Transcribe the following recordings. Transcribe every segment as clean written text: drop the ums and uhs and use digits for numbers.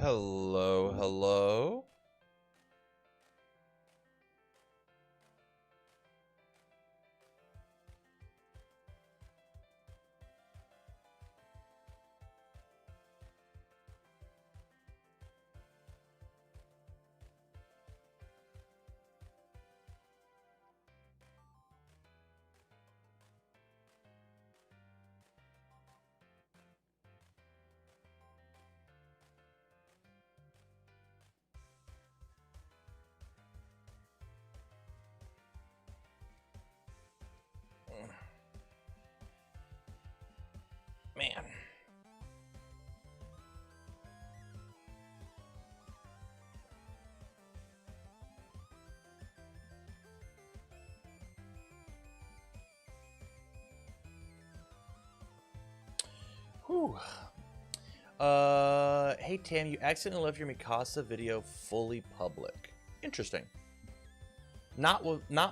Hello, hello. Man. Whew. Hey Tam, you accidentally left your Mikasa video fully public. Interesting. Not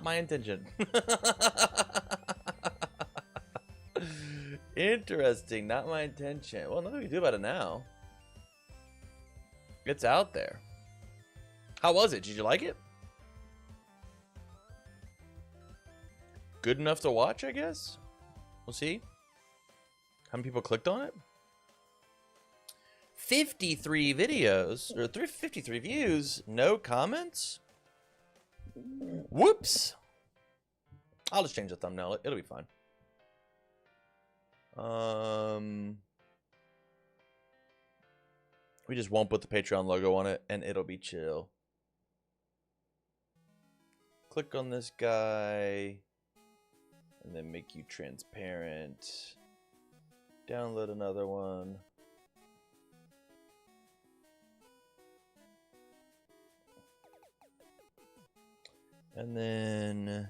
my intention. Interesting, not my intention. Well, nothing we can do about it now. It's out there. How was it? Did you like it? Good enough to watch, I guess? We'll see. How many people clicked on it? 53 videos, or 53 views, no comments? Whoops. I'll just change the thumbnail. It'll be fine. We just won't put the Patreon logo on it, and it'll be chill. Click on this guy, and then make you transparent. Download another one. And then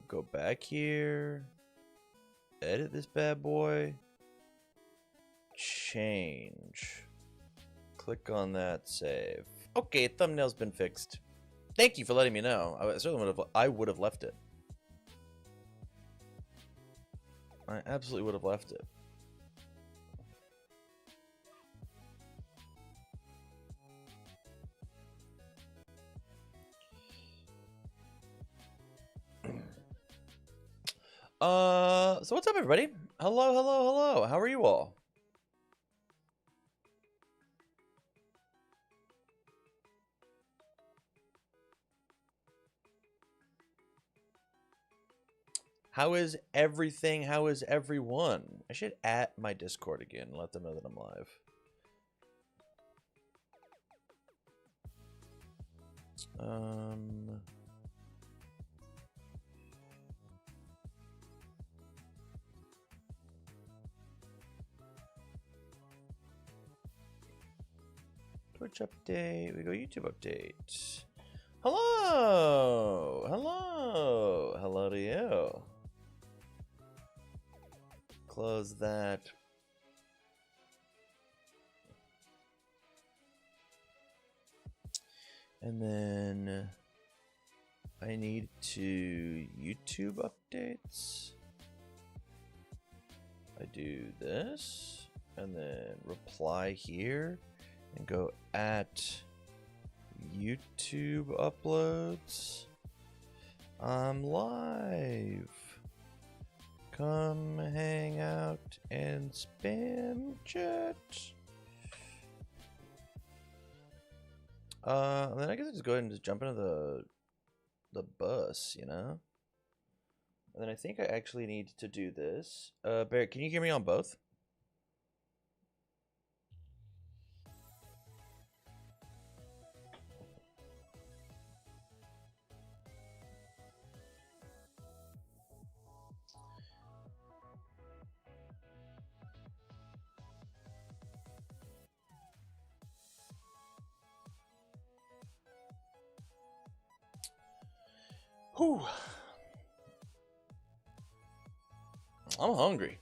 go back here, edit this bad boy, change, click on that, save. Okay, thumbnail's been fixed. Thank you for letting me know. I would have left it. I absolutely would have left it. So what's up, everybody? Hello, hello, hello. How are you all? How is everything? How is everyone? I should add my Discord again and let them know that I'm live. Twitch update. We go YouTube update. Hello! Hello! Hello to you. Close that. And then I need to YouTube updates. I do this and then reply here and go at YouTube uploads. I'm live. Come hang out and spam chat. And then I guess I just go ahead and just jump into the bus, you know? And then I think I actually need to do this. Barrett, can you hear me on both? Whew. I'm hungry.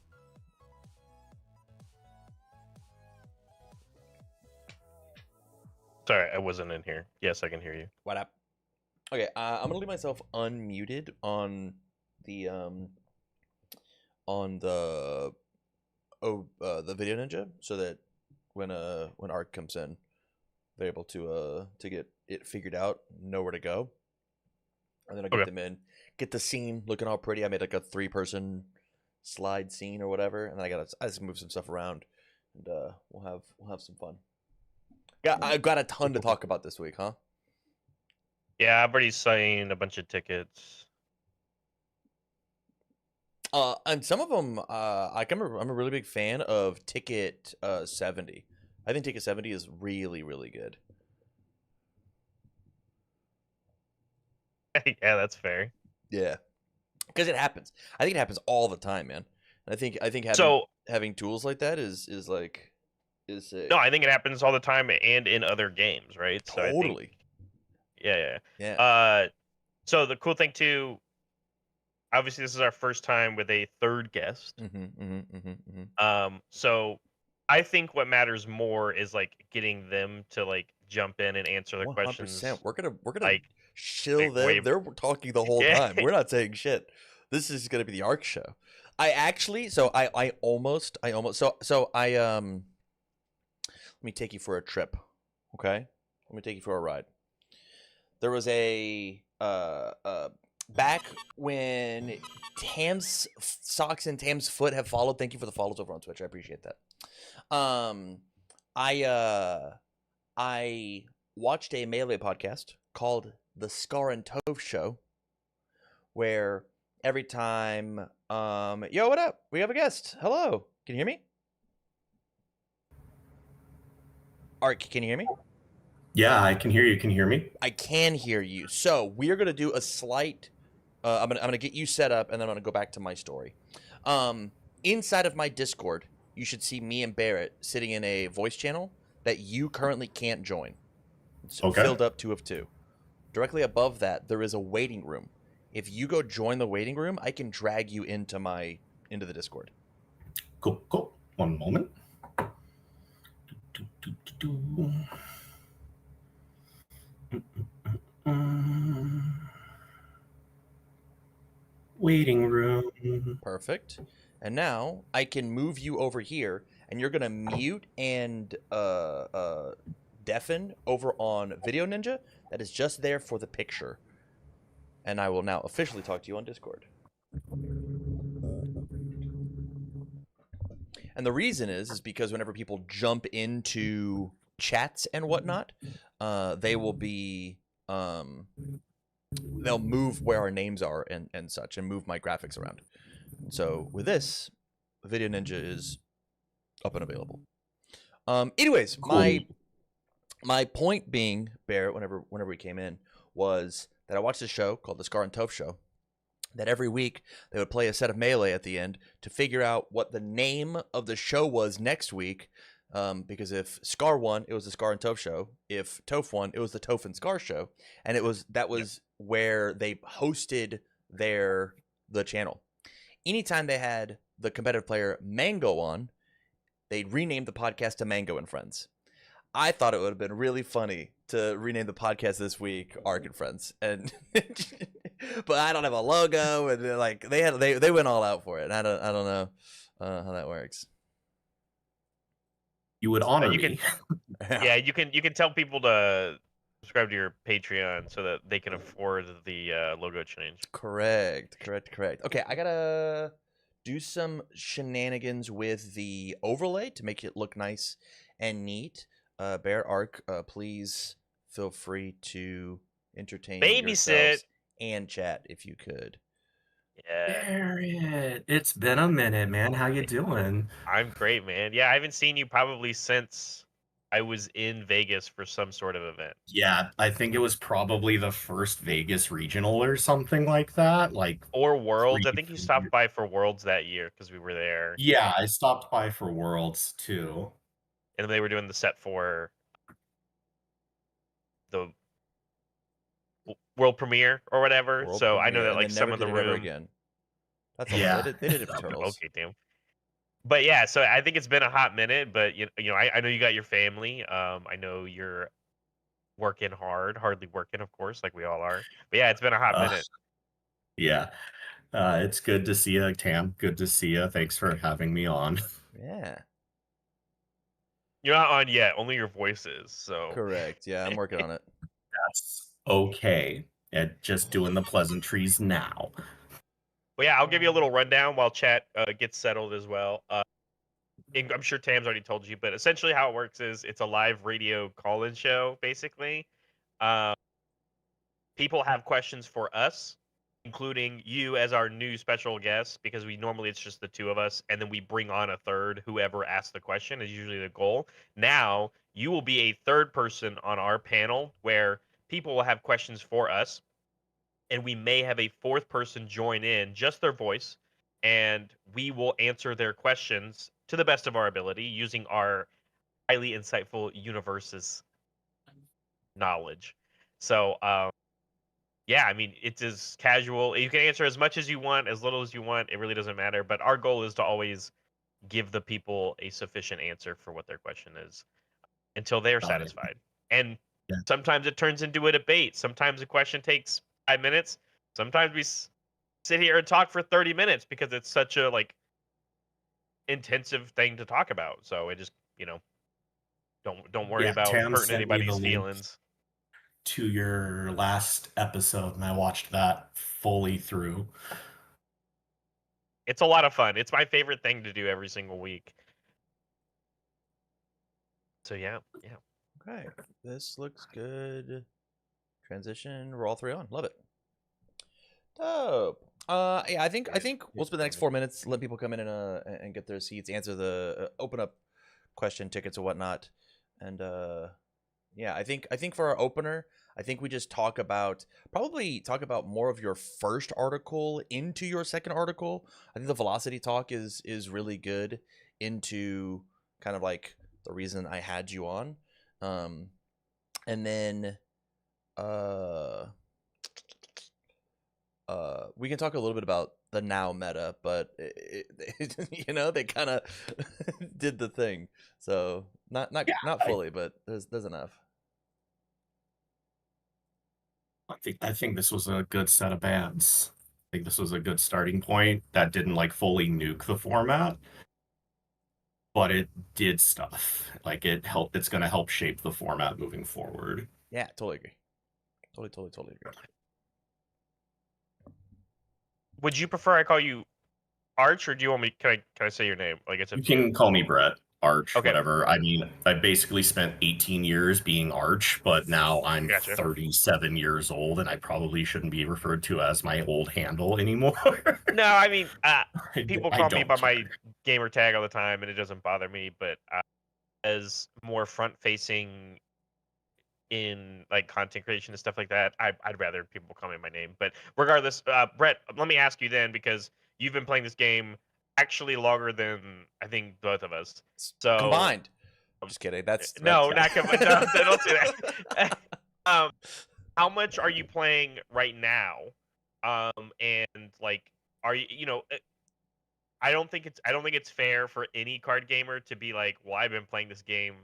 Sorry, I wasn't in here. Yes, I can hear you. What up? Okay, I'm gonna leave myself unmuted on the the Video Ninja, so that when Arc comes in, they're able to get it figured out, know where to go, and then I'll get Okay. them in, get the scene looking all pretty. I made like a 3-person slide scene or whatever, and then I just move some stuff around, and we'll have some fun. Yeah, I've got a ton to talk about this week, huh? Yeah, I've already signed a bunch of tickets. And some of them, I'm a really big fan of Ticket 70. I think Ticket 70 is really, really good. Yeah, that's fair. Yeah, because it happens. I think it happens all the time, man. And I think So having tools like that is sick. no, I think it happens all the time and in other games, right? So I think, Totally. yeah. Yeah. So the cool thing too, obviously this is our first time with a third guest. So I think what matters more is like getting them to like jump in and answer the 100%. questions We're gonna like shill them. way. They're talking the whole Yeah. time. We're not saying shit. This is gonna be the Arc show. I actually, so I almost, so I let me take you for a trip, okay? Let me take you for a ride. There was a back when Tam's socks and Tam's foot have followed. Thank you for the follows over on Twitch. I appreciate that. I watched a Melee podcast called The Scar and Tove Show, where every time yo, what up? We have a guest. Hello. Can you hear me? Ark, can you hear me? Yeah, I can hear you. Can you hear me? I can hear you. So we are gonna do a slight. I'm gonna get you set up, and then I'm gonna go back to my story. Inside of my Discord, you should see me and Barrett sitting in a voice channel that you currently can't join. It's Okay. filled up 2 of 2. Directly above that, there is a waiting room. If you go join the waiting room, I can drag you into the Discord. Cool. One moment. Waiting room. Perfect. And now I can move you over here, and you're gonna mute and deafen over on Video Ninja. That is just there for the picture. And I will now officially talk to you on Discord. And the reason is because whenever people jump into chats and whatnot, they will be they'll move where our names are and such, and move my graphics around. So with this, Video Ninja is up and available. Anyways, Cool. my point being, Barrett, whenever we came in, was that I watched a show called The Scar and Tove Show. That every week they would play a set of Melee at the end to figure out what the name of the show was next week. Because if Scar won, it was the Scar and Toph show. If Toph won, it was the Toph and Scar show, and that was where they hosted the channel. Anytime they had the competitive player Mango on, they'd rename the podcast to Mango and Friends. I thought it would have been really funny to rename the podcast this week Arc and Friends, and but I don't have a logo, and like they went all out for it. I don't know how that works. You would honor you me. Yeah, you can tell people to subscribe to your Patreon so that they can afford the logo change. Correct. Okay, I gotta do some shenanigans with the overlay to make it look nice and neat. Bear Arc, please feel free to entertain yourselves and chat if you could. Yeah, Barrett, it's been a minute, man. How you doing? I'm great, man. Yeah, I haven't seen you probably since I was in Vegas for some sort of event. Yeah, I think it was probably the first Vegas regional or something like that. Or Worlds. I 3, think you 4 stopped years. by for Worlds that year because we were there. Yeah, I stopped by for Worlds too. And they were doing the set for the world premiere or whatever. World so I know premiere, that and like they some never of the did it ever room. again. That's all. Yeah. They did it for Turtles. Okay, damn. But yeah, so I think it's been a hot minute. But you know, I know you got your family. I know you're working hardly working, of course, like we all are. But yeah, it's been a hot minute. Yeah. It's good to see you, Tam. Good to see you. Thanks for having me on. Yeah, You're not on yet. Only your voice is. So correct. Yeah, I'm working on it. That's okay. At just doing the pleasantries now. But yeah, I'll give you a little rundown while chat gets settled as well. I'm sure Tam's already told you, but essentially how it works is it's a live radio call-in show, basically. Um, People have questions for us, including you as our new special guest, because we normally it's just the two of us, and then we bring on a third. Whoever asks the question is usually the goal. Now you will be a third person on our panel where people will have questions for us, and we may have a fourth person join in, just their voice, and we will answer their questions to the best of our ability using our highly insightful Universus knowledge. So, yeah, I mean, it's as casual. You can answer as much as you want, as little as you want. It really doesn't matter. But our goal is to always give the people a sufficient answer for what their question is until they're Got it. satisfied. And Yeah. sometimes it turns into a debate. Sometimes a question takes 5 minutes. Sometimes we sit here and talk for 30 minutes because it's such a like intensive thing to talk about. So it just, don't worry Yeah, about Tam hurting sent me the anybody's link feelings. to your last episode, and I watched that fully through. It's a lot of fun. It's my favorite thing to do every single week. So yeah. Okay, this looks good. Transition. We're all three on. Love it. Dope. Yeah, I think we'll spend the next 4 minutes, let people come in and get their seats, answer the open up question tickets or whatnot, and yeah, I think for our opener, I think we just probably talk about more of your first article into your second article. I think the velocity talk is really good into kind of like the reason I had you on, and then we can talk a little bit about the now meta, but they kind of did the thing, so not fully, but there's enough. I think this was a good set of bands. I think this was a good starting point that didn't like fully nuke the format, but it did stuff. Like it's gonna help shape the format moving forward. Yeah, totally agree. Totally agree. Would you prefer I call you Arch, or do you want me? Can I say your name? Like it's You can call me Brett, Arch, Okay. whatever. I mean, I basically spent 18 years being Arch, but now I'm Gotcha. 37 years old, and I probably shouldn't be referred to as my old handle anymore. No, I mean, people I call me by don't my care. gamer tag all the time, and it doesn't bother me. But as more front facing in like content creation and stuff like that, I'd rather people call me my name. But regardless, Brett, let me ask you then, because you've been playing this game actually longer than I think both of us. So Combined. Just kidding. no, not combined. No, don't say that. How much are you playing right now? And like, are you? I don't think it's fair for any card gamer to be like, well, I've been playing this game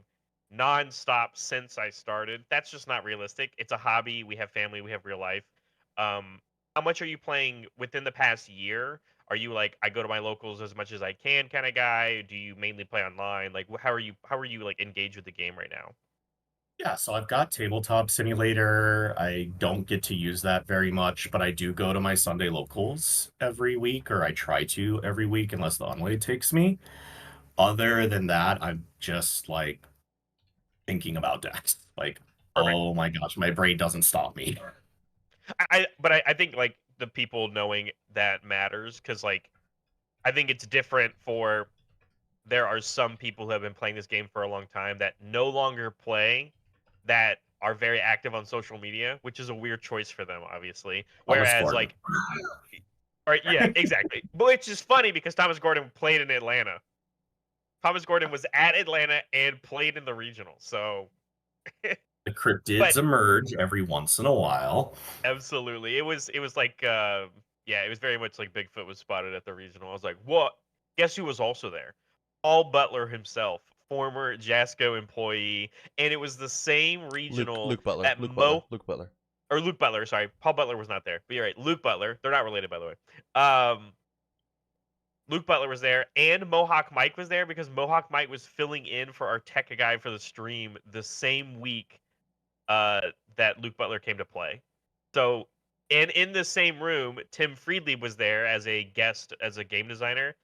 nonstop since I started. That's just not realistic. It's a hobby. We have family. We have real life. How much are you playing within the past year? Are you like, I go to my locals as much as I can kind of guy? Do you mainly play online? Like, how are you like engaged with the game right now? Yeah, so I've got Tabletop Simulator. I don't get to use that very much, but I do go to my Sunday locals every week, or I try to every week, unless the Unlay takes me. Other than that, I'm just like thinking about decks. Like, Perfect. oh my gosh, my brain doesn't stop me. I think like the people knowing that matters, because like I think it's different for there are some people who have been playing this game for a long time that no longer play, that are very active on social media, which is a weird choice for them, obviously. Thomas Whereas Gordon. like, right, yeah, exactly. But which is funny because Thomas Gordon played in Atlanta. Thomas Gordon was at Atlanta and played in the regional. So, The cryptids but emerge every once in a while. absolutely, it was like yeah, it was very much like Bigfoot was spotted at the regional. I was like, what? Guess who was also there? Paul Butler himself, former Jasco employee, and it was the same regional Luke Butler. that Luke Butler. or Luke Butler. Sorry, Paul Butler was not there. But you're right, Luke Butler. They're not related, by the way. Luke Butler was there, and Mohawk Mike was there because Mohawk Mike was filling in for our tech guy for the stream the same week that Luke Butler came to play. So, and in the same room, Tim Friedley was there as a guest, as a game designer.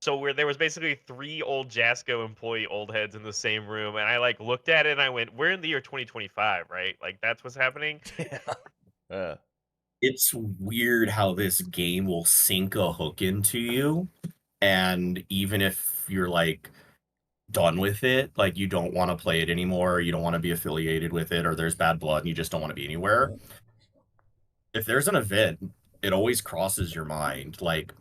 So where there was basically 3 old Jasco employee old heads in the same room, and I like looked at it and I went, "We're in the year 2025, right? Like that's what's happening." Yeah. It's weird how this game will sink a hook into you, and even if you're like done with it, like you don't want to play it anymore, you don't want to be affiliated with it, or there's bad blood and you just don't want to be anywhere. If there's an event, it always crosses your mind, like,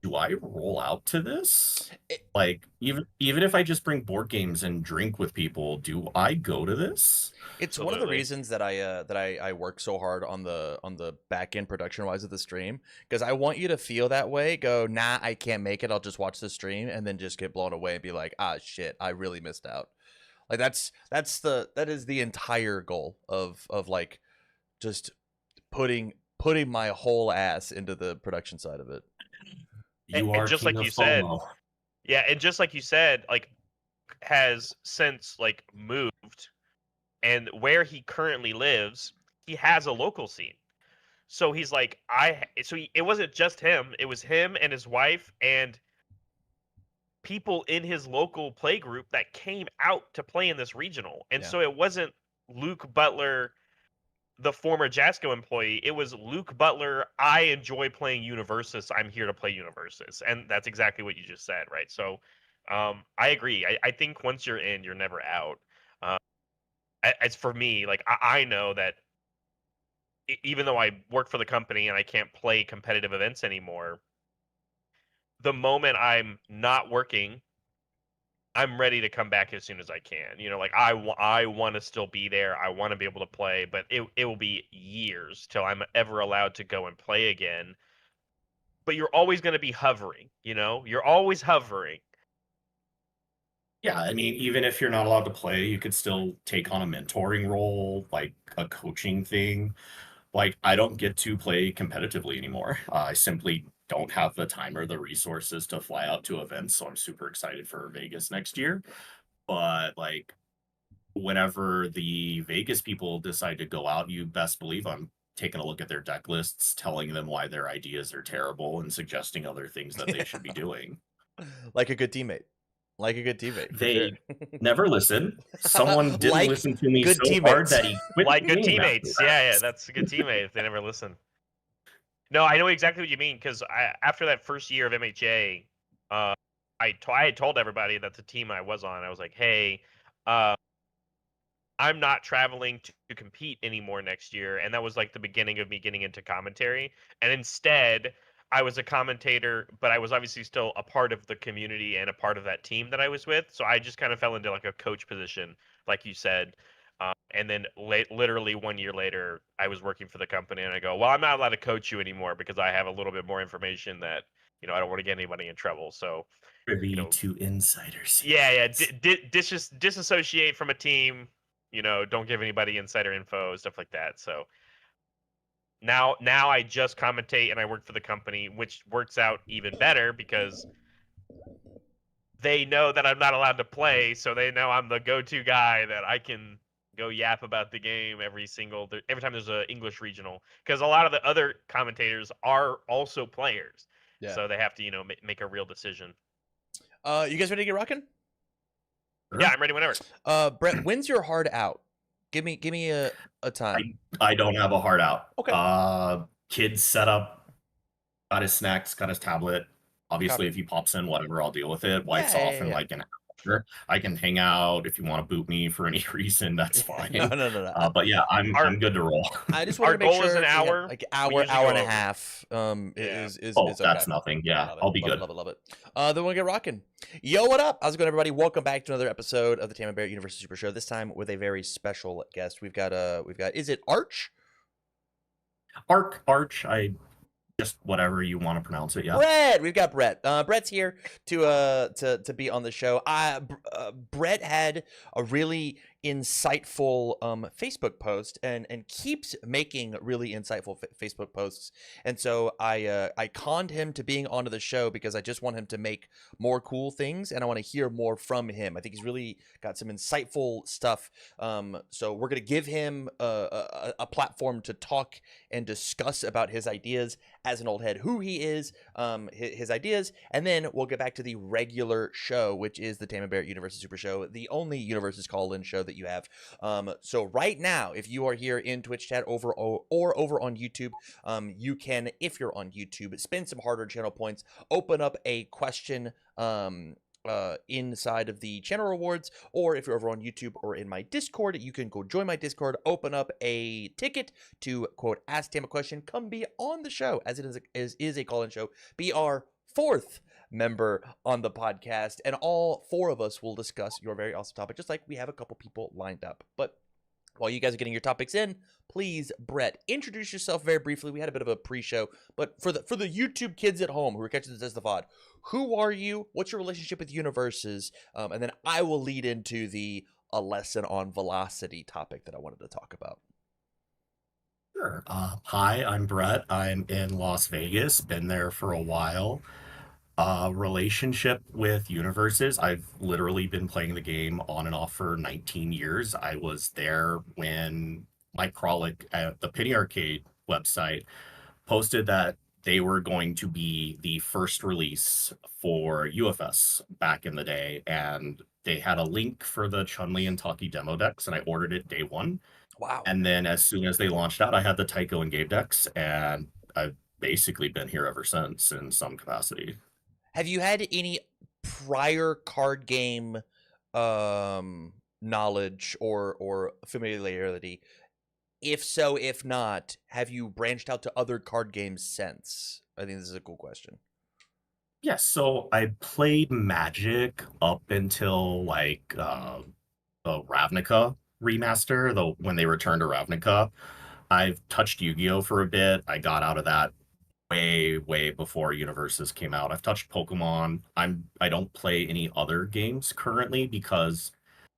do I roll out to this? Like, even if I just bring board games and drink with people, do I go to this? It's one of the reasons that I work so hard on the back end production wise of the stream, because I want you to feel that way. Go, nah, I can't make it. I'll just watch the stream, and then just get blown away and be like, ah, shit, I really missed out. Like that is the entire goal of like just putting my whole ass into the production side of it. You are just king like of you said, FOMO. yeah, and just like you said, like has since like moved, and where he currently lives, he has a local scene. So he's like, it wasn't just him; it was him and his wife and people in his local play group that came out to play in this regional. And so it wasn't Luke Butler, the former Jasco employee. It was Luke Butler. I enjoy playing Universus. I'm here to play Universus. And that's exactly what you just said, right? So I agree. I think once you're in, you're never out. As for me, like I know that even though I work for the company and I can't play competitive events anymore, the moment I'm not working, I'm ready to come back as soon as I can. You know, like I want to still be there. I want to be able to play, but it will be years till I'm ever allowed to go and play again. But you're always going to be hovering, you know? You're always hovering. Yeah, I mean, even if you're not allowed to play, you could still take on a mentoring role, like a coaching thing. Like, I don't get to play competitively anymore. I simply don't have the time or the resources to fly out to events, so I'm super excited for Vegas next year. But, like, whenever the Vegas people decide to go out, you best believe I'm taking a look at their deck lists, telling them why their ideas are terrible, and suggesting other things that they should be doing. Like a good teammate. Like a good teammate. They never listen. Someone didn't listen to me so hard that he quit. Like good teammates. Yeah, that's a good teammate if they never listen. No, I know exactly what you mean, because after that first year of MHA, I had told everybody that the team I was on, I was like, hey, I'm not traveling to compete anymore next year. And that was like the beginning of me getting into commentary. And instead, I was a commentator, but I was obviously still a part of the community and a part of that team that I was with. So I just kind of fell into like a coach position, like you said. And then literally 1 year later, I was working for the company, and I go, well, I'm not allowed to coach you anymore because I have a little bit more information that, you know, I don't want to get anybody in trouble. So privy to insiders. Yeah. Disassociate from a team. You know, don't give anybody insider info, stuff like that. So now I just commentate and I work for the company, which works out even better because they know that I'm not allowed to play, so they know I'm the go-to guy that I can go yap about the game every time there's an English regional, because a lot of the other commentators are also players. Yeah. So they have to, you know, make a real decision. You guys ready to get rocking? Sure. Yeah, I'm ready whenever. Brett, when's your hard out? Give me a time. I don't have a hard out. Okay. Kid's set up, got his snacks, got his tablet. Obviously, if he pops in, whatever, I'll deal with it. Wife's off in like an hour. I can hang out if you want to boot me for any reason. That's fine. No. But yeah, I'm good to roll. I just want to make sure is an hour, like hour and a half. Is that's okay. Nothing. Yeah, I'll be good. Love it. Then we'll get rocking. Yo, what up? How's it going, everybody? Welcome back to another episode of the Tam and Barrett Universus Super Show. This time with a very special guest. We've got is it Arch? Arch. Just whatever you want to pronounce it, yeah. Brett, we've got Brett. Brett's here to be on the show. Brett had a really insightful Facebook post and keeps making really insightful Facebook posts. And so I conned him to being onto the show because I just want him to make more cool things and I want to hear more from him. I think he's really got some insightful stuff. So we're gonna give him a platform to talk and discuss about his ideas as an old head, who he is, his ideas, and then we'll get back to the regular show, which is the Tam and Barrett Universus Super Show, the only Universus call-in show that you have. So right now, if you are here in Twitch chat or over on YouTube, you can, if you're on YouTube, spend some hard-earned channel points, open up a question inside of the channel rewards, or if you're over on YouTube or in my Discord, you can go join my Discord, open up a ticket to, quote, ask Tam a question, come be on the show, as it is a call-in show, be our 4th member on the podcast, and all 4 of us will discuss your very awesome topic, just like we have a couple people lined up. But while you guys are getting your topics in, please, Brett, introduce yourself very briefly. We had a bit of a pre-show, but for the YouTube kids at home who are catching this as the VOD, who are you? What's your relationship with Universus? And then I will lead into a lesson on velocity topic that I wanted to talk about. Sure. Hi, I'm Brett. I'm in Las Vegas. Been there for a while. Relationship with Universus. I've literally been playing the game on and off for 19 years. I was there when Mike Kralik at the Penny Arcade website posted that they were going to be the first release for UFS back in the day, and they had a link for the Chun-Li and Taki demo decks, and I ordered it day one. Wow. And then as soon as they launched out, I had the Tycho and Gabe decks, and I've basically been here ever since in some capacity. Have you had any prior card game knowledge or familiarity? If so, if not, have you branched out to other card games since? I think this is a cool question. Yes, so I played Magic up until like the Ravnica remaster, when they returned to Ravnica. I've touched Yu-Gi-Oh for a bit. I got out of that way before Universus came out. I've touched Pokemon. I don't play any other games currently because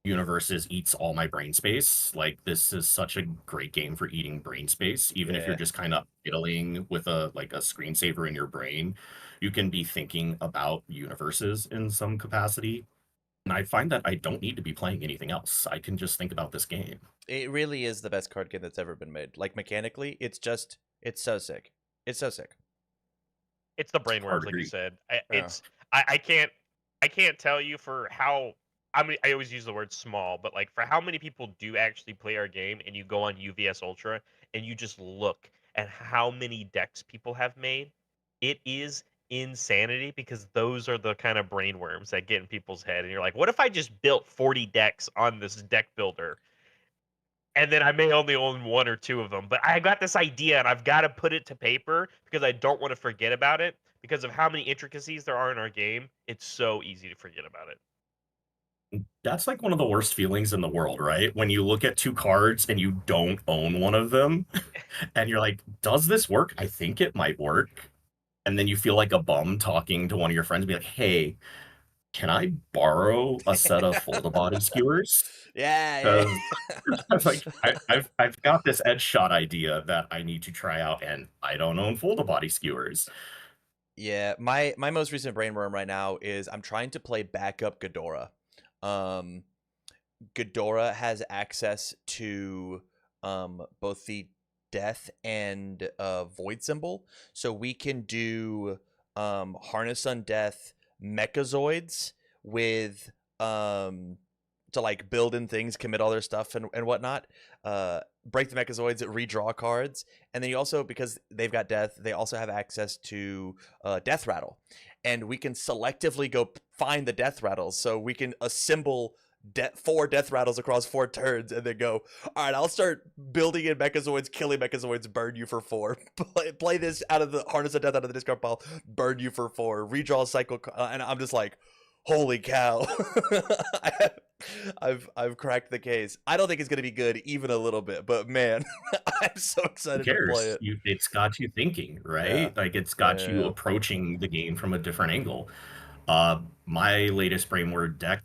Universus eats all my brain space. Like, this is such a great game for eating brain space. Even if you're just kind of fiddling with a screensaver in your brain, you can be thinking about Universus in some capacity. And I find that I don't need to be playing anything else. I can just think about this game. It really is the best card game that's ever been made. Like, mechanically, it's so sick. It's so sick. It's the brainworms, like you said. I can't tell you for how. I mean, I always use the word small, but like for how many people do actually play our game, and you go on UVS Ultra and you just look at how many decks people have made, it is insanity, because those are the kind of brainworms that get in people's head. And you're like, what if I just built 40 decks on this deck builder? And then I may only own 1 or 2 of them, but I got this idea and I've got to put it to paper because I don't want to forget about it, because of how many intricacies there are in our game. It's so easy to forget about it. That's like one of the worst feelings in the world, right? When you look at 2 cards and you don't own one of them and you're like, does this work? I think it might work. And then you feel like a bum talking to one of your friends and be like, hey, can I borrow a set of fold-a-body skewers? Yeah. Like, I've got this edge shot idea that I need to try out, and I don't own fold-a-body skewers. Yeah, my most recent brainworm right now is I'm trying to play backup Ghidorah. Ghidorah has access to both the death and void symbol, so we can do harness undeath Mechazoids with to like build in things, commit all their stuff and whatnot, break the Mechazoids, redraw cards, and then you also, because they've got death, they also have access to death rattle, and we can selectively go find the death rattles, so we can assemble 4 death rattles across 4 turns and then go, all right, I'll start building in Mechazoids, killing Mechazoids, burn you for 4. Play this out of the harness of death out of the discard pile, burn you for 4, redraw cycle, and I'm just like, holy cow. I've cracked the case. I don't think it's gonna be good even a little bit, but man, I'm so excited to play it. It's got you thinking, right? Like, it's got you approaching the game from a different angle. My latest Brainword deck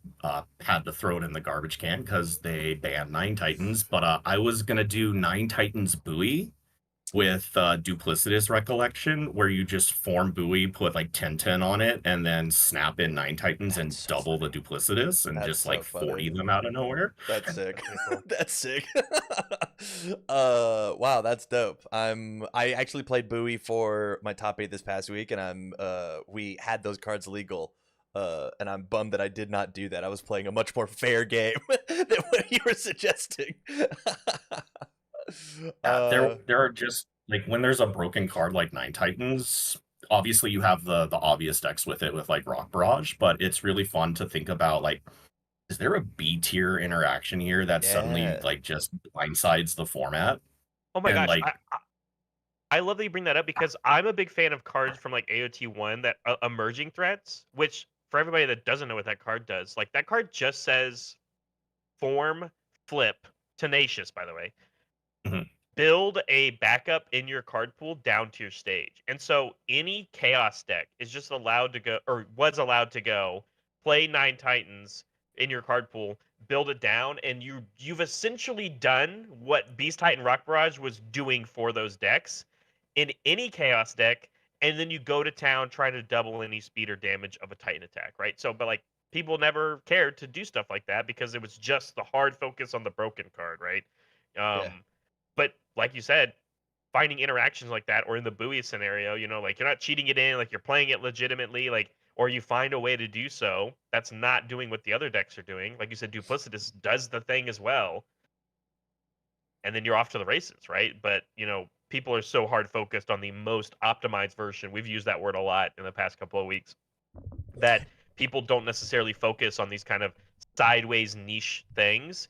had to throw it in the garbage can because they banned Nine Titans, but I was gonna do Nine Titans Buoy with Duplicitous Recollection, where you just form Buoy, put like 10/10 on it, and then snap in Nine Titans That's and so double the funny. Duplicitous and That's just so like funny. 40 them out of nowhere. That's sick. Pretty cool. That's sick. Wow, that's dope. I actually played Bowie for my top 8 this past week, and we had those cards legal. And I'm bummed that I did not do that. I was playing a much more fair game than what you were suggesting. Yeah, uh there are just like when there's a broken card like Nine Titans, obviously you have the obvious decks with it with like Rock Barrage, but it's really fun to think about like, is there a B tier interaction here that suddenly yeah. like just blindsides the format? Oh my And gosh, like, I love that you bring that up because I'm a big fan of cards from like AOT1 that emerging threats, which for everybody that doesn't know what that card does, like that card just says form, flip, tenacious, by the way. mhm, Build a backup in your card pool down to your stage. And so any chaos deck is just allowed to go, or was allowed to go, play Nine Titans in your card pool, build it down, and you've essentially done what Beast Titan Rock Barrage was doing for those decks in any chaos deck, and then you go to town trying to double any speed or damage of a Titan attack, right? So, but like people never cared to do stuff like that because it was just the hard focus on the broken card, right? Yeah. But like you said, finding interactions like that, or in the buoy scenario, like you're not cheating it in, like you're playing it legitimately, like, or you find a way to do so that's not doing what the other decks are doing. Like you said, Duplicitous does the thing as well, and then you're off to the races, right? But people are so hard focused on the most optimized version. We've used that word a lot in the past couple of weeks, that people don't necessarily focus on these kind of sideways niche things.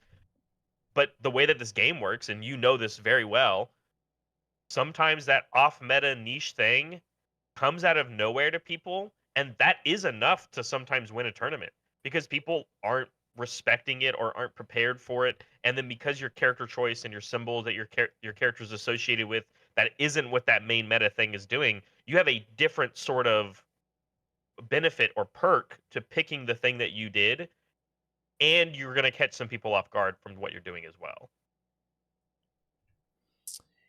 But the way that this game works, and you know this very well, sometimes that off meta niche thing comes out of nowhere to people, and that is enough to sometimes win a tournament because people aren't respecting it or aren't prepared for it. And then because your character choice and your symbol that your character is associated with, that isn't what that main meta thing is doing, you have a different sort of benefit or perk to picking the thing that you did, and you're going to catch some people off guard from what you're doing as well.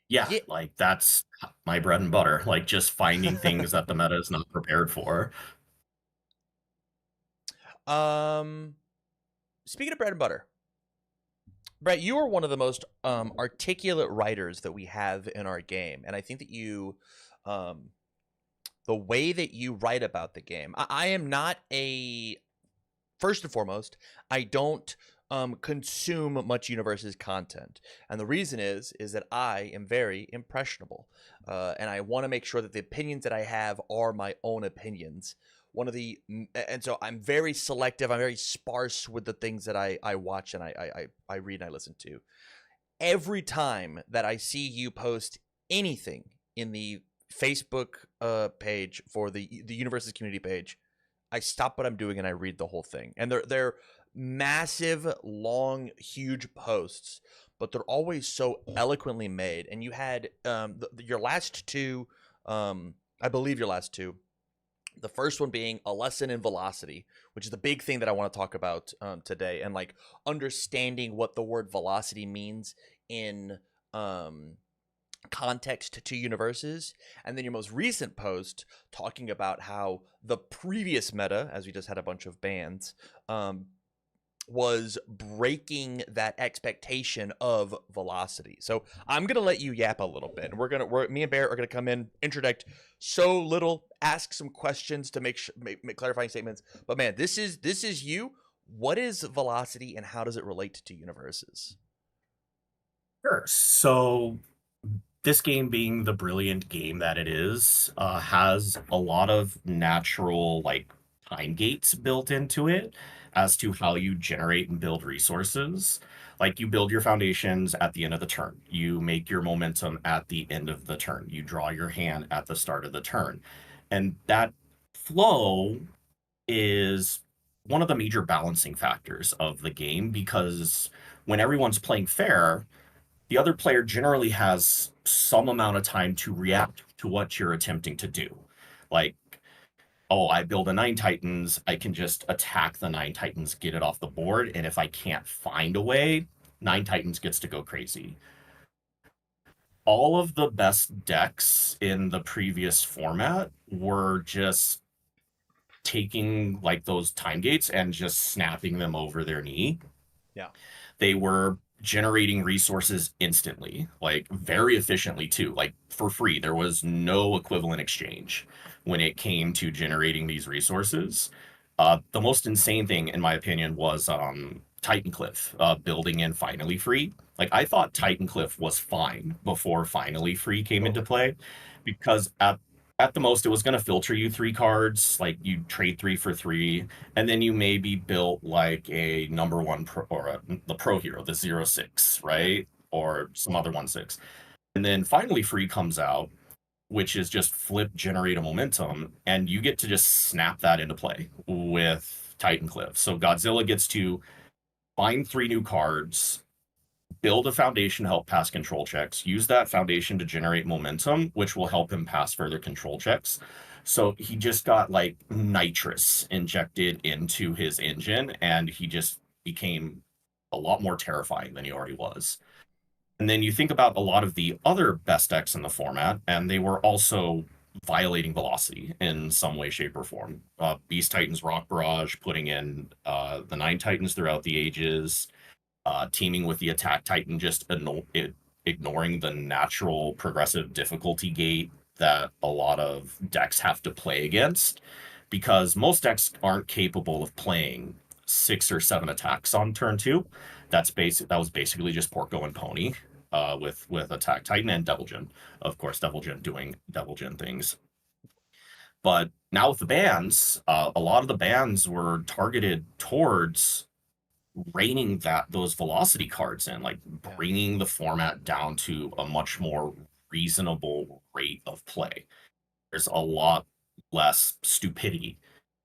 yeah, Yeah. like that's my bread and butter. Like just finding things that the meta is not prepared for. Speaking of bread and butter, Brett, you are one of the most articulate writers that we have in our game, and I think that the way that you write about the game, I am not a first and foremost, I don't consume much Universus content, and the reason is that I am very impressionable, and I want to make sure that the opinions that I have are my own opinions. And so I'm very selective. I'm very sparse with the things that I watch and I read and I listen to. Every time that I see you post anything in the Facebook page for the Universus community page, I stop what I'm doing and I read the whole thing. And they're massive, long, huge posts, but they're always so eloquently made. And you had your last two, I believe your last two. The first one being a lesson in velocity, which is the big thing that I want to talk about today, and like understanding what the word velocity means in context to Universus. And then your most recent post talking about how the previous meta, as we just had a bunch of bans, was breaking that expectation of velocity. So I'm gonna let you yap a little bit, and me and Barrett are gonna come in, interject so little, ask some questions to make clarifying statements. But man, this is you. What is velocity, and how does it relate to Universus? Sure. So this game, being the brilliant game that it is, has a lot of natural like time gates built into it as to how you generate and build resources. Like you build your foundations at the end of the turn. You make your momentum at the end of the turn. You draw your hand at the start of the turn. And that flow is one of the major balancing factors of the game because when everyone's playing fair, the other player generally has some amount of time to react to what you're attempting to do. Like oh, I build a 9 Titans, I can just attack the 9 Titans, get it off the board, and if I can't find a way, 9 Titans gets to go crazy. All of the best decks in the previous format were just taking like those time gates and just snapping them over their knee. Yeah. They were generating resources instantly, like very efficiently too, like for free. There was no equivalent exchange when it came to generating these resources. The most insane thing, in my opinion, was Titancliff building in Finally Free. Like I thought Titancliff was fine before Finally Free came into play, because at the most it was going to filter you 3 cards, like you trade 3 for 3, and then you maybe built like a number 1 pro, or the pro hero, the 0/6, right, or some other 1/6, and then Finally Free comes out, which is just flip generate a momentum, and you get to just snap that into play with Titancliff. So Godzilla gets to find 3 new cards, build a foundation to help pass control checks, use that foundation to generate momentum, which will help him pass further control checks. So he just got like nitrous injected into his engine, and he just became a lot more terrifying than he already was. And then you think about a lot of the other best decks in the format, and they were also violating velocity in some way, shape, or form. Beast Titans, Rock Barrage, putting in the 9 Titans throughout the ages, teaming with the Attack Titan, just ignoring the natural progressive difficulty gate that a lot of decks have to play against, because most decks aren't capable of playing 6 or 7 attacks on turn 2. That was basically just Porco and Pony with Attack Titan and Devilgen. Of course, Devilgen doing Devilgen things. But now with the bans, a lot of the bans were targeted towards reining those velocity cards in, like bringing the format down to a much more reasonable rate of play. There's a lot less stupidity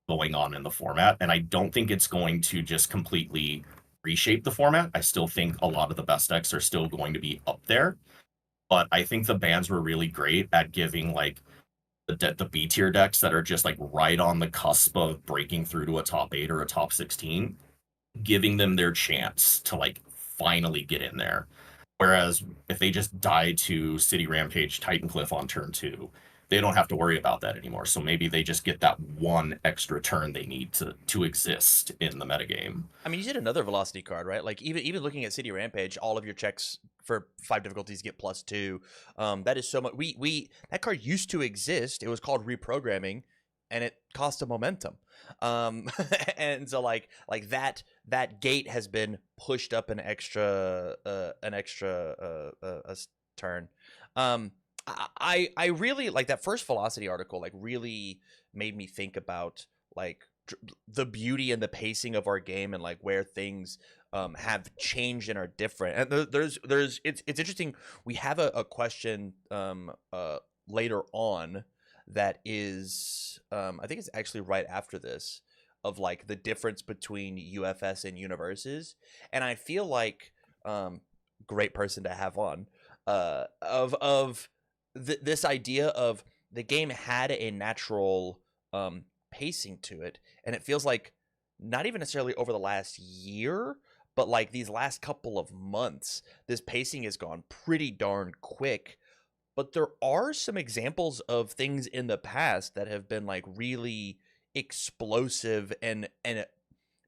going on in the format, and I don't think it's going to just completely reshape the format. I still think a lot of the best decks are still going to be up there, but I think the bans were really great at giving like the B tier decks that are just like right on the cusp of breaking through to a top 8 or a top 16, giving them their chance to like finally get in there. Whereas if they just die to City Rampage Titancliff on turn 2, they don't have to worry about that anymore. So maybe they just get that one extra turn they need to exist in the metagame. I mean, you did another velocity card, right? Like even looking at City Rampage, all of your checks for 5 difficulties get +2. That is so much. That card used to exist. It was called reprogramming, and it cost a momentum. And so like that gate has been pushed up an extra turn. I really like that first velocity article, like really made me think about like the beauty and the pacing of our game, and like where things have changed and are different. And it's interesting. We have a question later on that is I think it's actually right after this, of like the difference between UFS and Universus, and I feel like great person to have on this idea of the game had a natural pacing to it, and it feels like not even necessarily over the last year, but like these last couple of months, this pacing has gone pretty darn quick. But there are some examples of things in the past that have been like really explosive and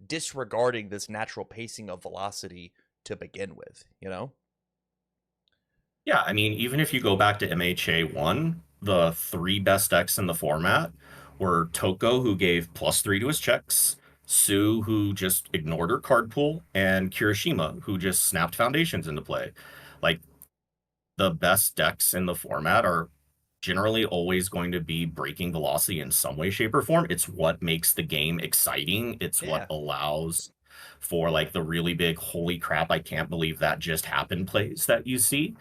disregarding this natural pacing of velocity to begin with, you know? Yeah, I mean, even if you go back to MHA1, the 3 best decks in the format were Toko, who gave +3 to his checks, Sue, who just ignored her card pool, and Kirishima, who just snapped foundations into play. Like, the best decks in the format are generally always going to be breaking velocity in some way, shape, or form. It's what makes the game exciting. It's what allows for like the really big, holy crap, I can't believe that just happened plays that you see.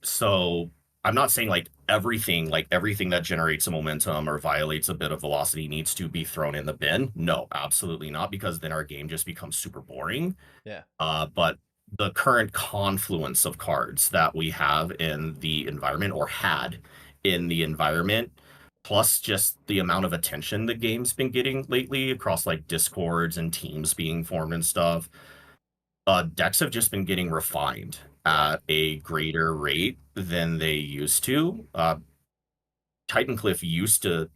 So I'm not saying like everything that generates a momentum or violates a bit of velocity needs to be thrown in the bin. No, absolutely not, because then our game just becomes super boring. Yeah. But the current confluence of cards that we have in the environment, or had in the environment, plus just the amount of attention the game's been getting lately across like discords and teams being formed and stuff, decks have just been getting refined at a greater rate than they used to. Titancliff used to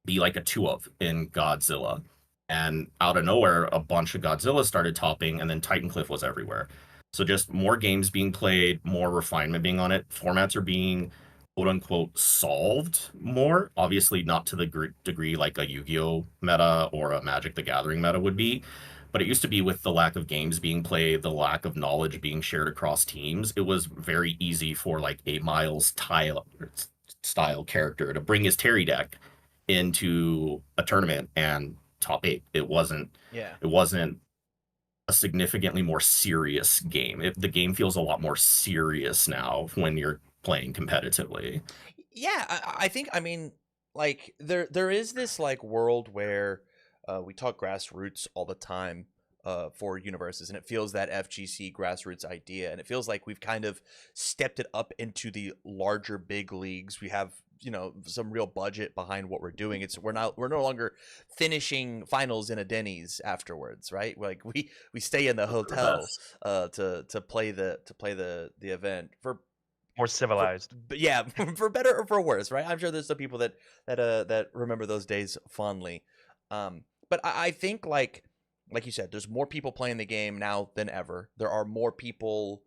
be like a 2 of in Godzilla. And out of nowhere, a bunch of Godzilla started topping, and then Titancliff was everywhere. So just more games being played, more refinement being on it. Formats are being quote unquote solved more. Obviously, not to the degree like a Yu-Gi-Oh meta or a Magic the Gathering meta would be. But it used to be with the lack of games being played, the lack of knowledge being shared across teams, it was very easy for like a Miles style character to bring his Terry deck into a tournament and top 8. It wasn't Yeah. a significantly more serious game. The game feels a lot more serious now when you're playing competitively. Yeah, I think, I mean, like there is this like world where we talk grassroots all the time for Universus, and it feels that FGC grassroots idea, and it feels like we've kind of stepped it up into the larger big leagues. We have, you know, some real budget behind what we're doing. We're no longer finishing finals in a Denny's afterwards, right? Like we stay in the hotel to play the event for More civilized. but yeah, for better or for worse, right? I'm sure there's some people that remember those days fondly. But I think like you said, there's more people playing the game now than ever. There are more people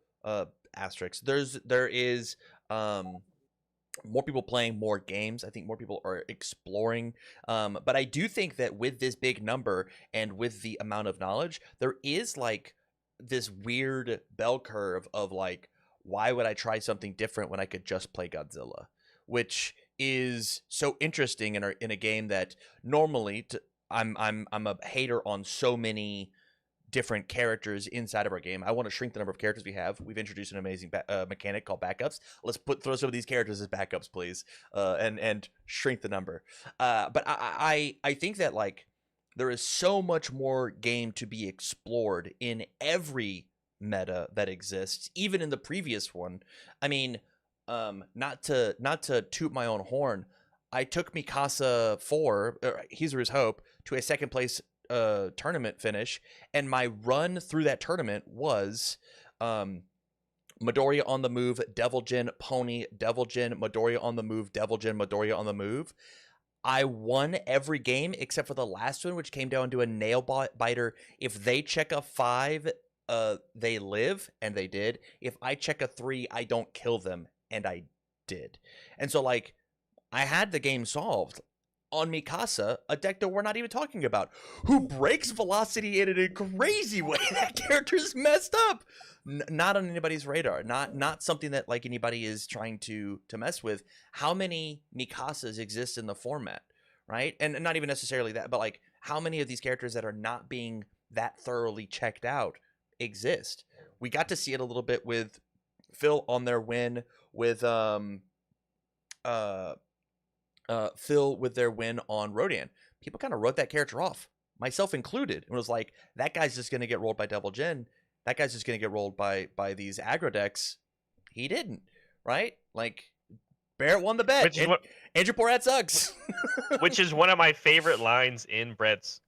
asterisks. There is more people playing more games. I think more people are exploring. But I do think that with this big number and with the amount of knowledge, there is like this weird bell curve of like, why would I try something different when I could just play Godzilla? Which is so interesting in a game that normally I'm a hater on so many different characters inside of our game. I want to shrink the number of characters we have. We've introduced an amazing mechanic called backups. Let's throw some of these characters as backups, please, and shrink the number. But I think that like there is so much more game to be explored in every meta that exists, even in the previous one. I mean, not to toot my own horn, I took Mikasa 4, Hizura's Hope, to a second place tournament finish, and my run through that tournament was Midoriya on the move, Devil Jin, Pony, Devil Jin, Midoriya on the move, Devil Jin, Midoriya on the move. I won every game except for the last one, which came down to a nail biter. If they check a 5, they live, and they did. If I check a 3, I don't kill them, and I did. And so like I had the game solved on Mikasa, a deck that we're not even talking about, who breaks velocity in a crazy way. That character's messed up. Not on anybody's radar. Not something that like anybody is trying to mess with. How many Mikasas exist in the format, right? And not even necessarily that, but like how many of these characters that are not being that thoroughly checked out exist? We got to see it a little bit with Phil on their win with Phil with their win on Rodan. People kind of wrote that character off, myself included, and was like, that guy's just going to get rolled by Devil Jin. That guy's just going to get rolled by these aggro decks. He didn't, right? Like, Barrett won the bet. Andrew Porat sucks. Which is one of my favorite lines in Brett's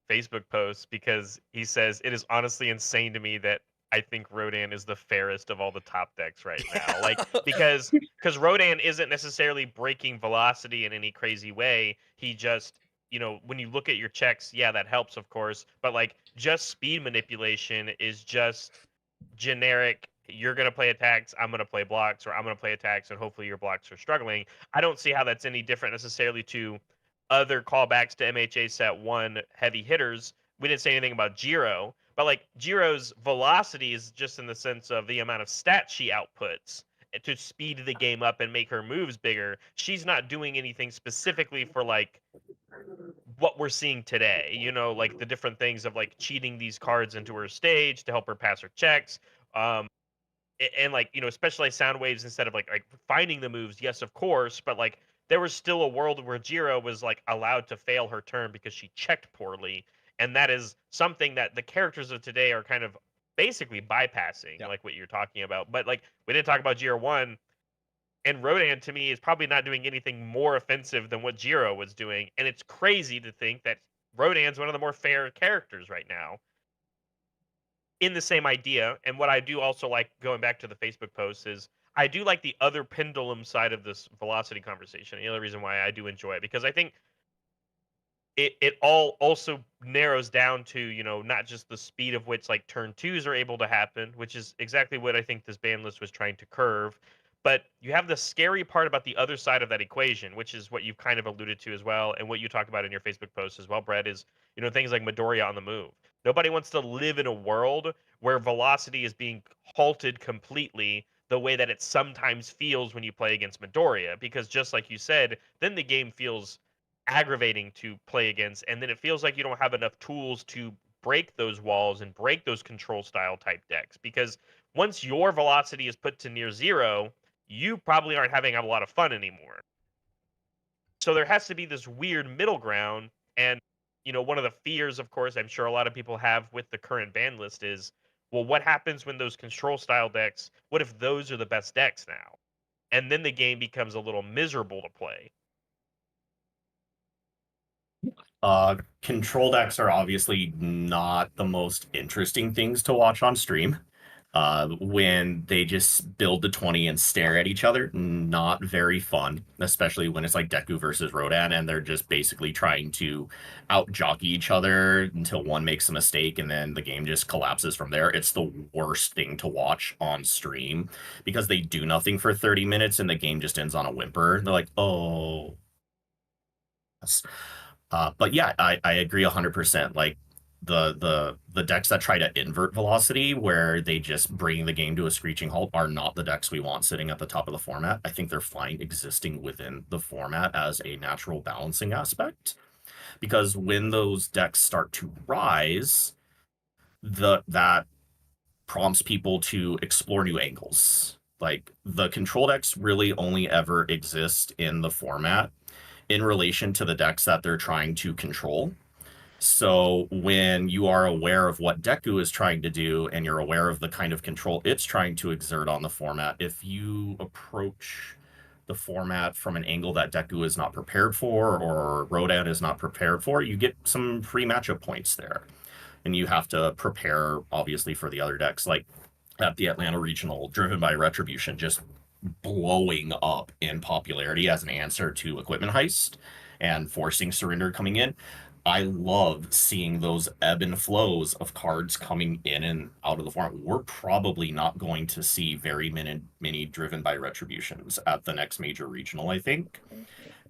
Facebook post, because he says, it is honestly insane to me that I think Rodan is the fairest of all the top decks right now. Like, because Rodan isn't necessarily breaking velocity in any crazy way. He just, you know, when you look at your checks, yeah, that helps, of course. But like, just speed manipulation is just generic. You're going to play attacks, I'm going to play blocks, or I'm going to play attacks, and hopefully your blocks are struggling. I don't see how that's any different necessarily to other callbacks to MHA set 1 heavy hitters. We didn't say anything about Jiro, but like Jiro's velocity is just in the sense of the amount of stats she outputs to speed the game up and make her moves bigger. She's not doing anything specifically for like what we're seeing today, you know, like the different things of like cheating these cards into her stage to help her pass her checks. And like, you know, specialized sound waves instead of like finding the moves. Yes, of course. But like, there was still a world where Jiro was like allowed to fail her turn because she checked poorly. And that is something that the characters of today are kind of basically bypassing, like what you're talking about. But like, we didn't talk about Jiro 1. And Rodan, to me, is probably not doing anything more offensive than what Jiro was doing. And it's crazy to think that Rodan's one of the more fair characters right now in the same idea. And what I do also like, going back to the Facebook post, is I do like the other pendulum side of this velocity conversation. The other reason why I do enjoy it, because I think it all also narrows down to, not just the speed of which like turn twos are able to happen, which is exactly what I think this ban list was trying to curve. But you have the scary part about the other side of that equation, which is what you've kind of alluded to as well, and what you talk about in your Facebook post as well, Brett, is things like Midoriya on the move. Nobody wants to live in a world where velocity is being halted completely the way that it sometimes feels when you play against Midoriya, because just like you said, then the game feels aggravating to play against, and then it feels like you don't have enough tools to break those walls and break those control style type decks, because once your velocity is put to near zero, you probably aren't having a lot of fun anymore. So there has to be this weird middle ground. And one of the fears, of course, I'm sure a lot of people have with the current ban list is, well, what happens when those control style decks, what if those are the best decks now? And then the game becomes a little miserable to play. Control decks are obviously not the most interesting things to watch on stream. When they just build the 20 and stare at each other, not very fun, especially when it's like Deku versus Rodan and they're just basically trying to out jockey each other until one makes a mistake and then the game just collapses from there. It's the worst thing to watch on stream because they do nothing for 30 minutes and the game just ends on a whimper. They're like, oh. But yeah, I agree 100%. Like the decks that try to invert velocity, where they just bring the game to a screeching halt, are not the decks we want sitting at the top of the format. I think they're fine existing within the format as a natural balancing aspect, because when those decks start to rise, that prompts people to explore new angles. Like the control decks really only ever exist in the format in relation to the decks that they're trying to control. So when you are aware of what Deku is trying to do and you're aware of the kind of control it's trying to exert on the format, if you approach the format from an angle that Deku is not prepared for or Rodan is not prepared for, you get some free matchup points there. And you have to prepare, obviously, for the other decks. Like at the Atlanta Regional, driven by Retribution, just blowing up in popularity as an answer to Equipment Heist and forcing Surrender coming in. I love seeing those ebb and flows of cards coming in and out of the format. We're probably not going to see very many driven by Retributions at the next major regional, I think,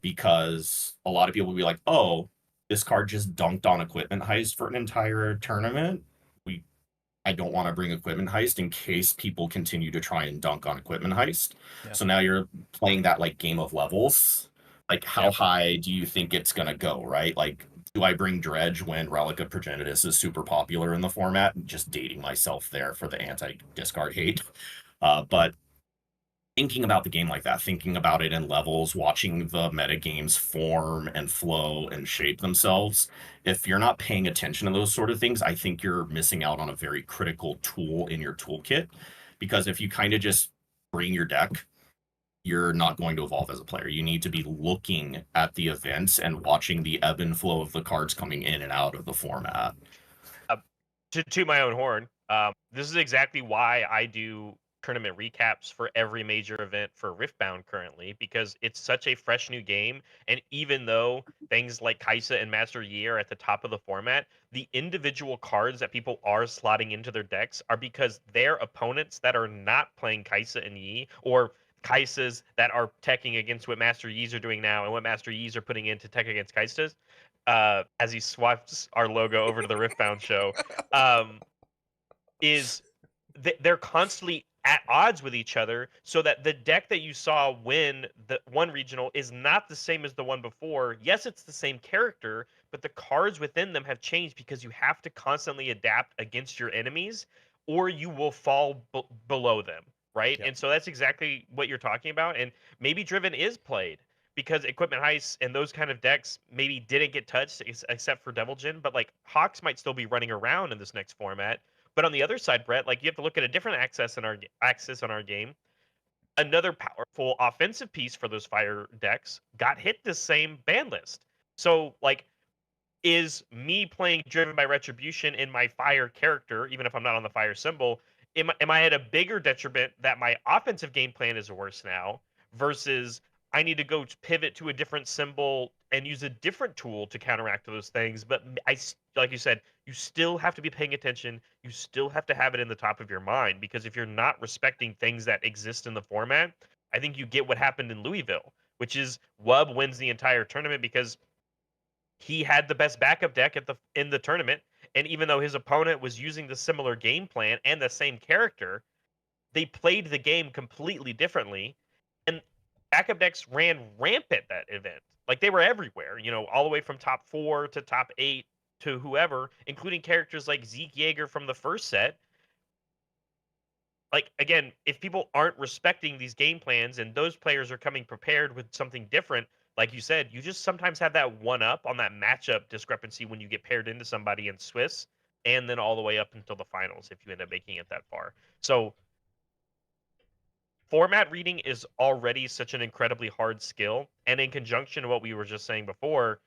because a lot of people will be like, oh, this card just dunked on Equipment Heist for an entire tournament. I don't want to bring Equipment Heist in case people continue to try and dunk on Equipment Heist. Yeah. So now you're playing that like game of levels. Like how high do you think it's going to go, right? Like, do I bring Dredge when Relic of Progenitus is super popular in the format? Just dating myself there for the anti-discard hate. But thinking about the game like that, thinking about it in levels, watching the metagames form and flow and shape themselves, if you're not paying attention to those sort of things, I think you're missing out on a very critical tool in your toolkit. Because if you kind of just bring your deck, you're not going to evolve as a player. You need to be looking at the events and watching the ebb and flow of the cards coming in and out of the format. To my own horn, this is exactly why I do tournament recaps for every major event for Riftbound currently, because it's such a fresh new game. And even though things like Kaisa and Master Yi are at the top of the format, the individual cards that people are slotting into their decks are because their opponents that are not playing Kaisa and Yi, or Kaisas that are teching against what Master Yi's are doing now and what Master Yi's are putting in to tech against Kaisas, as he swaps our logo over to the Riftbound show, is they're constantly at odds with each other, so that the deck that you saw win the one regional is not the same as the one before. Yes, it's the same character, but the cards within them have changed because you have to constantly adapt against your enemies or you will fall below them, right? Yep. And so that's exactly what you're talking about. And maybe Driven is played because Equipment Heist and those kind of decks maybe didn't get touched except for Devil Jin, but like Hawks might still be running around in this next format. But on the other side, Brett, like you have to look at a different axis on our game. another powerful offensive piece for those fire decks got hit the same ban list. So like, is me playing Driven by Retribution in my fire character, even if I'm not on the fire symbol, am I at a bigger detriment that my offensive game plan is worse now versus I need to go pivot to a different symbol and use a different tool to counteract those things? But like you said, you still have to be paying attention. You still have to have it in the top of your mind, because if you're not respecting things that exist in the format, I think you get what happened in Louisville, which is Wub wins the entire tournament because he had the best backup deck in the tournament, and even though his opponent was using the similar game plan and the same character, they played the game completely differently, and backup decks ran rampant that event. Like, they were everywhere, all the way from top 4 to top 8 to whoever, including characters like Zeke Yeager from the first set. Like, again, if people aren't respecting these game plans and those players are coming prepared with something different, like you said, you just sometimes have that one up on that matchup discrepancy when you get paired into somebody in Swiss, and then all the way up until the finals if you end up making it that far. So format reading is already such an incredibly hard skill, and in conjunction to what we were just saying before,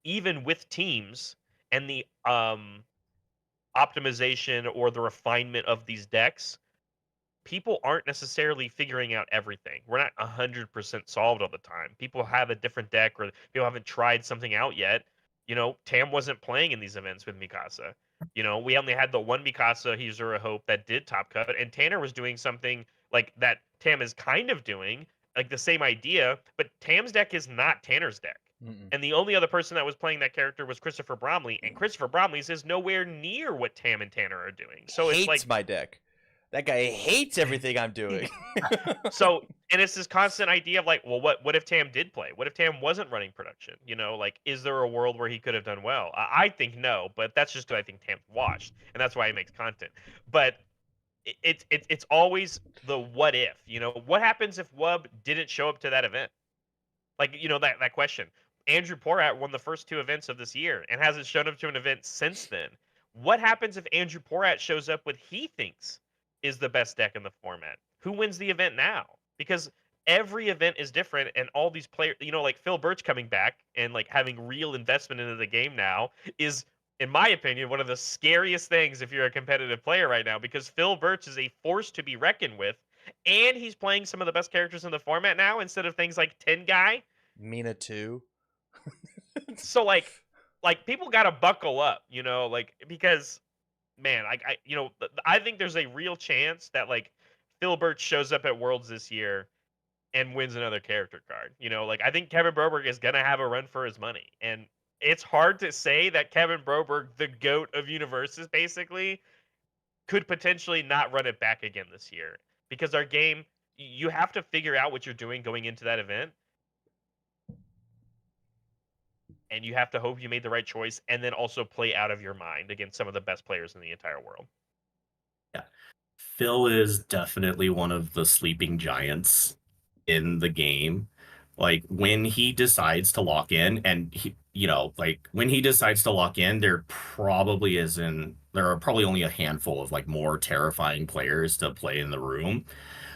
even with teams and the optimization or the refinement of these decks, people aren't necessarily figuring out everything. We're not 100% solved all the time. People have a different deck, or people haven't tried something out yet. Tam wasn't playing in these events with Mikasa. We only had the one Mikasa, Hizura Hope, that did top cut, and Tanner was doing something like that Tam is kind of doing, like the same idea, but Tam's deck is not Tanner's deck. Mm-mm. And the only other person that was playing that character was Christopher Bromley, and Christopher Bromley's is nowhere near what Tam and Tanner are doing. So Hates it's like, my deck. That guy hates everything I'm doing. and it's this constant idea of like, well, what if Tam did play? What if Tam wasn't running production? Like, is there a world where he could have done well? I think no, but that's just because I think Tam's washed, and that's why he makes content. But it's always the what if. What happens if Wub didn't show up to that event? Like, that question. Andrew Porat won the first 2 events of this year and hasn't shown up to an event since then. What happens if Andrew Porat shows up with he thinks is the best deck in the format? Who wins the event now? Because every event is different, and all these players, like Phil Birch coming back and like having real investment into the game now is, in my opinion, one of the scariest things if you're a competitive player right now, because Phil Birch is a force to be reckoned with, and he's playing some of the best characters in the format now instead of things like 10 Guy. Mina too. So like people got to buckle up, because man, I think there's a real chance that like Phil Birch shows up at Worlds this year and wins another character card. I think Kevin Broberg is going to have a run for his money. And it's hard to say that Kevin Broberg, the GOAT of Universus, basically, could potentially not run it back again this year, because our game, you have to figure out what you're doing going into that event. And you have to hope you made the right choice, and then also play out of your mind against some of the best players in the entire world. Yeah. Phil is definitely one of the sleeping giants in the game. Like, when he decides to lock in, and when he decides to lock in, there are probably only a handful of like more terrifying players to play in the room.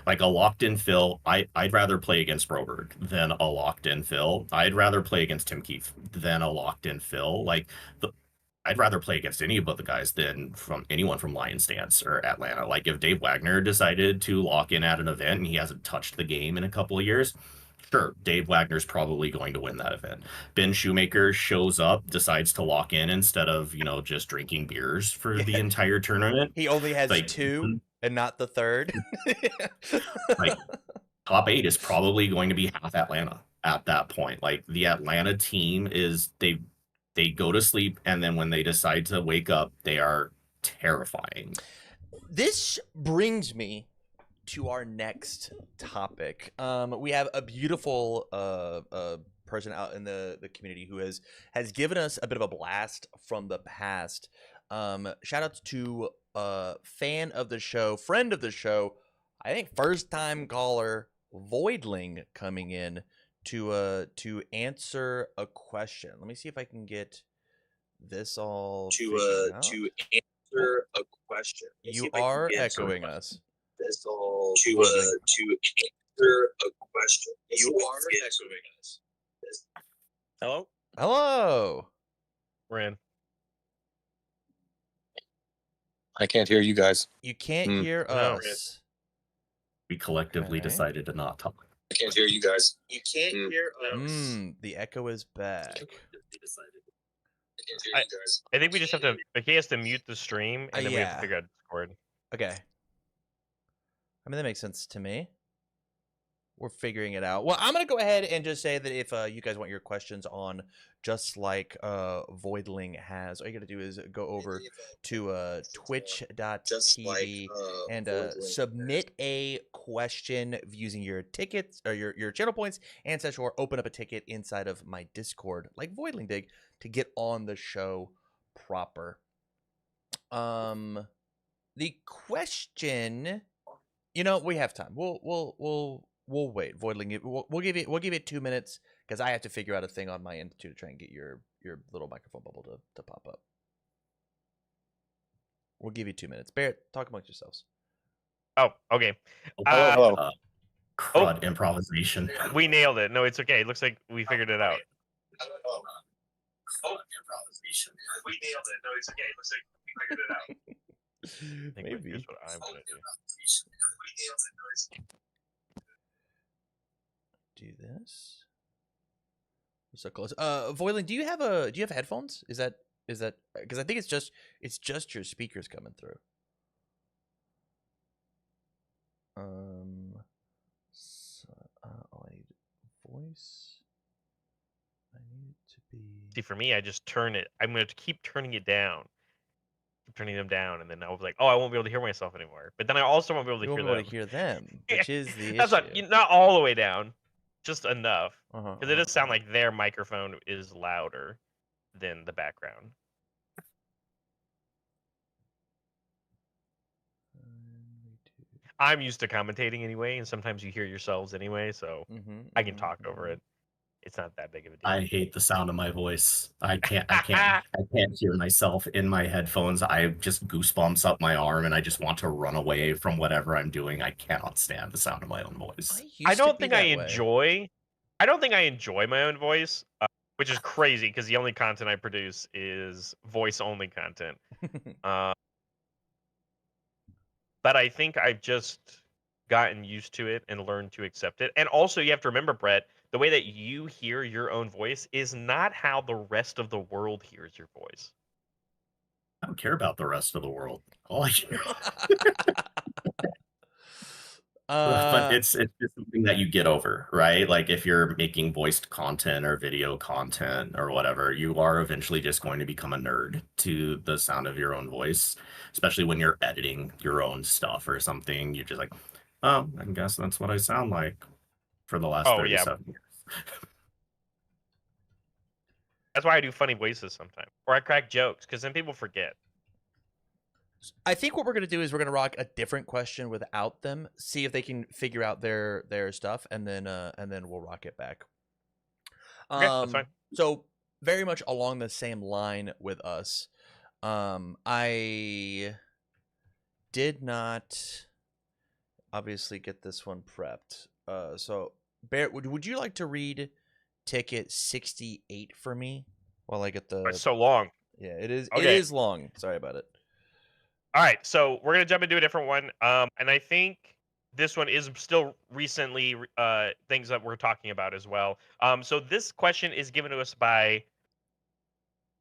Like a locked in Phil, I'd rather play against Broberg than a locked in Phil. I'd rather play against Tim Keefe than a locked in Phil. I'd rather play against any of the guys than from anyone from Lions Dance or Atlanta. Like, if Dave Wagner decided to lock in at an event and he hasn't touched the game in a couple of years, sure, Dave Wagner's probably going to win that event. Ben Shoemaker shows up, decides to lock in instead of, just drinking beers for the entire tournament. He only has Like, 2 and not the third. like, top 8 is probably going to be half Atlanta at that point. Like, the Atlanta team is they go to sleep, and then when they decide to wake up, they are terrifying. This brings me to our next topic. We have a beautiful person out in the community who has given us a bit of a blast from the past. Shout out to fan of the show, friend of the show, I think first time caller, Voidling, coming in to answer a question. Let me see if I can get this all to answer a question. You are echoing us. to answer a question. You are echoing us. Hello? Hello. We're in. I can't hear you guys. You can't hear No. us. We collectively Okay. decided to not talk. I can't hear you guys. You can't hear us. The echo is back. I can't hear I- you guys. I think we just have to. He has to mute the stream, and then we have yeah. to figure out Discord. Okay. I mean, that makes sense to me. We're figuring it out. Well, I'm going to go ahead and just say that if you guys want your questions on just like Voidling has, all you got to do is go over to twitch.tv and submit a question using your tickets or your channel points and such, or open up a ticket inside of my Discord like Voidling did to get on the show proper. The question, we have time. We'll wait. Voidling, we'll give it 2 minutes because I have to figure out a thing on my end too to try and get your little microphone bubble to pop up. We'll give you 2 minutes. Barrett, talk amongst yourselves. Oh, okay. Hello. Crud improvisation. We nailed it. No, it's okay. It looks like we figured it out. Improvisation. We nailed it. No, it's okay. It looks like we figured it out. I think Maybe. Here's what I'm gonna do. Do this. We're so close. Voidling, do you have headphones? Is that because I think it's just your speakers coming through. I need voice. I need it to be. See, for me, I just turn it. I'm gonna keep turning it down. Keep turning them down, and then I was like, oh, I won't be able to hear myself anymore. But then I also won't be able to You hear won't them. be able to hear them, which is the That's issue. not all the way down, just enough. Uh-huh, Because it does sound like their microphone is louder than the background. I'm used to commentating anyway, and sometimes you hear yourselves anyway, so I can talk over it. It's not that big of a deal. I hate the sound of my voice. I can't hear myself in my headphones. I just goosebumps up my arm and I just want to run away from whatever I'm doing. I cannot stand the sound of my own voice. I don't think I enjoy my own voice, which is crazy because the only content I produce is voice only content. But I think I've just gotten used to it and learned to accept it. And also, you have to remember, Brett, the way that you hear your own voice is not how the rest of the world hears your voice. I don't care about the rest of the world. All I care but it's just something that you get over, right? Like if you're making voiced content or video content or whatever, you are eventually just going to become a nerd to the sound of your own voice, especially when you're editing your own stuff or something. You're just like, oh, I guess that's what I sound like for the last 37 years. That's why I do funny voices sometimes, or I crack jokes because then people forget. I think what we're gonna do is we're gonna rock a different question without them, see if they can figure out their stuff, and then we'll rock it back. Okay, that's fine. So very much along the same line with us. I did not obviously get this one prepped. So Barrett, would you like to read ticket 68 for me while I get the? It's so long. Yeah, it is. Okay. It is long. Sorry about it. All right, so we're gonna jump into a different one, and I think this one is still recently things that we're talking about as well. So this question is given to us by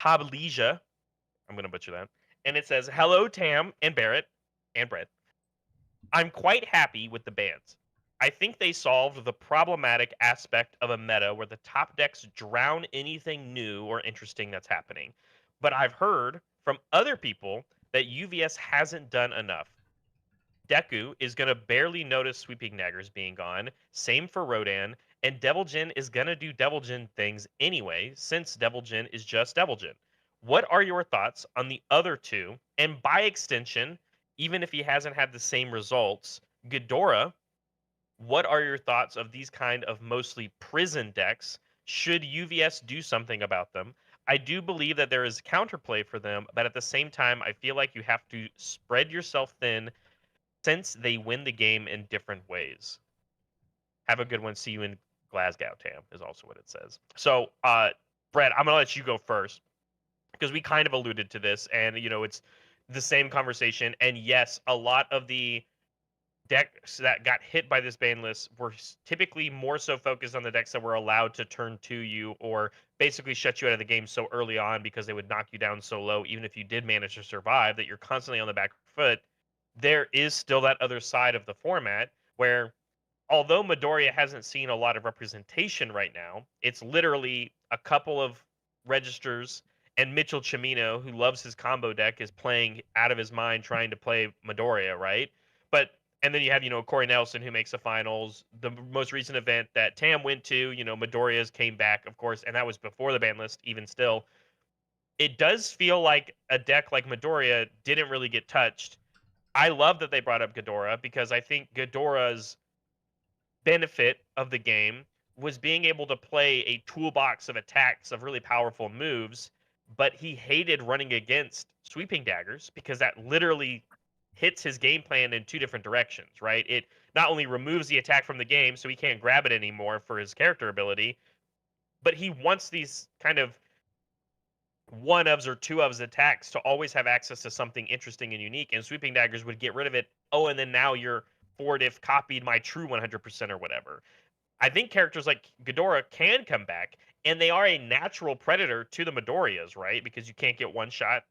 Hablesia. I'm gonna butcher that, and it says, "Hello, Tam and Barrett and Brett. I'm quite happy with the bans. I think they solved the problematic aspect of a meta where the top decks drown anything new or interesting that's happening. But I've heard from other people that UVS hasn't done enough. Deku is going to barely notice Sweeping Daggers being gone. Same for Rodan. And Devil Jin is going to do Devil Jin things anyway, since Devil Jin is just Devil Jin. What are your thoughts on the other two? And by extension, even if he hasn't had the same results, Ghidorah, what are your thoughts of these kind of mostly prison decks? Should UVS do something about them? I do believe that there is counterplay for them, but at the same time, I feel like you have to spread yourself thin since they win the game in different ways. Have a good one. See you in Glasgow, Tam, is also what it says. So, Brett, I'm going to let you go first because we kind of alluded to this, and, it's the same conversation. And yes, a lot of the decks that got hit by this ban list were typically more so focused on the decks that were allowed to turn to you or basically shut you out of the game so early on because they would knock you down so low, even if you did manage to survive, that you're constantly on the back foot. There is still that other side of the format where, although Midoriya hasn't seen a lot of representation right now, it's literally a couple of registers, and Mitchell Chimino, who loves his combo deck, is playing out of his mind trying to play Midoriya, right? But and then you have, Corey Nelson, who makes the finals. The most recent event that Tam went to, Midoriya's came back, of course, and that was before the ban list. Even still, it does feel like a deck like Midoriya didn't really get touched. I love that they brought up Ghidorah because I think Ghidorah's benefit of the game was being able to play a toolbox of attacks of really powerful moves, but he hated running against sweeping daggers because that literally hits his game plan in two different directions, right? It not only removes the attack from the game so he can't grab it anymore for his character ability, but he wants these kind of one ofs or two ofs attacks to always have access to something interesting and unique, and sweeping daggers would get rid of it. Oh, and then now you're forward if copied my true 100% or whatever. I think characters like Ghidorah can come back, and they are a natural predator to the Midoriyas, right? Because you can't get one shot.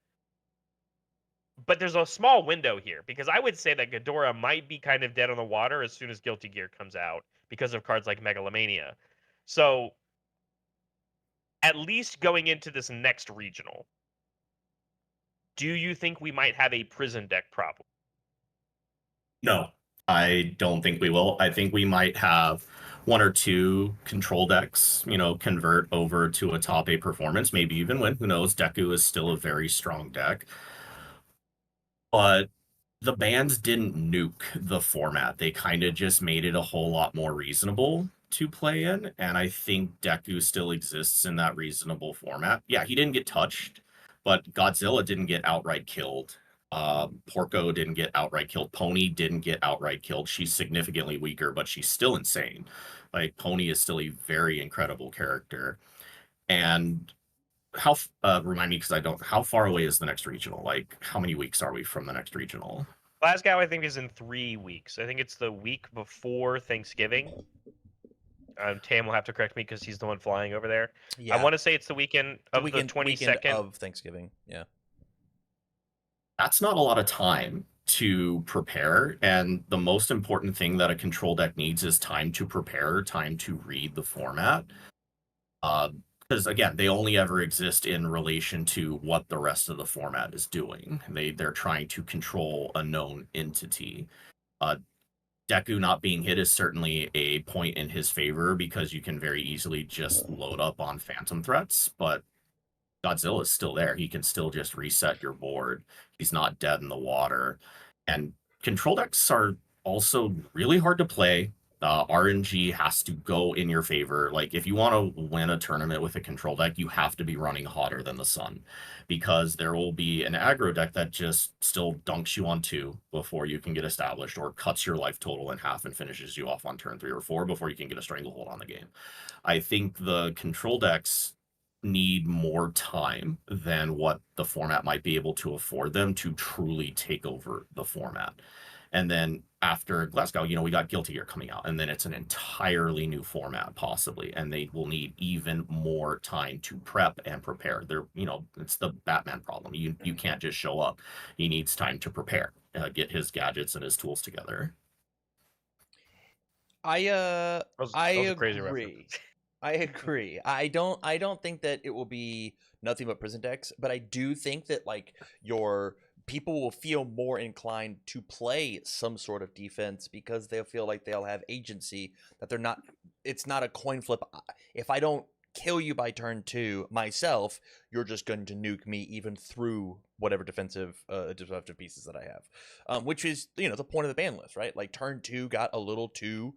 But there's a small window here, because I would say that Ghidorah might be kind of dead on the water as soon as Guilty Gear comes out because of cards like Megalomania. So, at least going into this next regional, do you think we might have a prison deck problem? No, I don't think we will. I think we might have one or two control decks, convert over to a top 8 performance, maybe even win. Who knows? Deku is still a very strong deck. But the bans didn't nuke the format. They kind of just made it a whole lot more reasonable to play in. And I think Deku still exists in that reasonable format. Yeah, he didn't get touched, but Godzilla didn't get outright killed. Porco didn't get outright killed. Pony didn't get outright killed. She's significantly weaker, but she's still insane. Like, Pony is still a very incredible character. And remind me, because I don't, how far away is the next regional? Like, how many weeks are we from the next regional? Glasgow, I think, is in 3 weeks. I think it's the week before Thanksgiving. Tam will have to correct me because he's the one flying over there. Yeah, I want to say it's the weekend of the 22nd. weekend of Thanksgiving. Yeah. That's not a lot of time to prepare. And the most important thing that a control deck needs is time to prepare, time to read the format. Because again, they only ever exist in relation to what the rest of the format is doing. They're trying to control a known entity. Deku not being hit is certainly a point in his favor because you can very easily just load up on phantom threats, but Godzilla is still there. He can still just reset your board. He's not dead in the water. And control decks are also really hard to play. RNG has to go in your favor. Like, if you want to win a tournament with a control deck, you have to be running hotter than the sun, because there will be an aggro deck that just still dunks you on 2 before you can get established, or cuts your life total in half and finishes you off on turn 3 or 4 before you can get a stranglehold on the game. I think the control decks need more time than what the format might be able to afford them to truly take over the format. And then after Glasgow, we got Guilty Gear coming out, and then it's an entirely new format, possibly, and they will need even more time to prep and prepare. It's the Batman problem. You can't just show up. He needs time to prepare, get his gadgets and his tools together. I That was a crazy agree. reference. I agree. I don't think that it will be nothing but prison decks, but I do think that, like, your people will feel more inclined to play some sort of defense because they'll feel like they'll have agency, that it's not a coin flip. If I don't kill you by turn 2 myself, you're just going to nuke me even through whatever defensive pieces that I have. Which is, the point of the ban list, right? Like, turn 2 got a little too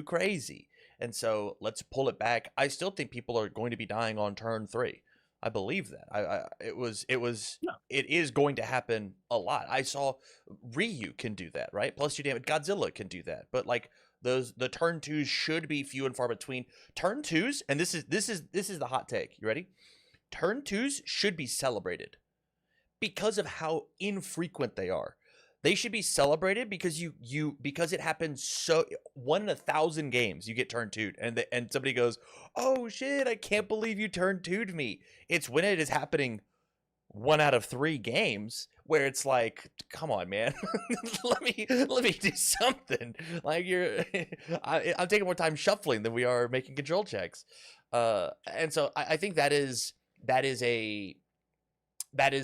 crazy. And so let's pull it back. I still think people are going to be dying on turn 3. I believe that. It was Yeah. it is going to happen a lot. I saw Ryu can do that, right? Plus 2 damage. Godzilla can do that. But like the turn 2s should be few and far between. Turn 2s, and this is the hot take. You ready? Turn 2s should be celebrated because of how infrequent they are. They should be celebrated because because it happens so 1 in 1,000 games you get turn 2'd and somebody goes, "Oh shit, I can't believe you turn 2'd me." It's when it is happening 1 out of 3 games where it's like, "Come on, man. let me do something." Like I'm taking more time shuffling than we are making control checks. And so I think that is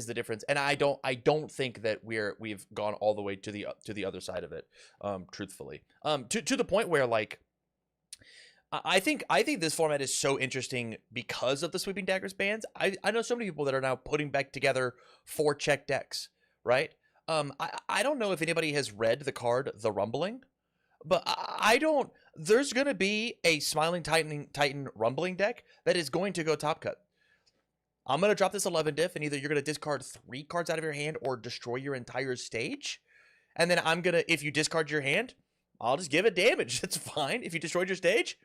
the difference, and I don't think that we've gone all the way to the other side of it, truthfully, to the point where like I think this format is so interesting because of the Sweeping Daggers bans. I know so many people that are now putting back together 4-check decks, right? I don't know if anybody has read the card The Rumbling, but I don't. There's gonna be a Smiling Titan Rumbling deck that is going to go top cut. I'm going to drop this 11 diff, and either you're going to discard 3 cards out of your hand or destroy your entire stage. And then I'm going to, if you discard your hand, I'll just give it damage. That's fine. If you destroyed your stage,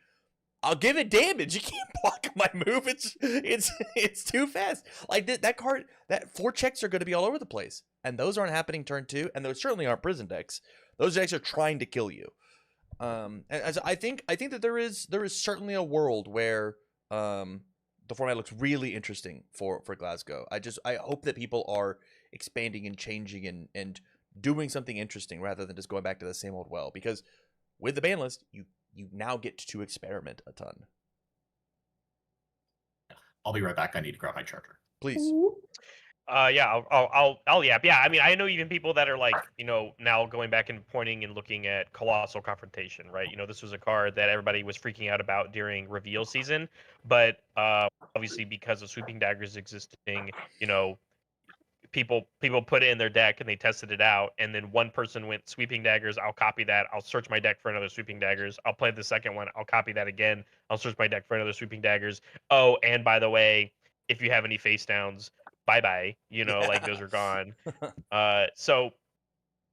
I'll give it damage. You can't block my move. It's too fast. Like that card, that 4 checks are going to be all over the place. And those aren't happening turn 2, and those certainly aren't prison decks. Those decks are trying to kill you. And as I think that there is certainly a world where the format looks really interesting for Glasgow. I hope that people are expanding and changing and doing something interesting rather than just going back to the same old well. Because with the ban list, you now get to experiment a ton. I'll be right back. I need to grab my charger. Please. Yeah, I'll yap. Yeah, I mean, I know even people that are like, now going back and pointing and looking at Colossal Confrontation, right? This was a card that everybody was freaking out about during reveal season, but obviously because of Sweeping Daggers existing, people put it in their deck and they tested it out, and then one person went Sweeping Daggers. I'll copy that. I'll search my deck for another Sweeping Daggers. I'll play the second one. I'll copy that again. I'll search my deck for another Sweeping Daggers. Oh, and by the way, if you have any face downs, bye-bye, like those are gone. So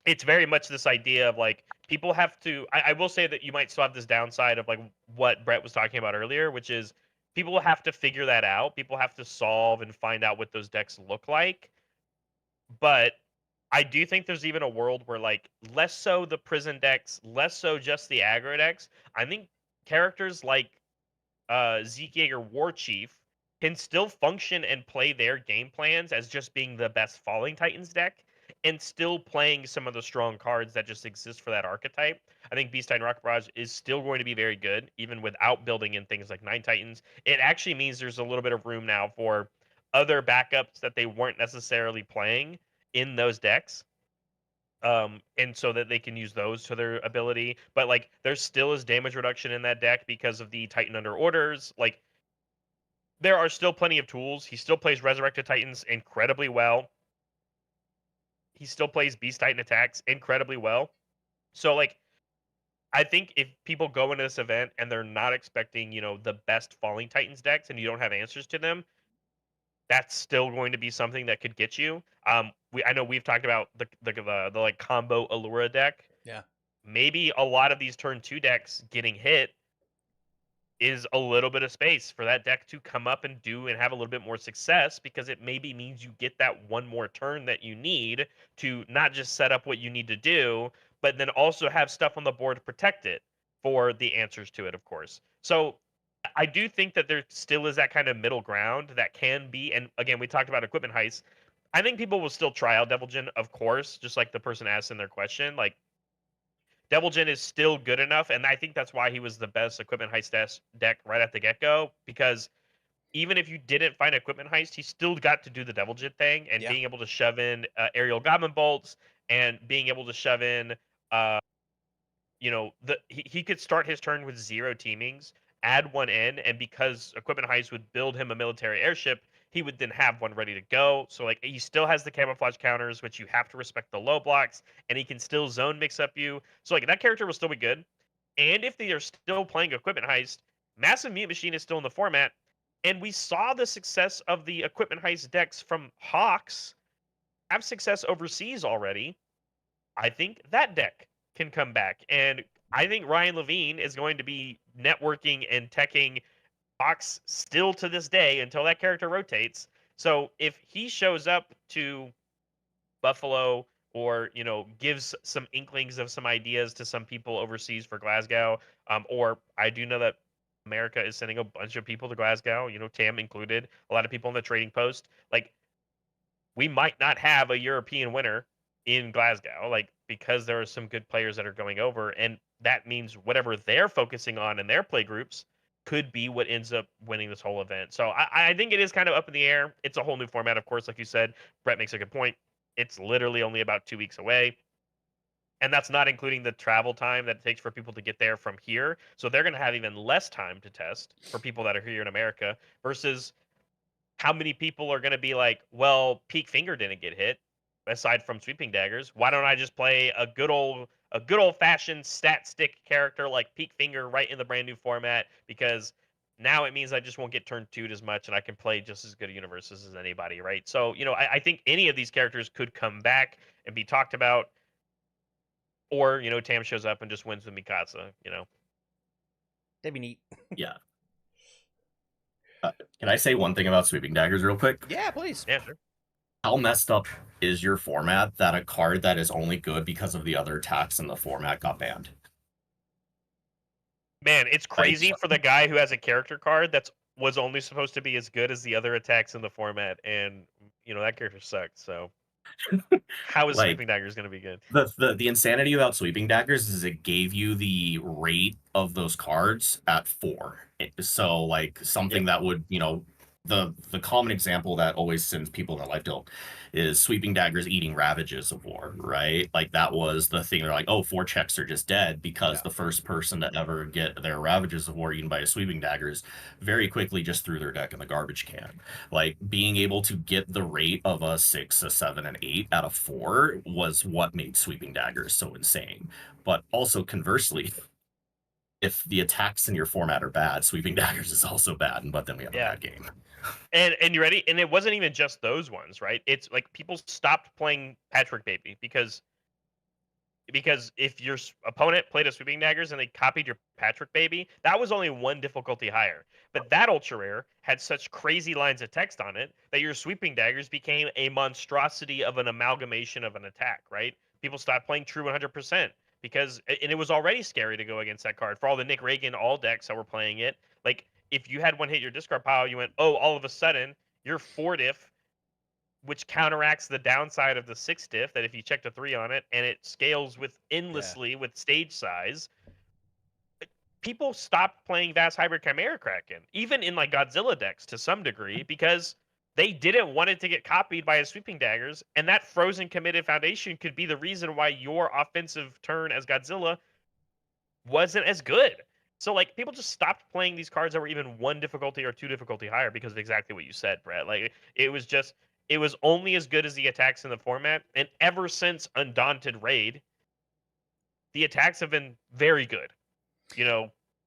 it's very much this idea of like people have to, I will say that you might still have this downside of like what Brett was talking about earlier, which is people have to figure that out. People have to solve and find out what those decks look like. But I do think there's even a world where like less so the prison decks, less so just the aggro decks. I think characters like Zeke Yeager War Chief can still function and play their game plans as just being the best Falling Titans deck and still playing some of the strong cards that just exist for that archetype. I think Beast Titan Rocket Barrage is still going to be very good, even without building in things like 9 Titans. It actually means there's a little bit of room now for other backups that they weren't necessarily playing in those decks. And so that they can use those to their ability. But like there still is damage reduction in that deck because of the Titan Under Orders. Like there are still plenty of tools. He still plays Resurrected Titans incredibly well. He still plays Beast Titan attacks incredibly well. So like I think if people go into this event and they're not expecting, the best Falling Titans decks and you don't have answers to them, that's still going to be something that could get you. I know we've talked about the like combo Allura deck. Yeah. Maybe a lot of these turn 2 decks getting hit is a little bit of space for that deck to come up and do and have a little bit more success, because it maybe means you get that one more turn that you need to not just set up what you need to do, but then also have stuff on the board to protect it for the answers to it, of course. So I do think that there still is that kind of middle ground that can be, and again, we talked about equipment heists. I think people will still try out Devil Jin, of course, just like the person asked in their question. Like, Devil Jin is still good enough, and I think that's why he was the best equipment heist deck right at the get-go, because even if you didn't find equipment heist, he still got to do the Devil Jin thing, and being able to shove in aerial goblin bolts, and being able to shove in, he could start his turn with 0 teamings, add 1 in, and because equipment heist would build him a military airship, he would then have 1 ready to go. So like he still has the camouflage counters, which you have to respect the low blocks, and he can still zone mix up you. So like that character will still be good. And if they are still playing equipment heist, Massive Mute Machine is still in the format. And we saw the success of the equipment heist decks from Hawks have success overseas already. I think that deck can come back. And I think Ryan Levine is going to be networking and teching Hawks still to this day until that character rotates. So if he shows up to Buffalo or, gives some inklings of some ideas to some people overseas for Glasgow, or I do know that America is sending a bunch of people to Glasgow, Tam included, a lot of people in the trading post. Like, we might not have a European winner in Glasgow, like, because there are some good players that are going over, and that means whatever they're focusing on in their play groups could be what ends up winning this whole event. So I think it is kind of up in the air. It's a whole new format, of course, like you said. Brett makes a good point. It's literally only about 2 weeks away. And that's not including the travel time that it takes for people to get there from here. So they're going to have even less time to test for people that are here in America versus how many people are going to be like, well, Peak Finger didn't get hit aside from Sweeping Daggers. Why don't I just play a good old fashioned stat stick character like Peak Finger right in the brand new format? Because now it means I just won't get turned 2'd as much and I can play just as good a Universus as anybody, right? So, I think any of these characters could come back and be talked about. Or, Tam shows up and just wins with Mikasa, That'd be neat. Yeah. Can I say one thing about Sweeping Daggers real quick? Yeah, please. Yeah, sure. How messed up is your format that a card that is only good because of the other attacks in the format got banned? Man, it's crazy for the guy who has a character card that was only supposed to be as good as the other attacks in the format, and that character sucked. So, how is Sweeping Daggers going to be good? The insanity about Sweeping Daggers is it gave you the rate of those cards at 4. So something that would the common example that always sends people in the life tilt is Sweeping Daggers eating Ravages of War, right? Like that was the thing. They're like, oh, 4 checks are just dead because the first person to ever get their Ravages of War eaten by a Sweeping Daggers very quickly just threw their deck in the garbage can. Like being able to get the rate of a 6, a 7, and 8 out of 4 was what made Sweeping Daggers so insane. But also conversely, if the attacks in your format are bad, Sweeping Daggers is also bad, but then we have a bad game. And you ready? And it wasn't even just those ones, right? It's like people stopped playing Patrick Baby because if your opponent played a Sweeping Daggers and they copied your Patrick Baby, that was only 1 difficulty higher. But that ultra rare had such crazy lines of text on it that your Sweeping Daggers became a monstrosity of an amalgamation of an attack, right? People stopped playing True 100% because, and it was already scary to go against that card for all the Nick Reagan all decks that were playing it. Like, if you had one hit your discard pile, you went, oh, all of a sudden, you're 4 diff, which counteracts the downside of the 6 diff, that if you checked a 3 on it, and it scales with endlessly with stage size. People stopped playing Vast Hybrid Chimera Kraken, even in like Godzilla decks to some degree, because they didn't want it to get copied by a Sweeping Daggers, and that frozen committed foundation could be the reason why your offensive turn as Godzilla wasn't as good. So, like, people just stopped playing these cards that were even 1 difficulty or 2 difficulty higher because of exactly what you said, Brett. Like, it was only as good as the attacks in the format, and ever since Undaunted Raid, the attacks have been very good.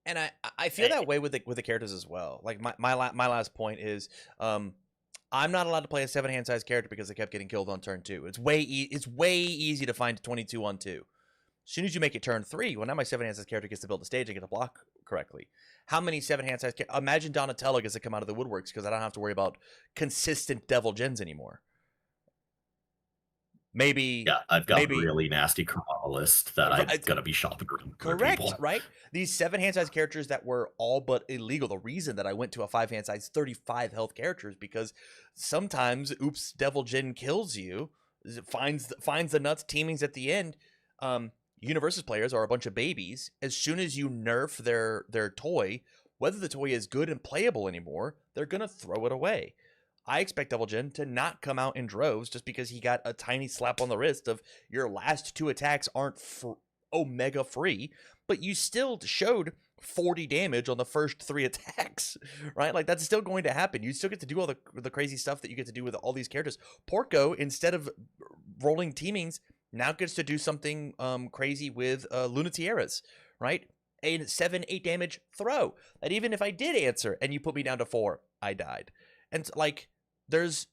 And I feel that way with the characters as well. Like my last point is, I'm not allowed to play a 7-hand size character because they kept getting killed on turn 2. It's way easy to find 22 on 2. As soon as you make it turn 3, well, now my 7-hand size character gets to build the stage and get to block correctly. How many 7-hand size imagine Donatello gets to come out of the woodworks because I don't have to worry about consistent Devil Gens anymore. Maybe I've got a really nasty Corona list that I'm gonna be shopping around. Correct, right? These 7-hand size characters that were all but illegal. The reason that I went to a 5-hand size 35 health character is because sometimes, oops, Devil Gen kills you, finds the nuts teamings at the end. Universus players are a bunch of babies. As soon as you nerf their toy, whether the toy is good and playable anymore, they're gonna throw it away. I expect Devil Gen to not come out in droves just because he got a tiny slap on the wrist of your last 2 attacks aren't Omega free, but you still showed 40 damage on the first 3 attacks, right? Like, that's still going to happen. You still get to do all the crazy stuff that you get to do with all these characters. Porco, instead of rolling teamings, now gets to do something crazy with Lunatieras, right? a 7-8 damage throw that even if I did answer and you put me down to 4, I died. And like there's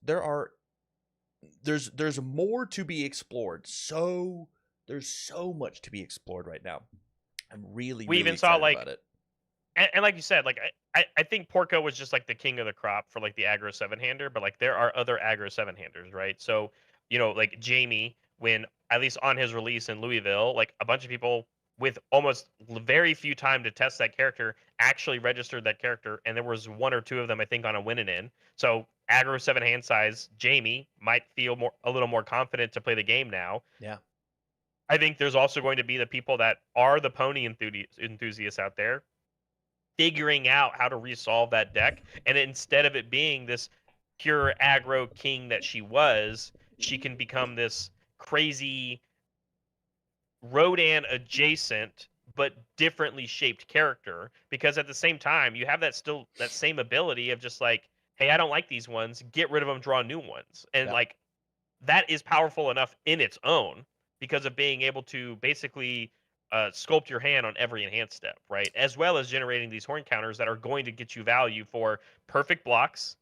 more to be explored. So there's so much to be explored right now. I'm really We really even saw, excited like, about it. and like you said, like I think Porco was just like the king of the crop for like the aggro 7-hander, but like there are other aggro 7-handers, right? So, like Jamie, when at least on his release in Louisville, like a bunch of people with almost very few time to test that character actually registered that character, and there was one or two of them I think on a win and in. So aggro 7-hand size Jamie might feel a little more confident to play the game now. Yeah. I think there's also going to be the people that are the pony enthusiasts out there figuring out how to resolve that deck, and instead of it being this pure aggro king that she was, she can become this crazy Rodan adjacent but differently shaped character, because at the same time you have that same ability of just like, hey, I don't like these ones, get rid of them, draw new ones. And Yeah. like that is powerful enough in its own because of being able to basically sculpt your hand on every enhanced step, right? As well as generating these horn counters that are going to get you value for perfect blocks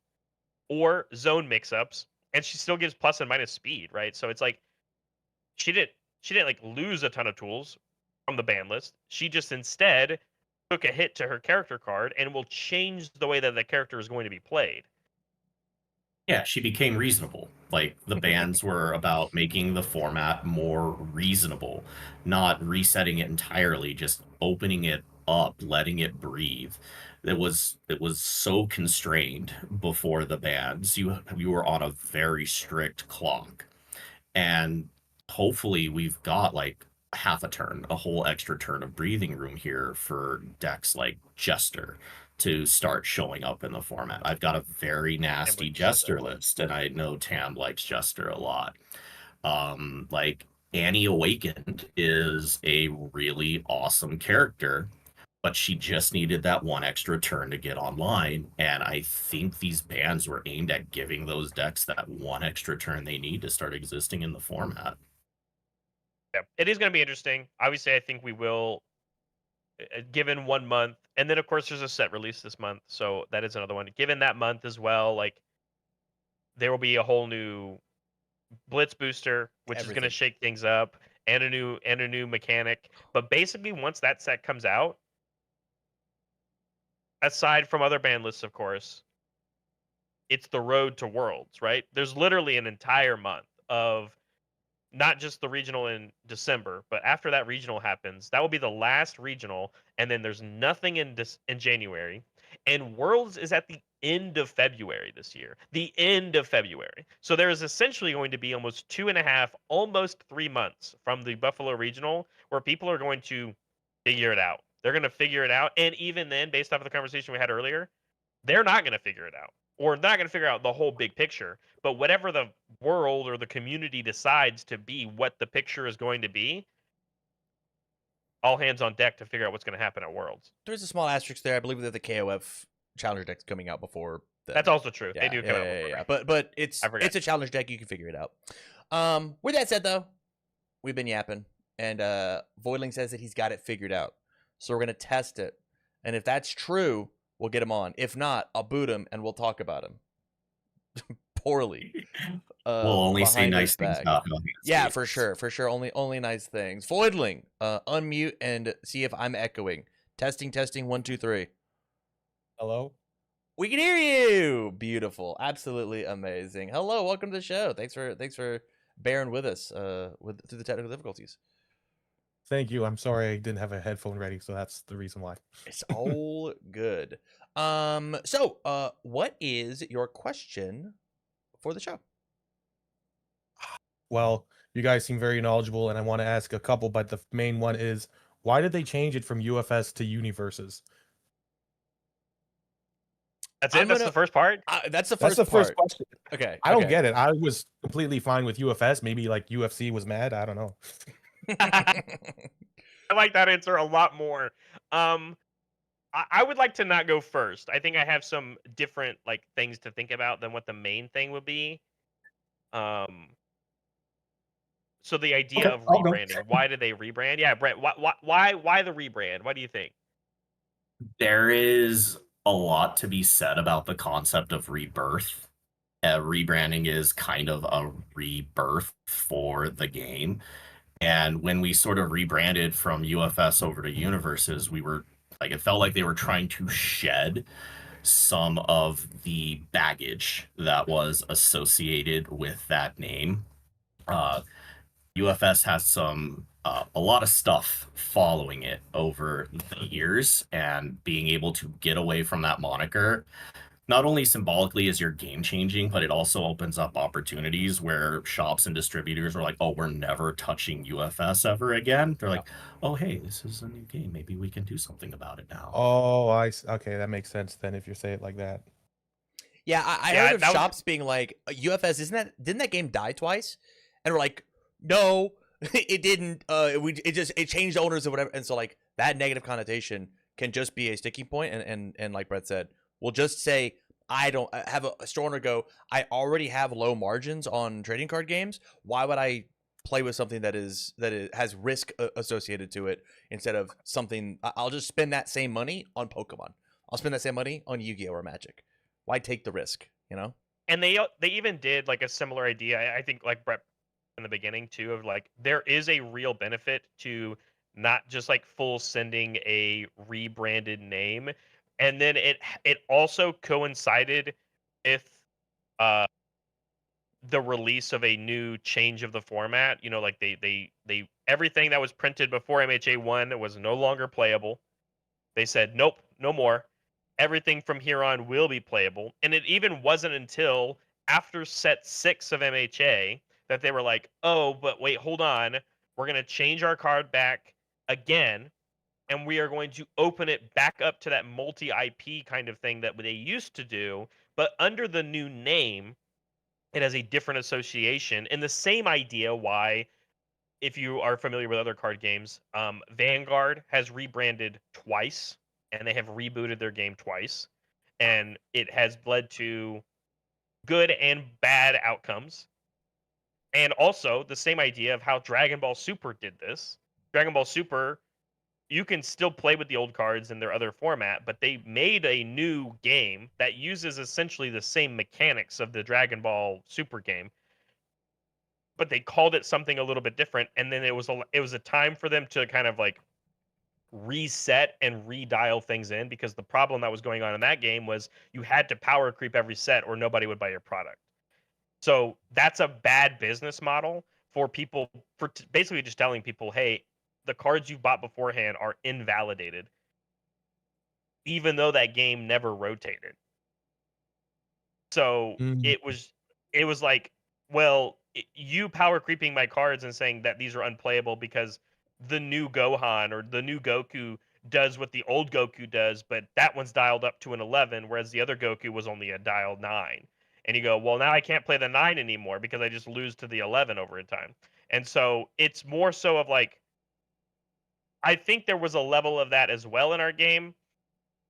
or zone mix-ups, and she still gives plus and minus speed, right? So it's like she didn't like lose a ton of tools from the ban list. She just instead took a hit to her character card and will change the way that the character is going to be played. Yeah, she became reasonable. Like the bans were about making the format more reasonable, not resetting it entirely, just opening it up, letting it breathe. It was so constrained before the bans. You were on a very strict clock. And hopefully we've got like half a turn, a whole extra turn of breathing room here for decks like Jester to start showing up in the format. I've got a very nasty Jester list, and I know Tam likes Jester a lot. Like Annie Awakened is a really awesome character, but she just needed that one extra turn to get online. And I think these bans were aimed at giving those decks that one extra turn they need to start existing in the format. Yeah, it is going to be interesting. Obviously, I think we will, given 1 month, and then of course there's a set release this month, so that is another one. Given that month as well, like there will be a whole new Blitz booster, which is going to Everything. shake things up, and a new mechanic. But basically, once that set comes out, aside from other ban lists, of course, it's the road to Worlds, right? There's literally an entire month of not just the regional in December, but after that regional happens, that will be the last regional, and then there's nothing in January, and Worlds is at the end of February this year. The end of February. So there is essentially going to be almost 2.5, almost 3 months from the Buffalo regional where people are going to figure it out. They're going to figure it out, and even then, based off of the conversation we had earlier, they're not going to figure it out, or not going to figure out the whole big picture. But whatever the world or the community decides to be what the picture is going to be, all hands on deck to figure out what's going to happen at Worlds. There's a small asterisk there. I believe that the KOF challenger deck's coming out before. That's also true. Yeah, They do come out before. yeah. But it's a challenge deck. You can figure it out. With that said, though, we've been yapping, and Voidling says that he's got it figured out. So we're gonna test it, and if that's true, we'll get him on. If not, I'll boot him, and we'll talk about him poorly. We'll only say behind nice his things back. about him. Yeah, for sure. Only nice things. Voidling, unmute and see if I'm echoing. Testing. 1, 2, 3. Hello? We can hear you. Beautiful. Absolutely amazing. Hello, welcome to the show. Thanks for bearing with us through the technical difficulties. Thank you. I'm sorry I didn't have a headphone ready, so that's the reason why. It's all good. So what is your question for the show? Well, you guys seem very knowledgeable, and I want to ask a couple, but the main one is, why did they change it from UFS to Universus? That's it? That's the first part? That's the That's first the first part. question. Okay. I don't get it. I was completely fine with UFS. Maybe like UFC was mad. I don't know. I like that answer a lot more. I would like to not go first. I think I have some different like things to think about than what the main thing would be. So the idea of I'll go. rebranding. Why did they rebrand? Yeah, Brett. Why the rebrand? What do you think? There is a lot to be said about the concept of rebirth. Rebranding is kind of a rebirth for the game. And when we sort of rebranded from UFS over to Universes, we were like, it felt like they were trying to shed some of the baggage that was associated with that name. UFS has a lot of stuff following it over the years, and being able to get away from that moniker not only symbolically is your game changing, but it also opens up opportunities where shops and distributors are like, oh, we're never touching UFS ever again. They're like, oh, hey, this is a new game. Maybe we can do something about it now. Oh, okay, that makes sense then if you say it like that. Yeah, I Yeah, heard of that was- shops being like, UFS, didn't that game die twice? And we're like, no, it didn't. It changed owners or whatever. And so like that negative connotation can just be a sticking point. And like Brett said, we'll just say, I don't have a store owner go, I already have low margins on trading card games. Why would I play with something that has risk associated to it instead of something? I'll just spend that same money on Pokemon. I'll spend that same money on Yu-Gi-Oh or Magic. Why take the risk? You know? And they even did like a similar idea. I think like Brett in the beginning too, of like there is a real benefit to not just like full sending a rebranded name, and then it also coincided with uh the release of a new change of the format. You know, like they everything that was printed before MHA1 was no longer playable. They said, nope, no more. Everything from here on will be playable. And it even wasn't until after set 6 of MHA that they were like, oh, but wait, hold on. We're going to change our card back again, and we are going to open it back up to that multi-IP kind of thing that they used to do, but under the new name, it has a different association. And the same idea why, if you are familiar with other card games, Vanguard has rebranded twice, and they have rebooted their game twice, and it has led to good and bad outcomes. And also the same idea of how Dragon Ball Super did this. Dragon Ball Super, you can still play with the old cards in their other format, but they made a new game that uses essentially the same mechanics of the Dragon Ball Super game, but they called it something a little bit different. And then it was a time for them to kind of like reset and redial things in, because the problem that was going on in that game was you had to power creep every set or nobody would buy your product. So that's a bad business model for people, for basically just telling people, hey, the cards you've bought beforehand are invalidated, even though that game never rotated. So it was like, well, you power creeping my cards and saying that these are unplayable because the new Gohan or the new Goku does what the old Goku does, but that one's dialed up to an 11, whereas the other Goku was only a dial 9. And you go, well, now I can't play the 9 anymore because I just lose to the 11 over a time. And so it's more so of like, I think there was a level of that as well in our game.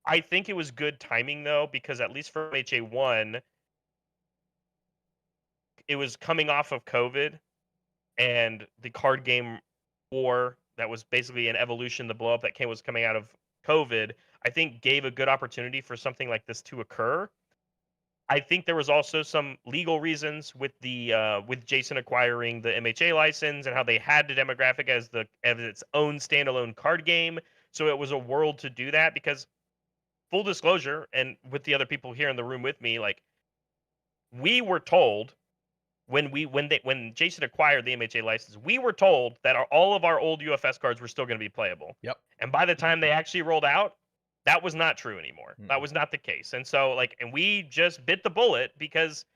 I think it was good timing though, because at least for HA1, it was coming off of COVID and the card game war that was basically an evolution, the blow up that was coming out of COVID, I think gave a good opportunity for something like this to occur. I think there was also some legal reasons with the with Jason acquiring the MHA license and how they had the demographic as its own standalone card game. So it was a world to do that, because full disclosure, and with the other people here in the room with me, like we were told when Jason acquired the MHA license, we were told that all of our old UFS cards were still going to be playable. Yep. And by the time they actually rolled out, that was not true anymore. That was not the case. And so and we just bit the bullet because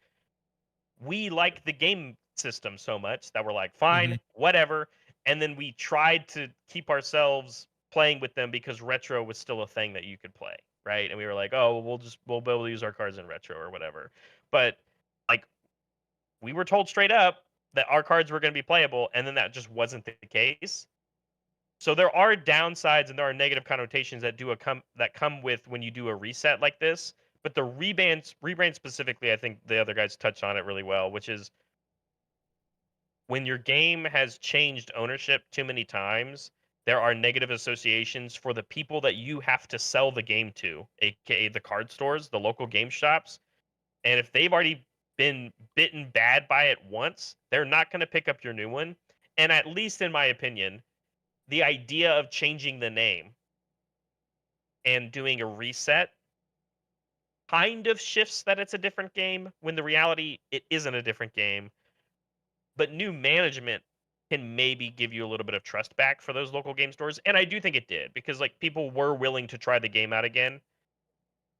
we liked the game system so much that we're like, fine, whatever. And then we tried to keep ourselves playing with them because retro was still a thing that you could play, right? And we were like, oh, we'll be able to use our cards in retro or whatever. But like, we were told straight up that our cards were going to be playable, and then that just wasn't the case. So there are downsides and there are negative connotations that come with when you do a reset like this. But the rebrand specifically, I think the other guys touched on it really well, which is when your game has changed ownership too many times, there are negative associations for the people that you have to sell the game to, aka the card stores, the local game shops. And if they've already been bitten bad by it once, they're not going to pick up your new one. And at least in my opinion, the idea of changing the name and doing a reset kind of shifts that it's a different game when the reality it isn't a different game. But new management can maybe give you a little bit of trust back for those local game stores. And I do think it did, because like people were willing to try the game out again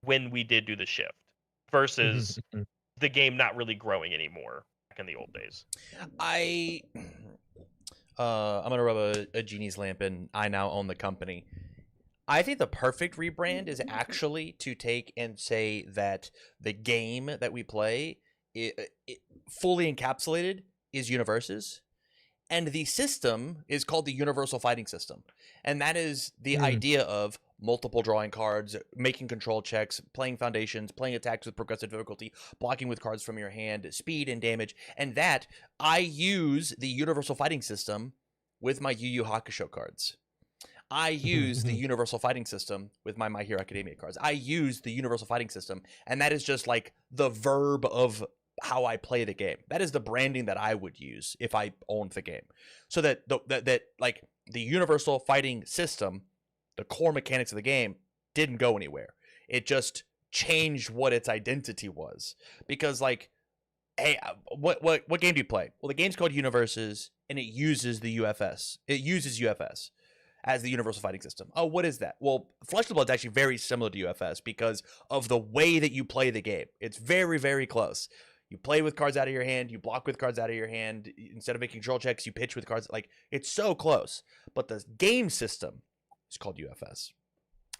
when we did do the shift versus the game not really growing anymore back in the old days. I'm gonna rub a genie's lamp in. I now own the company. I think the perfect rebrand is actually to take and say that the game that we play, it fully encapsulated, is Universus, and the system is called the Universal Fighting System, and that is the idea of multiple drawing cards, making control checks, playing foundations, playing attacks with progressive difficulty, blocking with cards from your hand, speed and damage, and that I use the Universal Fighting System with my Yu Yu Hakusho cards. I use the Universal Fighting System with my Hero Academia cards. I use the Universal Fighting System, and that is just like the verb of how I play the game. That is the branding that I would use if I owned the game. So that like the Universal Fighting System, the core mechanics of the game, didn't go anywhere. It just changed what its identity was. Because like, hey, what game do you play? Well, the game's called Universus, and it uses the UFS. It uses UFS as the Universal Fighting System. Oh, what is that? Well, Flesh and Blood's actually very similar to UFS because of the way that you play the game. It's very, very close. You play with cards out of your hand. You block with cards out of your hand. Instead of making control checks, you pitch with cards. Like, it's so close. But the game system is called UFS.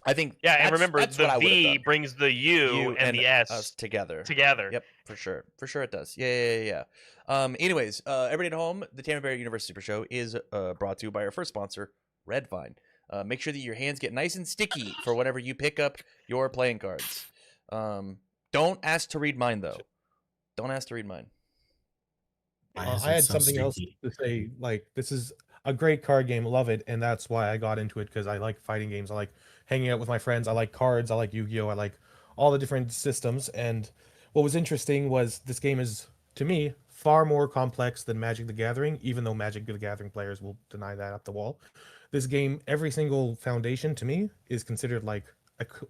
I think. Yeah, and remember, the V brings the U and the S us together. Yep, for sure. For sure it does. Yeah. Anyways, everybody at home, the Tampa Bay Universe Super Show is brought to you by our first sponsor, Red Vine. Make sure that your hands get nice and sticky for whenever you pick up your playing cards. Don't ask to read mine, though. Don't ask to read mine. I had something else to say. Like, this is a great card game. Love it. And that's why I got into it, because I like fighting games. I like hanging out with my friends. I like cards. I like Yu-Gi-Oh! I like all the different systems. And what was interesting was this game is, to me, far more complex than Magic the Gathering, even though Magic the Gathering players will deny that up the wall. This game, every single foundation, to me, is considered like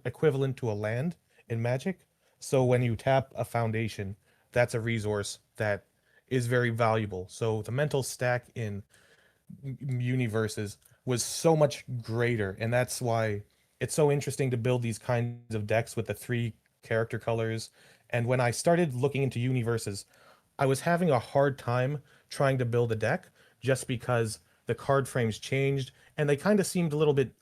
equivalent to a land in Magic. So when you tap a foundation, that's a resource that is very valuable. So the mental stack in Universus was so much greater, and that's why it's so interesting to build these kinds of decks with the 3 character colors. And when I started looking into Universus, I was having a hard time trying to build a deck just because the card frames changed, and they kind of seemed a little bit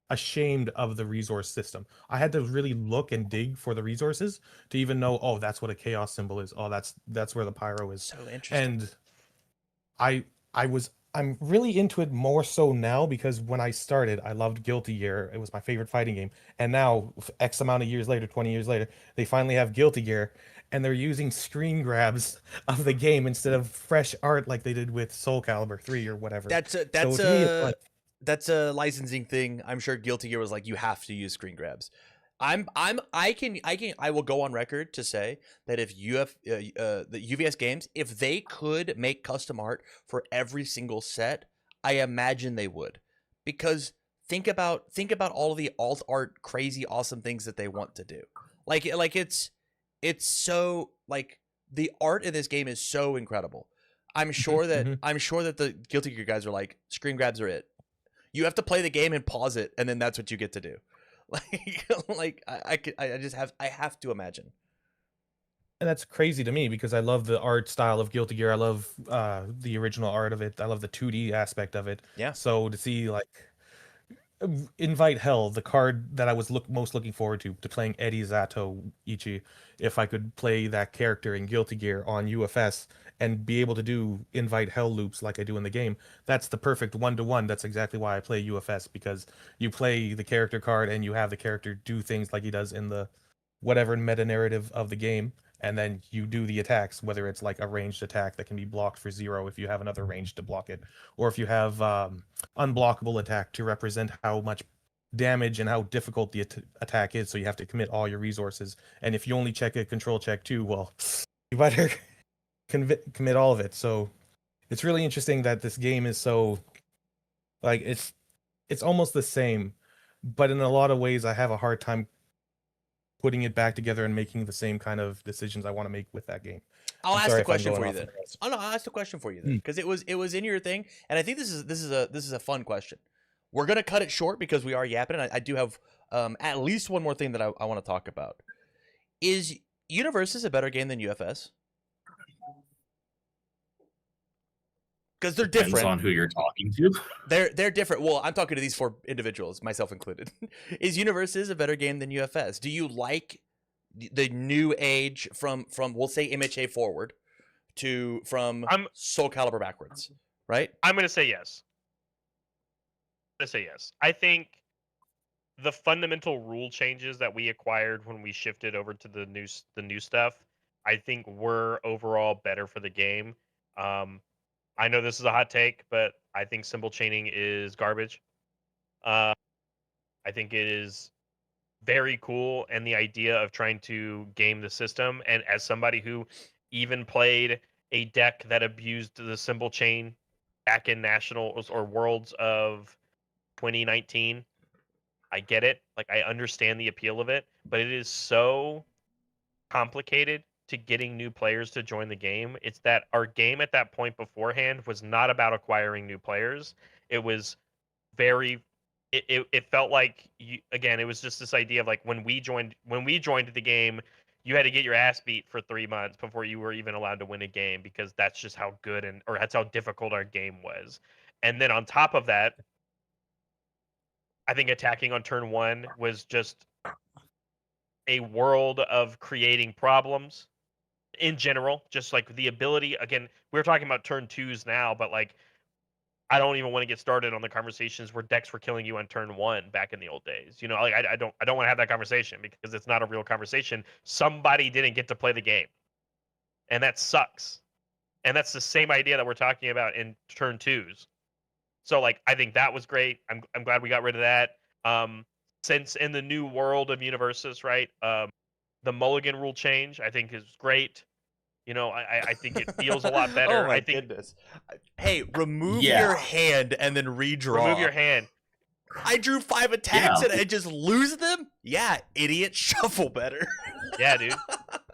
ashamed of the resource system. I had to really look and dig for the resources to even know, oh, that's what a chaos symbol is. Oh, that's where the pyro is. So interesting. And I'm really into it more so now, because when I started, I loved Guilty Gear. It was my favorite fighting game. And now, X amount of years later, 20 years later, they finally have Guilty Gear, and they're using screen grabs of the game instead of fresh art like they did with Soul Calibur 3 or whatever. That's a licensing thing. I'm sure Guilty Gear was like, you have to use screen grabs. I will go on record to say that if the UVS games, if they could make custom art for every single set, I imagine they would. Because think about all of the alt art crazy awesome things that they want to do. Like it's so, like, the art in this game is so incredible. I'm sure that the Guilty Gear guys are like, screen grabs are it. You have to play the game and pause it, and then that's what you get to do. I have to imagine. And that's crazy to me, because I love the art style of Guilty Gear. I love the original art of it. I love the 2D aspect of it. Yeah. So to see, like, Invite Hell, the card that I was most looking forward to playing Eddie Zato Ichi, if I could play that character in Guilty Gear on UFS and be able to do Invite Hell loops like I do in the game, that's the perfect one-to-one. That's exactly why I play UFS, because you play the character card and you have the character do things like he does in the whatever meta narrative of the game, and then you do the attacks, whether it's like a ranged attack that can be blocked for 0 if you have another range to block it, or if you have unblockable attack to represent how much damage and how difficult the attack is, so you have to commit all your resources. And if you only check a control check too, well, you better commit all of it. So it's really interesting that this game is so, like, it's almost the same, but in a lot of ways I have a hard time putting it back together and making the same kind of decisions I want to make with that game. I'll I'm ask sorry the if I'm question going for you off then. the rails. Oh no, I'll ask the question for you then, because it was in your thing, and I think this is a fun question. We're gonna cut it short because we are yapping, and I do have at least one more thing that I want to talk about. Is Universus a better game than UFS? Because they're Depends different. on who you're talking to. They're different. Well, I'm talking to these 4 individuals, myself included. Is Universus a better game than UFS? Do you like the new age from we'll say MHA forward from Soul Calibur backwards, right? I'm gonna say yes. I think the fundamental rule changes that we acquired when we shifted over to the new stuff, I think were overall better for the game. I know this is a hot take, but I think symbol chaining is garbage. I think it is very cool, and the idea of trying to game the system, and as somebody who even played a deck that abused the symbol chain back in Nationals or Worlds of 2019, I get it. Like, I understand the appeal of it, but it is so complicated to getting new players to join the game. It's that our game at that point beforehand was not about acquiring new players. It was very it felt like it was just this idea of like when we joined the game, you had to get your ass beat for 3 months before you were even allowed to win a game, because that's just how good or that's how difficult our game was. And then on top of that, I think attacking on turn 1 was just a world of creating problems in general. Just like the ability, again, we're talking about turn 2s now, but like I don't even want to get started on the conversations where decks were killing you on turn 1 back in the old days. You know, like I don't want to have that conversation because it's not a real conversation. Somebody didn't get to play the game, and that sucks. And that's the same idea that we're talking about in turn 2s. So like I think that was great. I'm glad we got rid of that. Since in the new world of Universus, right? The mulligan rule change I think is great. You know, I think it feels a lot better. Oh my I think, goodness! Hey, remove Yeah. your hand and then redraw. remove your hand. I drew 5 attacks Yeah. and I just lose them. Yeah, idiot. Shuffle better. Yeah, dude.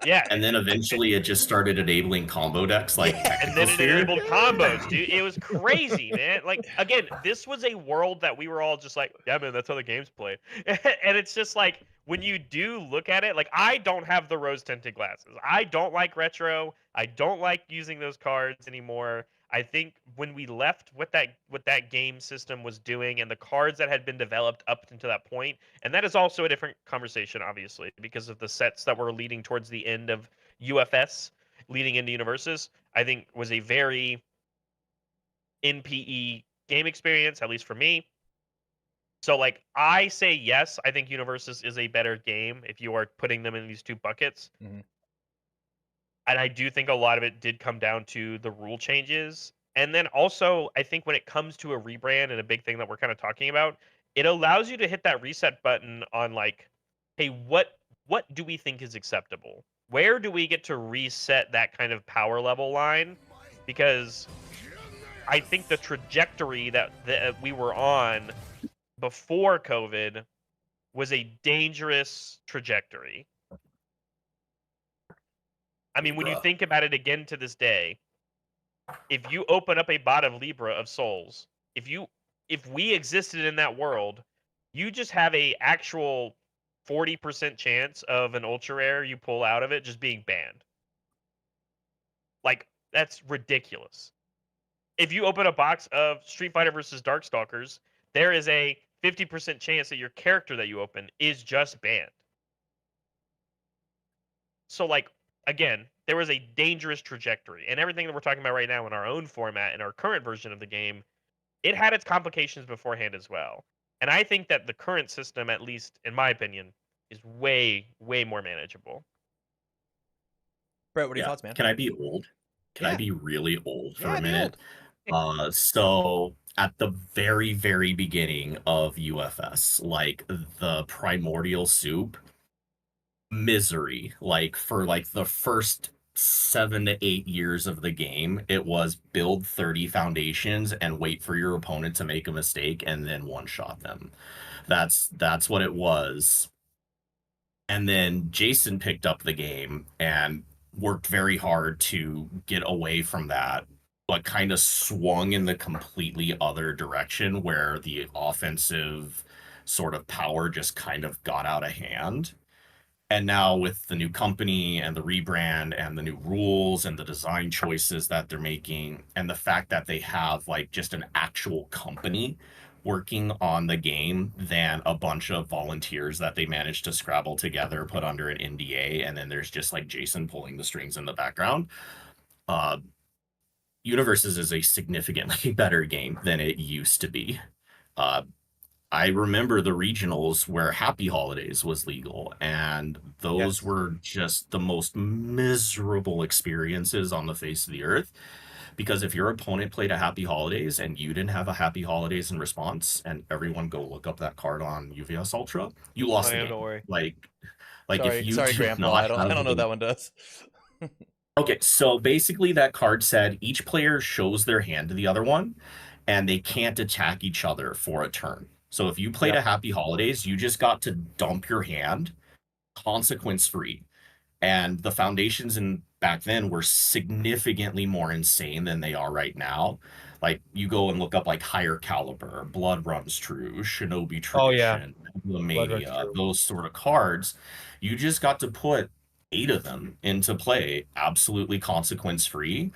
Yeah. And then eventually it just started enabling combo decks like Yeah. And then it Technical Sphere. enabled combos, dude. It was crazy, man. Like, again, this was a world that we were all just like, yeah, man, that's how the game's played. And it's just like, when you do look at it, like, I don't have the rose tinted glasses. I don't like retro. I don't like using those cards anymore. I think when we left what that game system was doing and the cards that had been developed up until that point, and that is also a different conversation, obviously, because of the sets that were leading towards the end of UFS, leading into Universus, I think was a very NPE game experience, at least for me. So, like, I say yes, I think Universus is a better game if you are putting them in these 2 buckets. Mhm. And I do think a lot of it did come down to the rule changes. And then also, I think when it comes to a rebrand and a big thing that we're kind of talking about, it allows you to hit that reset button on like, hey, what do we think is acceptable? Where do we get to reset that kind of power level line? Because I think the trajectory that we were on before COVID was a dangerous trajectory. I mean, when you think about it again to this day, if you open up a bot of Libra of Souls, if we existed in that world, you just have a actual 40% chance of an ultra rare you pull out of it just being banned. Like, that's ridiculous. If you open a box of Street Fighter versus Darkstalkers, there is a 50% chance that your character that you open is just banned. So, like, again, there was a dangerous trajectory, and everything that we're talking about right now in our own format, in our current version of the game, it had its complications beforehand as well. And I think that the current system, at least in my opinion, is way, way more manageable. Brett, what are your thoughts, man? Can I be old? Can I Yeah. be really old for Yeah, a be minute? So at the very, very beginning of UFS, like the primordial soup, misery. Like for like the first 7 to 8 years of the game, it was build 30 foundations and wait for your opponent to make a mistake and then one shot them. That's what it was. And then Jason picked up the game and worked very hard to get away from that, but kind of swung in the completely other direction where the offensive sort of power just kind of got out of hand. And now with the new company and the rebrand and the new rules and the design choices that they're making and the fact that they have like just an actual company working on the game than a bunch of volunteers that they managed to scrabble together, put under an NDA, and then there's just like Jason pulling the strings in the background. Uh, Universus is a significantly better game than it used to be. Uh, I remember the regionals where Happy Holidays was legal, and those Yes. were just the most miserable experiences on the face of the earth. Because if your opponent played a Happy Holidays and you didn't have a Happy Holidays in response, and everyone go look up that card on UVS Ultra, you lost the game. Don't worry. Like if you sorry, did Grandpa. not I don't know have what that one does. Okay, so basically that card said each player shows their hand to the other one, and they can't attack each other for a turn. So if you played a Happy Holidays, you just got to dump your hand, consequence free. And the foundations in back then were significantly more insane than they are right now. Like you go and look up like Higher Caliber, Blood Runs True, Shinobi Oh, yeah. Tradition, Blood Runs Mania, True. those sort of cards. You just got to put 8 of them into play, absolutely consequence free.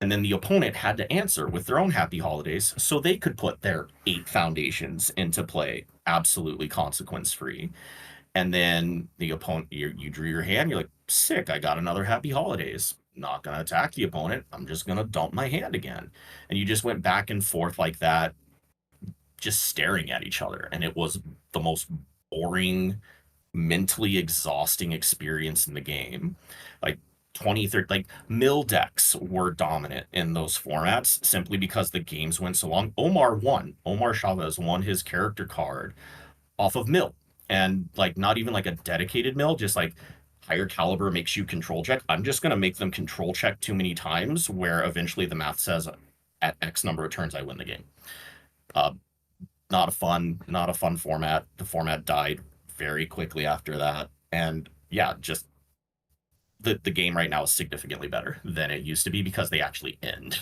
And then the opponent had to answer with their own Happy Holidays so they could put their 8 foundations into play, absolutely consequence free. And then the opponent, you drew your hand, you're like, sick, I got another Happy Holidays. Not going to attack the opponent. I'm just going to dump my hand again. And you just went back and forth like that, just staring at each other. And it was the most boring, mentally exhausting experience in the game. Like 20, 30, like mill decks were dominant in those formats simply because the games went so long. Omar won. Omar Chavez won his character card off of mill. And like not even like a dedicated mill, just like Higher Caliber makes you control check. I'm just gonna make them control check too many times where eventually the math says at X number of turns I win the game. Not a fun format. The format died very quickly after that. And yeah, just the game right now is significantly better than it used to be because they actually end.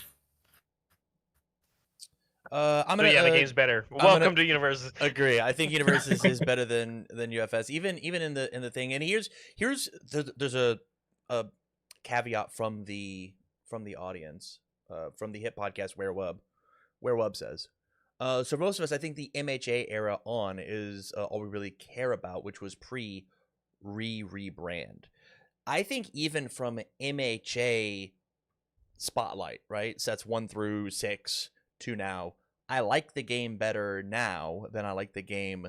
I'm gonna. The game's better. Welcome to Universus. Agree. I think Universus is better than UFS, even in the thing. And there's a caveat from the audience, from the hit podcast where Wub says. So most of us, I think the MHA era on is all we really care about, which was rebrand. I think even from MHA Spotlight, right, sets 1 through 6 to now, I like the game better now than I like the game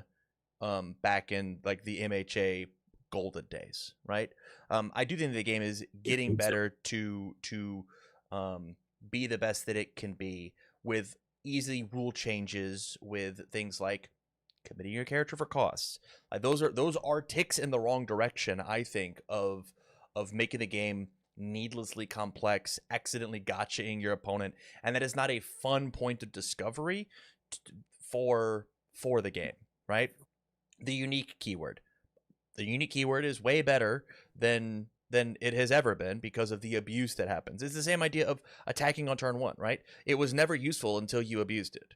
back in like the MHA golden days, right? I do think the game is getting better to be the best that it can be with easy rule changes, with things like committing your character for costs. Like those are ticks in the wrong direction, I think, of making the game needlessly complex, accidentally gotchaing your opponent, and that is not a fun point of discovery for the game, right? The unique keyword is way better than it has ever been because of the abuse that happens. It's the same idea of attacking on turn 1, right? It was never useful until you abused it,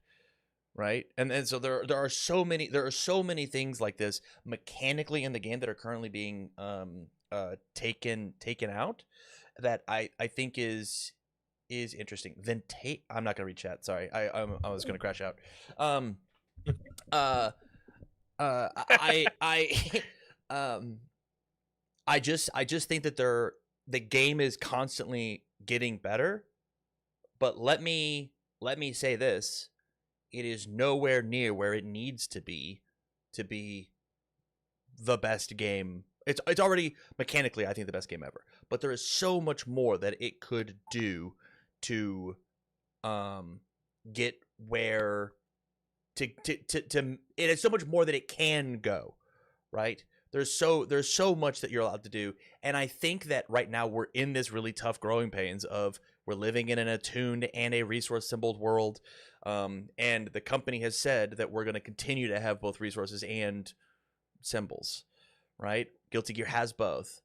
right? And so there are so many things like this mechanically in the game that are currently being taken out that I think is interesting. Then I'm not gonna read chat. Sorry, I was gonna crash out. I just think that the game is constantly getting better, but let me say this: it is nowhere near where it needs to be the best game. It's already mechanically, I think, the best game ever, but there is so much more that it could do to get where to it is so much more that it can go, right? There's so much that you're allowed to do, and I think that right now we're in this really tough growing pains of we're living in an attuned and a resource symboled world, and the company has said that we're going to continue to have both resources and symbols, right? Guilty Gear has both,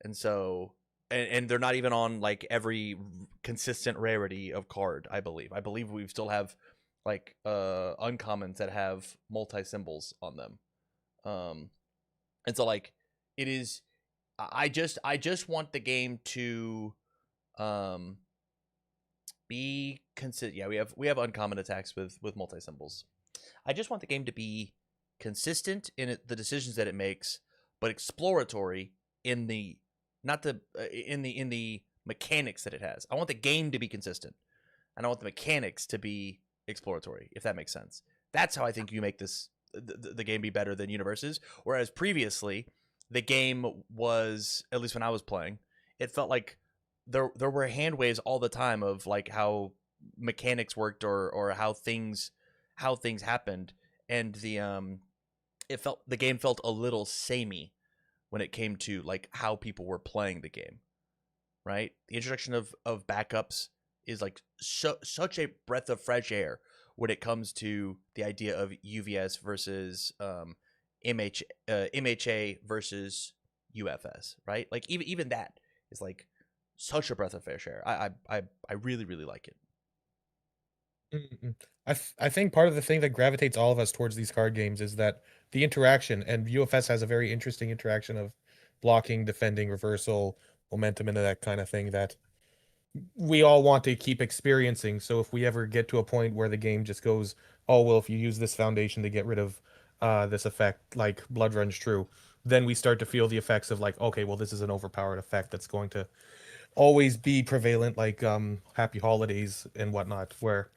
and so and they're not even on like every consistent rarity of card. I believe we still have like uncommons that have multi symbols on them, and so like it is. I just want the game to be consistent. Yeah, we have uncommon attacks with multi symbols. I just want the game to be consistent in the decisions that it makes, but exploratory in the not the in the mechanics that it has. I want the game to be consistent, and I want the mechanics to be exploratory. If that makes sense, that's how I think you make this the game be better than Universus. Whereas previously, the game was, at least when I was playing, it felt like there were hand waves all the time of like how mechanics worked or how things happened, and the game felt a little samey when it came to like how people were playing the game, right? The introduction of backups is like such a breath of fresh air when it comes to the idea of UVS versus MHA versus UFS, right? Like even that is like such a breath of fresh air. I really like it. I think part of the thing that gravitates all of us towards these card games is that the interaction, and UFS has a very interesting interaction of blocking, defending, reversal, momentum, and that kind of thing that we all want to keep experiencing. So if we ever get to a point where the game just goes, oh, well, if you use this foundation to get rid of this effect, like Blood Run's True, then we start to feel the effects of like, okay, well, this is an overpowered effect that's going to always be prevalent, like Happy Holidays and whatnot, where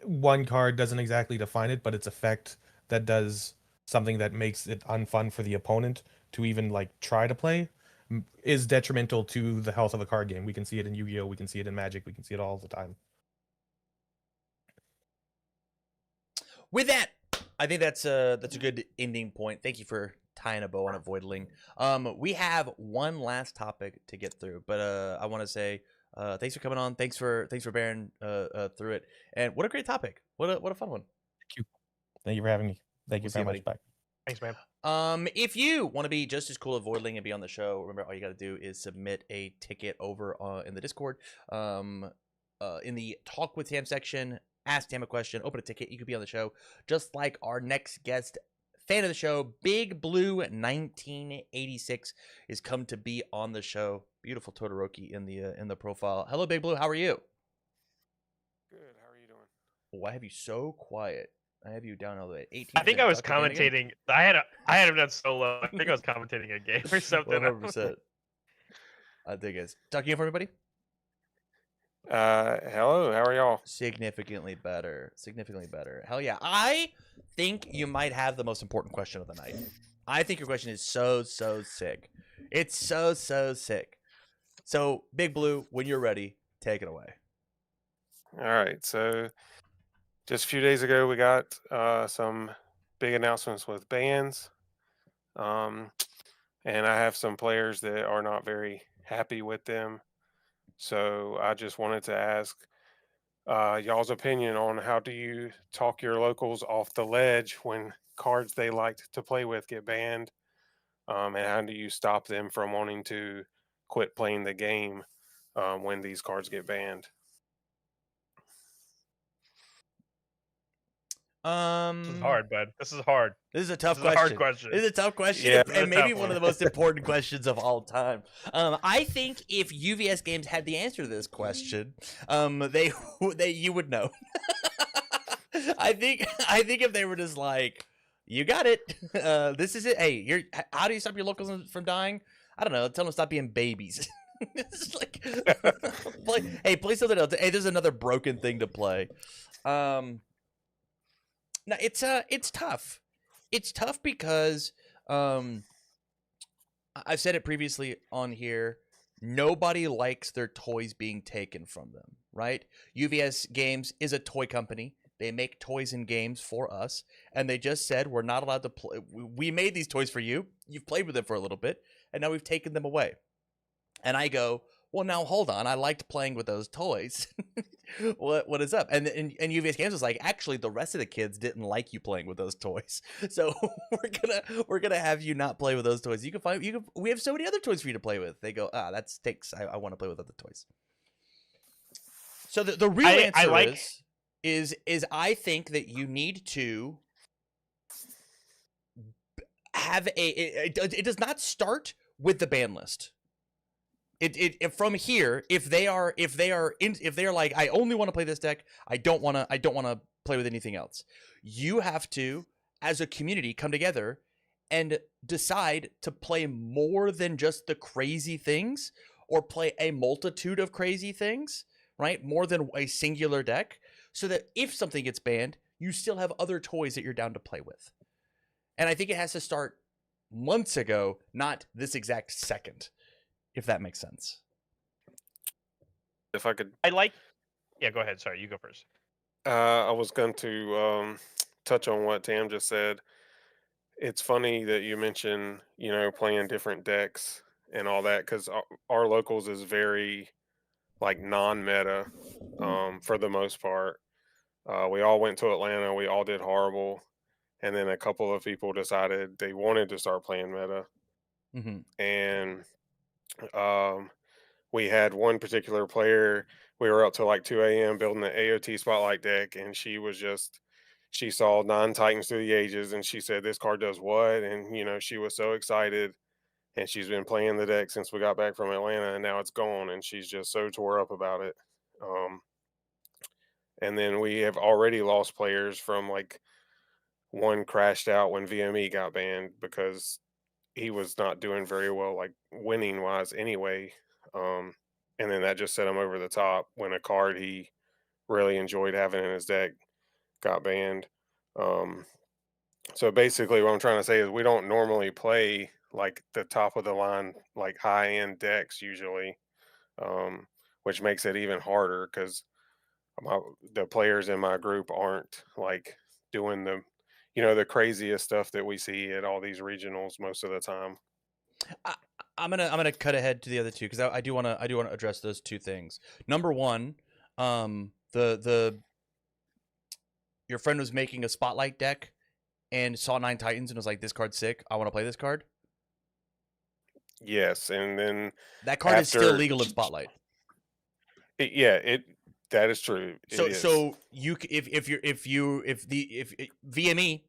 one card doesn't exactly define it, but its effect that does something that makes it unfun for the opponent to even like try to play is detrimental to the health of a card game. We can see it in Yu-Gi-Oh! We can see it in Magic. We can see it all the time. With that, I think that's a good ending point. Thank you for tying a bow on Avoidling. We have one last topic to get through, but I want to say thanks for coming on. Thanks for bearing through it. And what a great topic. What a fun one. Thank you for having me. Thank you very much. Bye. Thanks, man. If you want to be just as cool as Voidling and be on the show, remember all you got to do is submit a ticket over in the Discord. In the Talk with Tam section, ask Tam a question, open a ticket. You could be on the show, just like our next guest, fan of the show, Big Blue 1986, is come to be on the show. Beautiful Todoroki in the profile. Hello, Big Blue. How are you? Good. How are you doing? Why have you so quiet? I have you down all the way. 18. I think I was commentating. I had him done solo. I think I was commentating a game or something. 100%. I think it's talking for everybody. Hello. How are y'all? Significantly better. Hell yeah. I think you might have the most important question of the night. I think your question is so sick. It's so sick. So, Big Blue, when you're ready, take it away. All right. So, just a few days ago, we got some big announcements with bans. And I have some players that are not very happy with them. So I just wanted to ask y'all's opinion on how do you talk your locals off the ledge when cards they liked to play with get banned? And how do you stop them from wanting to quit playing the game when these cards get banned? This is hard, bud. This is hard. This is a tough question. Hard question. This is a tough question, Yeah, and maybe one of the most important questions of all time. I think if UVS Games had the answer to this question, they you would know. I think if they were just like, you got it, this is it. Hey, how do you stop your locals from dying? I don't know. Tell them to stop being babies. It's like, play something else. Hey, there's another broken thing to play. No, it's tough. It's tough because I've said it previously on here. nobody likes their toys being taken from them, right? UVS Games is a toy company. They make toys and games for us, and they just said we're not allowed to play. We made these toys for you. You've played with them for a little bit, and now we've taken them away. And I go, well, now hold on. I liked playing with those toys. What is up? And UVS Games was like, actually, the rest of the kids didn't like you playing with those toys, so we're gonna have you not play with those toys. We have so many other toys for you to play with. They go, that stinks. I want to play with other toys. So the real answer is I think that you need to have it does not start with the ban list. It from here, if they are like, I only want to play this deck, I don't want to play with anything else. You have to, as a community, come together and decide to play more than just the crazy things, or play a multitude of crazy things, right? More than a singular deck, so that if something gets banned, you still have other toys that you're down to play with. And I think it has to start months ago, not this exact second, if that makes sense. If I could, Yeah, go ahead. Sorry, you go first. I was going to touch on what Tam just said. It's funny that you mention, playing different decks and all that, because our locals is very like non-meta for the most part. We all went to Atlanta. We all did horrible. And then a couple of people decided they wanted to start playing meta. Mm-hmm. And we had one particular player, we were up till like 2 a.m. building the AOT Spotlight deck, and she saw 9 Titans through the ages, and she said, this card does what? And, she was so excited, and she's been playing the deck since we got back from Atlanta, and now it's gone, and she's just so tore up about it. And then we have already lost players from, like, one crashed out when VME got banned because he was not doing very well, like winning wise anyway. And then that just set him over the top when a card he really enjoyed having in his deck got banned. So basically what I'm trying to say is we don't normally play like the top of the line, like high end decks usually, which makes it even harder because the players in my group aren't like doing the craziest stuff that we see at all these regionals most of the time. I'm gonna cut ahead to the other two, because I do want to address those two things. Number one, your friend was making a Spotlight deck and saw 9 Titans and was like, this card's sick, I want to play this card. Yes, and then that card is still legal in Spotlight. That is true. So you if VME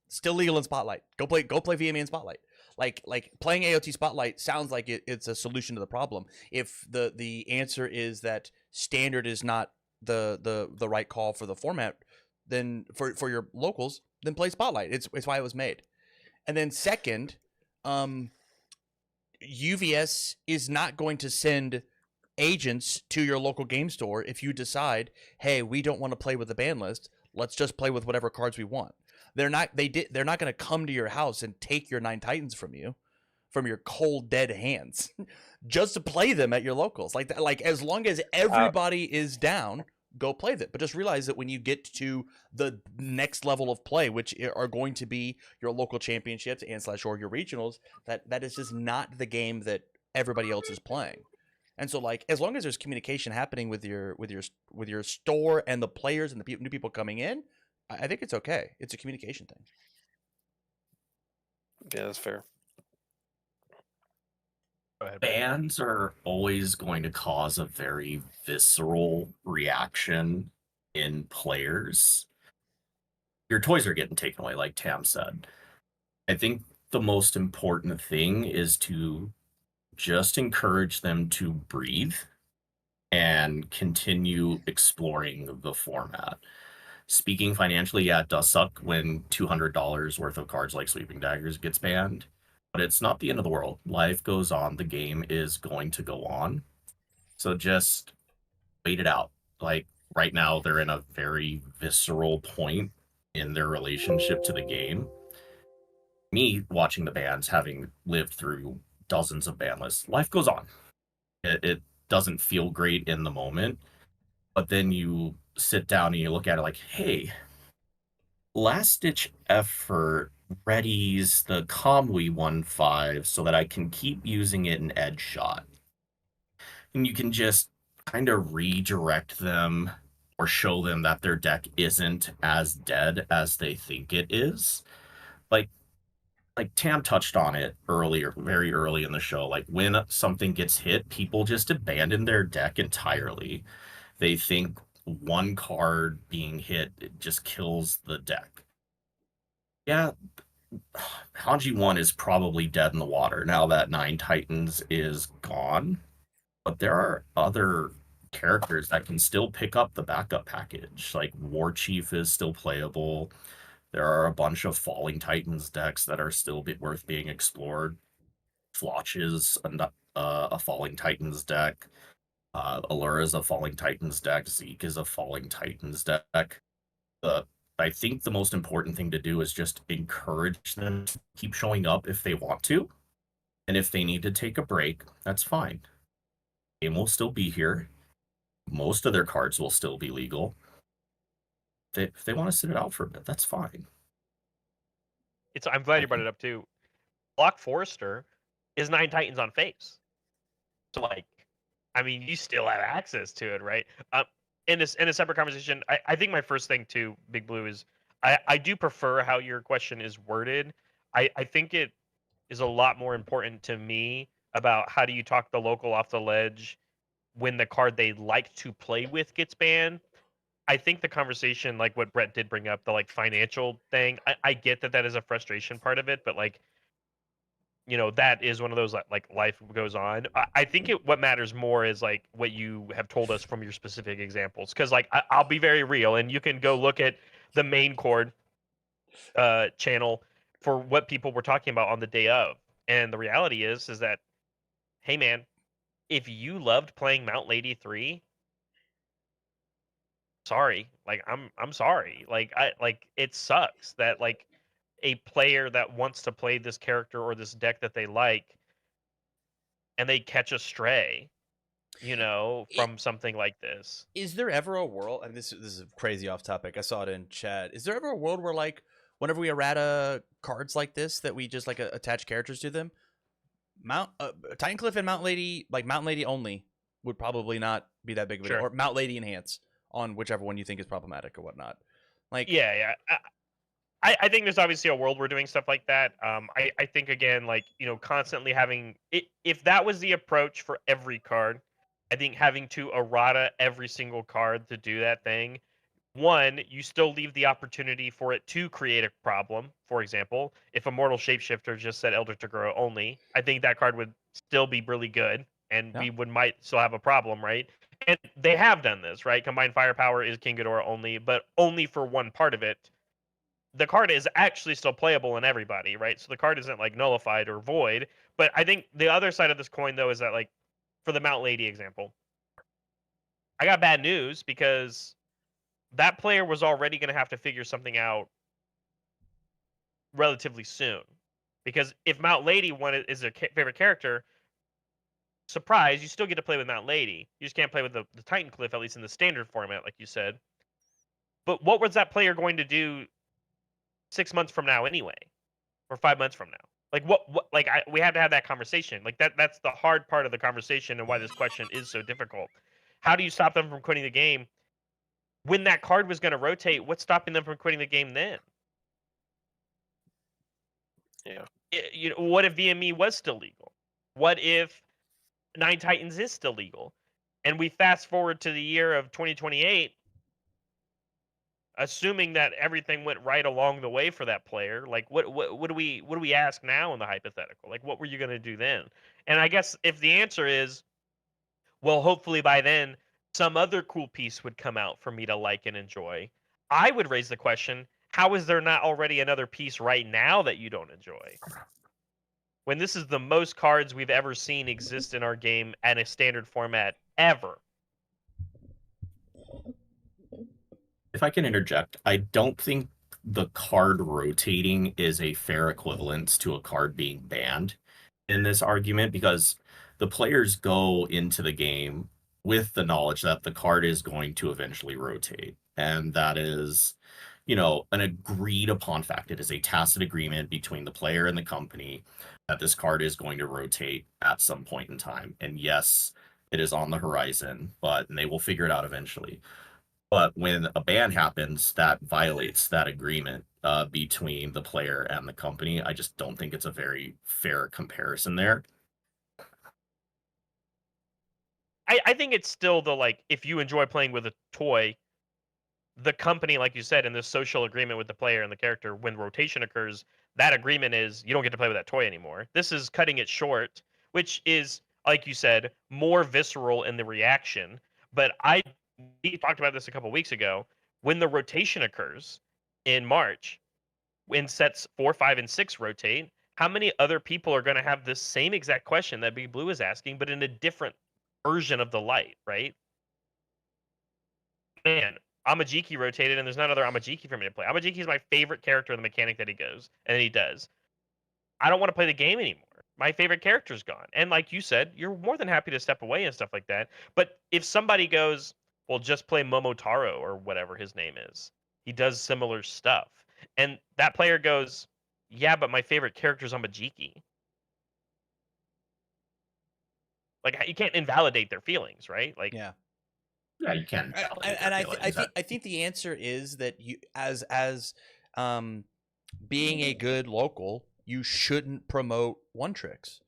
still legal in Spotlight, go play VME in Spotlight. Like playing AOT Spotlight sounds like it's a solution to the problem. If the answer is that standard is not the right call for the format, then for your locals, then play Spotlight. It's why it was made. And then second, UVS is not going to send agents to your local game store if you decide, hey, we don't want to play with the ban list, let's just play with whatever cards we want. They're not going to come to your house and take your 9 Titans from you, from your cold dead hands, just to play them at your locals. Like as long as everybody is down, go play them. But just realize that when you get to the next level of play, which are going to be your local championships and / or your regionals, that is just not the game that everybody else is playing. And so, like, as long as there's communication happening with your store and the players and the new people coming in, I think it's okay. It's a communication thing. Yeah, that's fair. Go ahead. Bans are always going to cause a very visceral reaction in players. Your toys are getting taken away, like Tam said. I think the most important thing is to just encourage them to breathe and continue exploring the format. Speaking financially, yeah, it does suck when $200 worth of cards like Sweeping Daggers gets banned, but it's not the end of the world. Life goes on. The game is going to go on. So just wait it out. Like right now, they're in a very visceral point in their relationship to the game. Me watching the bans, having lived through dozens of ban lists, life goes on. It doesn't feel great in the moment, but then you sit down and you look at it like, hey, last ditch effort readies the Comwe 1-5 so that I can keep using it in edge shot. And you can just kind of redirect them or show them that their deck isn't as dead as they think it is. Like Tam touched on it earlier, very early in the show. Like when something gets hit, people just abandon their deck entirely. They think one card being hit, it just kills the deck. Yeah, Hanji 1 is probably dead in the water now that 9 Titans is gone. But there are other characters that can still pick up the backup package. Like War Chief is still playable. There are a bunch of Falling Titans decks that are still worth being explored. Flotch is a Falling Titans deck. Allura is a Falling Titans deck. Zeke is a Falling Titans deck. I think the most important thing to do is just encourage them to keep showing up if they want to. And if they need to take a break, that's fine. Game will still be here. Most of their cards will still be legal. If they want to sit it out for a bit, that's fine. I'm glad you brought it up too. Block Forester is 9 Titans on face. So like, I mean, you still have access to it, right? In a separate conversation, I think my first thing too, Big Blue, is I do prefer how your question is worded. I think it is a lot more important to me about how do you talk the local off the ledge when the card they like to play with gets banned. I think the conversation, like what Brett did bring up, the like financial thing, I get that is a frustration part of it, but like, you know, that is one of those like life goes on. I think what matters more is like what you have told us from your specific examples, because like I'll be very real, and you can go look at the main cord channel for what people were talking about on the day of, and the reality is that, hey man, if you loved playing Mount Lady 3, sorry, like I'm sorry, like it sucks that like a player that wants to play this character or this deck that they like, and they catch a stray, you know, from something like this. Is there ever a world, and this is crazy off topic, I saw it in chat, is there ever a world where like whenever we errata cards like this that we just like attach characters to them, Titan Cliff and Mount Lady, like Mount Lady only, would probably not be that big of a deal, or Mount Lady Enhance on whichever one you think is problematic or whatnot. Like, yeah. I think there's obviously a world we're doing stuff like that. I think, again, like, you know, constantly having it, if that was the approach for every card, I think having to errata every single card to do that thing, one, you still leave the opportunity for it to create a problem. For example, if Immortal Shapeshifter just said Elder to Grow only, I think that card would still be really good, and we might still have a problem, right? And they have done this, right? Combined Firepower is King Ghidorah only, but only for one part of it. The card is actually still playable in everybody, right? So the card isn't like nullified or void. But I think the other side of this coin, though, is that like for the Mount Lady example, I got bad news, because that player was already going to have to figure something out relatively soon. Because if Mount Lady is their favorite character, surprise, you still get to play with Mount Lady. You just can't play with the Titan Cliff, at least in the standard format, like you said. But what was that player going to do 6 months from now anyway, or 5 months from now? Like what like we had to have that conversation. Like that's the hard part of the conversation, and why this question is so difficult. How do you stop them from quitting the game? When that card was going to rotate, what's stopping them from quitting the game then? Yeah. You know, what if VME was still legal? What if 9 Titans is still legal? And we fast forward to the year of 2028, assuming that everything went right along the way for that player. Like what do we ask now in the hypothetical? Like what were you going to do then? And I guess if the answer is, well, hopefully by then some other cool piece would come out for me to like and enjoy, I would raise the question, how is there not already another piece right now that you don't enjoy? When this is the most cards we've ever seen exist in our game at a standard format ever. If I can interject, I don't think the card rotating is a fair equivalence to a card being banned in this argument, because the players go into the game with the knowledge that the card is going to eventually rotate. And that is, an agreed upon fact. It is a tacit agreement between the player and the company that this card is going to rotate at some point in time. And yes, it is on the horizon, but they will figure it out eventually. But when a ban happens that violates that agreement between the player and the company, I just don't think it's a very fair comparison there. I think it's still if you enjoy playing with a toy, the company, like you said, in this social agreement with the player and the character, when rotation occurs, that agreement is you don't get to play with that toy anymore. This is cutting it short, which is, like you said, more visceral in the reaction. But we talked about this a couple weeks ago. When the rotation occurs in March, when sets 4, 5, and 6 rotate, how many other people are going to have the same exact question that Big Blue is asking, but in a different version of the light, right? Man, Amajiki rotated, and there's not another Amajiki for me to play. Amajiki is my favorite character in the mechanic that he goes, and he does. I don't want to play the game anymore. My favorite character's gone. And like you said, you're more than happy to step away and stuff like that. But if somebody goes, well, just play Momotaro or whatever his name is, he does similar stuff. And that player goes, yeah, but my favorite character's Amajiki. Like, you can't invalidate their feelings, right? Like, Yeah. Yeah, you can. And I think the answer is that you, as being a good local, you shouldn't promote one tricks,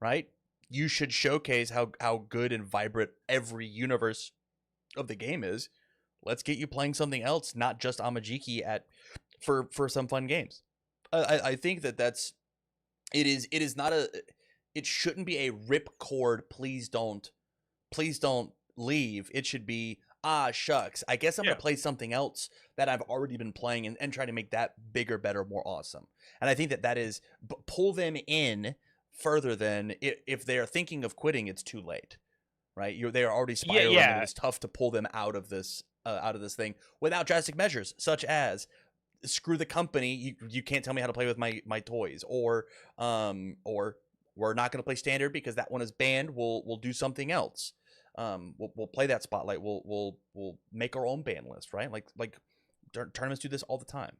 right? You should showcase how good and vibrant every universe of the game is. Let's get you playing something else, not just Amajiki for some fun games. I think that's it is not it shouldn't be a ripcord. Please don't leave. It should be, shucks, I guess I'm gonna play something else that I've already been playing and try to make that bigger, better, more awesome. And I think that is pull them in further than if they are thinking of quitting, it's too late, right? They are already spiraling, and it's tough to pull them out of this thing without drastic measures such as screw the company. You can't tell me how to play with my toys, or we're not going to play standard because that one is banned. We'll do something else. We'll play that spotlight. We'll make our own ban list, right? Like tournaments do this all the time,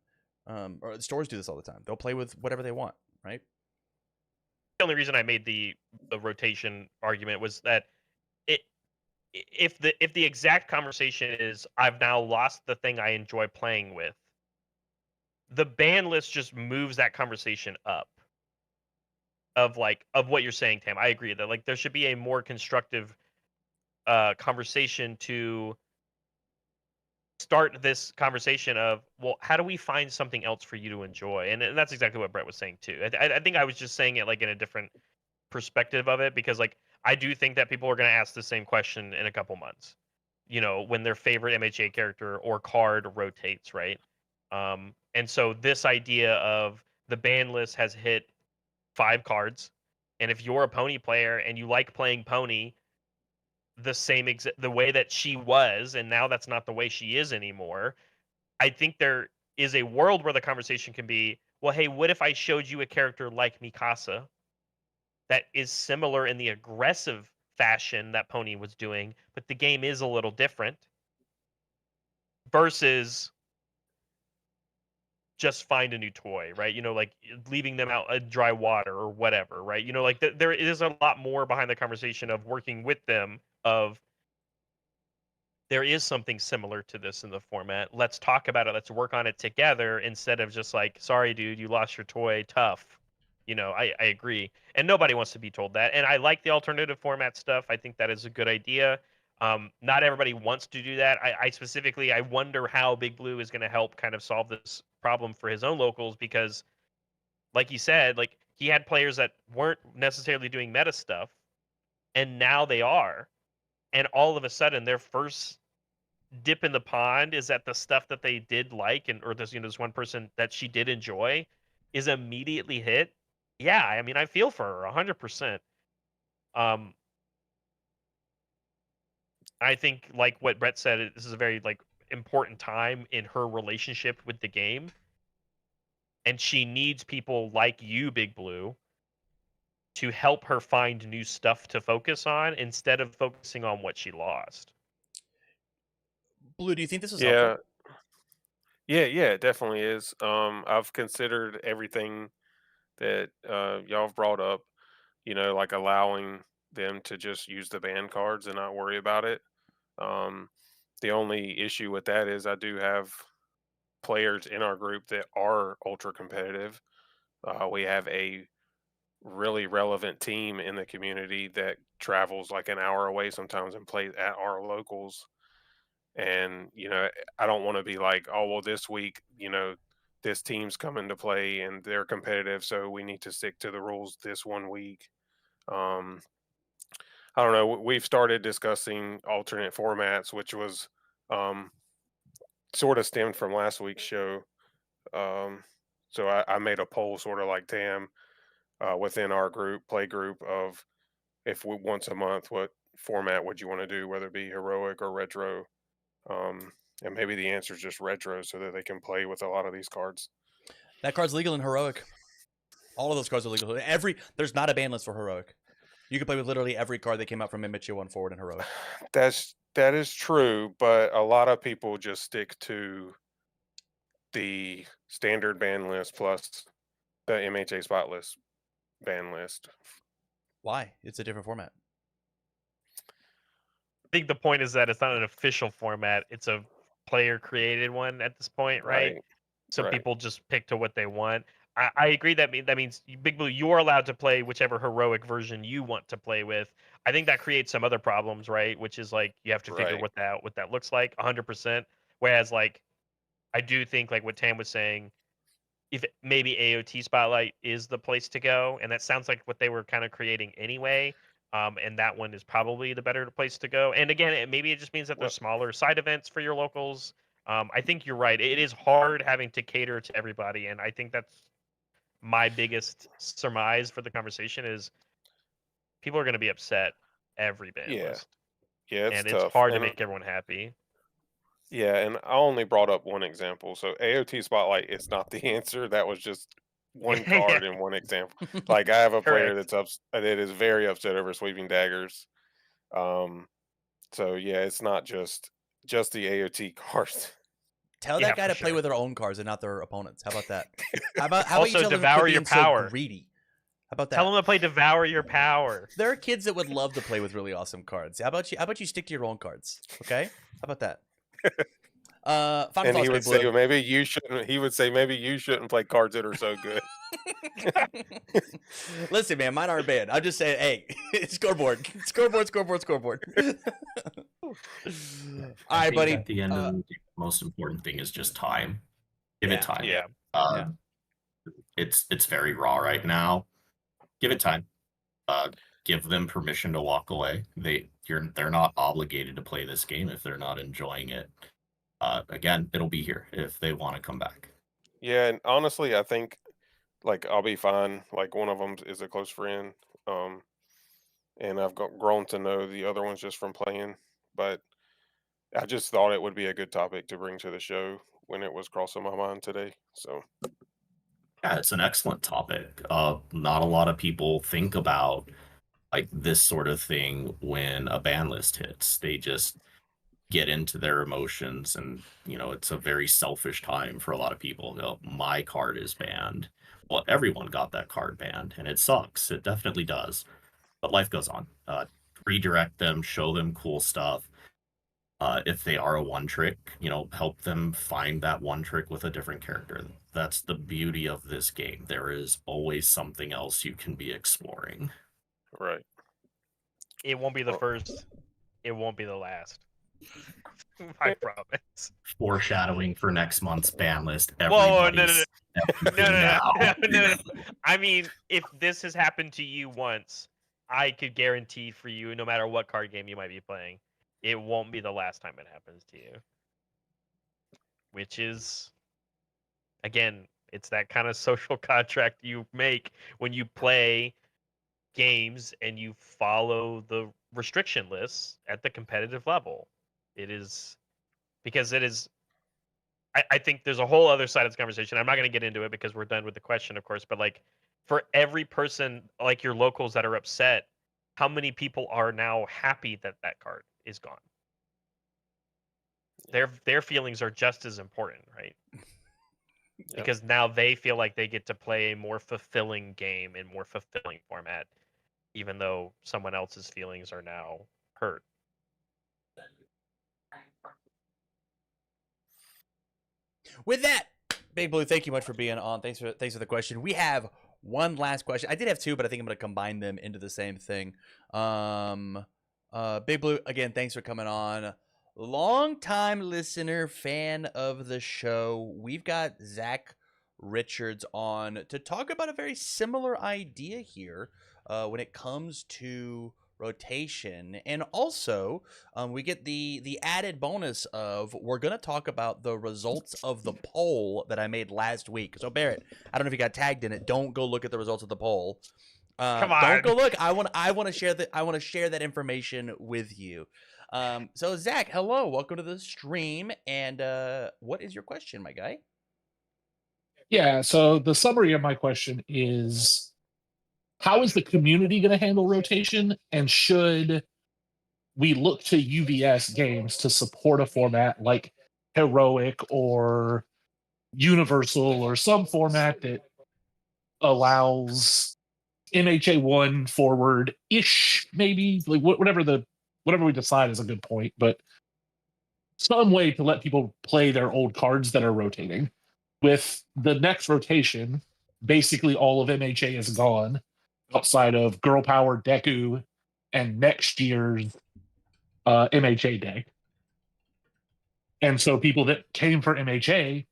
or stores do this all the time. They'll play with whatever they want, right? The only reason I made the rotation argument was that if the exact conversation is I've now lost the thing I enjoy playing with, the ban list just moves that conversation up. Of what you're saying, Tam, I agree that there should be a more constructive conversation to start this conversation of, well, how do we find something else for you to enjoy? And that's exactly what Brett was saying too. I think I was just saying it in a different perspective of it, because I do think that people are going to ask the same question in a couple months, when their favorite MHA character or card rotates, right? And so this idea of the ban list has hit 5 cards, and if you're a pony player and you like playing pony the way that she was, and now that's not the way she is anymore, I think there is a world where the conversation can be, well, hey, what if I showed you a character like Mikasa that is similar in the aggressive fashion that pony was doing, but the game is a little different, versus just find a new toy, right? Leaving them out in dry water or whatever, right? There is a lot more behind the conversation of working with them, of there is something similar to this in the format. Let's talk about it. Let's work on it together, instead of just sorry, dude, you lost your toy. Tough. I agree. And nobody wants to be told that. And I like the alternative format stuff. I think that is a good idea. Not everybody wants to do that. I wonder how Big Blue is going to help kind of solve this problem for his own locals, because like he said, he had players that weren't necessarily doing meta stuff, and now they are. And all of a sudden their first dip in the pond is that the stuff that they did or this one person that she did enjoy is immediately hit. Yeah, I mean, I feel for her 100%. I think what Brett said, this is a very important time in her relationship with the game, and she needs people like you, Big Blue, to help her find new stuff to focus on instead of focusing on what she lost. Blue, do you think this is Yeah, helpful? yeah, it definitely is. I've considered everything that y'all have brought up. Like allowing them to just use the band cards and not worry about it. Um, the only issue with that is I do have players in our group that are ultra competitive. We have a really relevant team in the community that travels like an hour away sometimes and plays at our locals. And, I don't want to be like, oh, well, this week, this team's coming to play and they're competitive. So we need to stick to the rules this one week. Um, I don't know. We've started discussing alternate formats, which was sort of stemmed from last week's show. So I made a poll, sort of like Tam, within our play group, of if we once a month, what format would you want to do, whether it be heroic or retro? And maybe the answer is just retro, so that they can play with a lot of these cards. That card's legal in heroic. All of those cards are legal. There's not a ban list for heroic. You can play with literally every card that came out from Immature 1 forward in heroic. That is true, but a lot of people just stick to the standard ban list plus the MHA spot list ban list. Why? It's a different format. I think the point is that it's not an official format. It's a player created one at this point, right? So right. people just pick to what they want. I agree that means Big Blue, you're allowed to play whichever heroic version you want to play with. I think that creates some other problems, right? Which is like you have to figure Right. what that looks like 100%. Whereas like I do think like what Tam was saying, if maybe AOT Spotlight is the place to go, and that sounds like what they were kind of creating anyway. And that one is probably the better place to go. And again, maybe it just means that there's smaller side events for your locals. I think you're right. It is hard having to cater to everybody, and I think that's my biggest surmise for the conversation is people are going to be upset every ban list. Yeah, it's and tough. It's hard to make everyone happy. Yeah, and I only brought up one example. So AOT Spotlight is not the answer. That was just one card and one example. Like I have a player that is very upset over Sweeping Daggers. So yeah, it's not just the AOT cards. Tell that guy to play with their own cards and not their opponents. How about that? How about also you tell Devour them Your Power? So greedy. How about that? Tell them to play Devour Your Power. There are kids that would love to play with really awesome cards. How about you stick to your own cards? Okay? How about that? And he would say maybe you shouldn't. He would say maybe you shouldn't play cards that are so good. Listen, man, mine aren't bad. I'm just saying, hey, scoreboard. All right, buddy. At the end of the day, the most important thing is just time. Give it time. Yeah. It's very raw right now. Give it time. Give them permission to walk away. They're not obligated to play this game if they're not enjoying it. Again, it'll be here if they want to come back. Yeah, and honestly, I think like I'll be fine. Like one of them is a close friend, and I've grown to know the other ones just from playing. But I just thought it would be a good topic to bring to the show when it was crossing my mind today. So yeah, it's an excellent topic. Not a lot of people think about like this sort of thing when a ban list hits. They just get into their emotions, and it's a very selfish time for a lot of people. My card is banned. Well, everyone got that card banned, and it sucks. It definitely does. But life goes on. Redirect them, show them cool stuff. If they are a one trick, help them find that one trick with a different character. That's the beauty of this game. There is always something else you can be exploring. Right. It won't be the first. It won't be the last. I promise. Foreshadowing for next month's ban list. Whoa, no. I mean, if this has happened to you once, I could guarantee for you, no matter what card game you might be playing, it won't be the last time it happens to you. Which is, again, it's that kind of social contract you make when you play games and you follow the restriction lists at the competitive level. It is because it is. I think there's a whole other side of this conversation. I'm not going to get into it because we're done with the question, of course. But like, for every person like your locals that are upset, how many people are now happy that that card is gone? Their feelings are just as important, right? Because now they feel like they get to play a more fulfilling game in more fulfilling format, even though someone else's feelings are now hurt. With that, Big Blue, thank you much for being on. Thanks for the question. We have one last question. I did have two, but I think I'm going to combine them into the same thing. Big Blue, again, thanks for coming on. Long-time listener, fan of the show. We've got Zach Richards on to talk about a very similar idea here when it comes to rotation, and also we get the added bonus of we're going to talk about the results of the poll that I made last week. So Barrett, I don't know if you got tagged in it. Don't go look at the results of the poll. Come on. Don't go look. I want to share that. I want to share that information with you. So Zach, hello, welcome to the stream. And what is your question, my guy? Yeah. So the summary of my question is, how is the community going to handle rotation, and should we look to UVS games to support a format like Heroic or Universal or some format that allows MHA1 forward ish, maybe, like whatever we decide is a good point, but some way to let people play their old cards that are rotating. With the next rotation, basically all of MHA is gone outside of Girl Power, Deku, and next year's MHA deck. And so people that came for MHA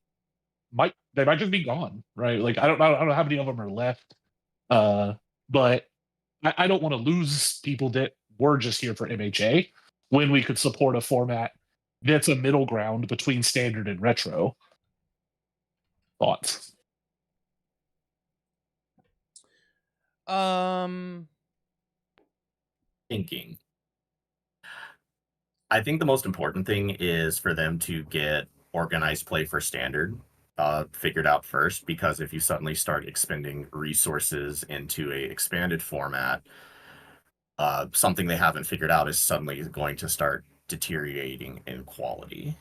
might just be gone, right? Like I don't know how many of them are left, but I don't want to lose people that were just here for MHA when we could support a format that's a middle ground between standard and retro. Thoughts? Thinking. I think the most important thing is for them to get organized play for standard figured out first, because if you suddenly start expending resources into a expanded format, something they haven't figured out is suddenly going to start deteriorating in quality.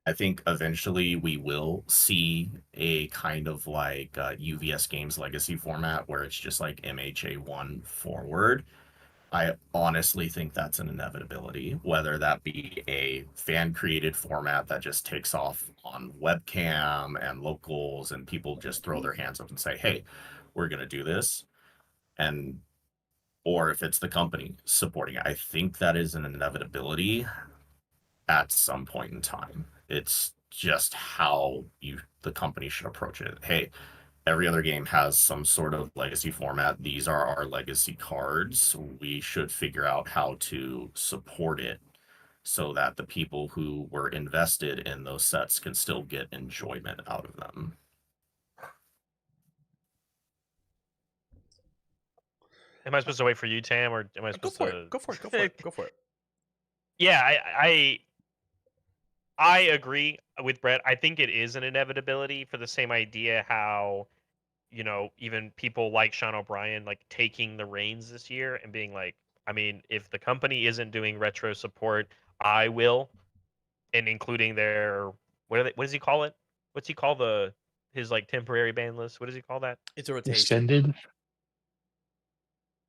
I think eventually we will see a kind of like UVS Games Legacy format where it's just like MHA1 forward. I honestly think that's an inevitability, whether that be a fan-created format that just takes off on webcam and locals and people just throw their hands up and say, hey, we're going to do this. Or if it's the company supporting it. I think that is an inevitability at some point in time. It's just how the company should approach it. Hey, every other game has some sort of legacy format. These are our legacy cards. We should figure out how to support it so that the people who were invested in those sets can still get enjoyment out of them. Am I supposed to wait for you, Tam, or am I supposed to Go for it. Go for it. Yeah, I agree with Brett. I think it is an inevitability for the same idea how, you know, even people like Sean O'Brien, like taking the reins this year and being like, I mean, if the company isn't doing retro support, I will, and including their what does he call it? What's he call his like temporary ban list? What does he call that? It's a rotation. Extended?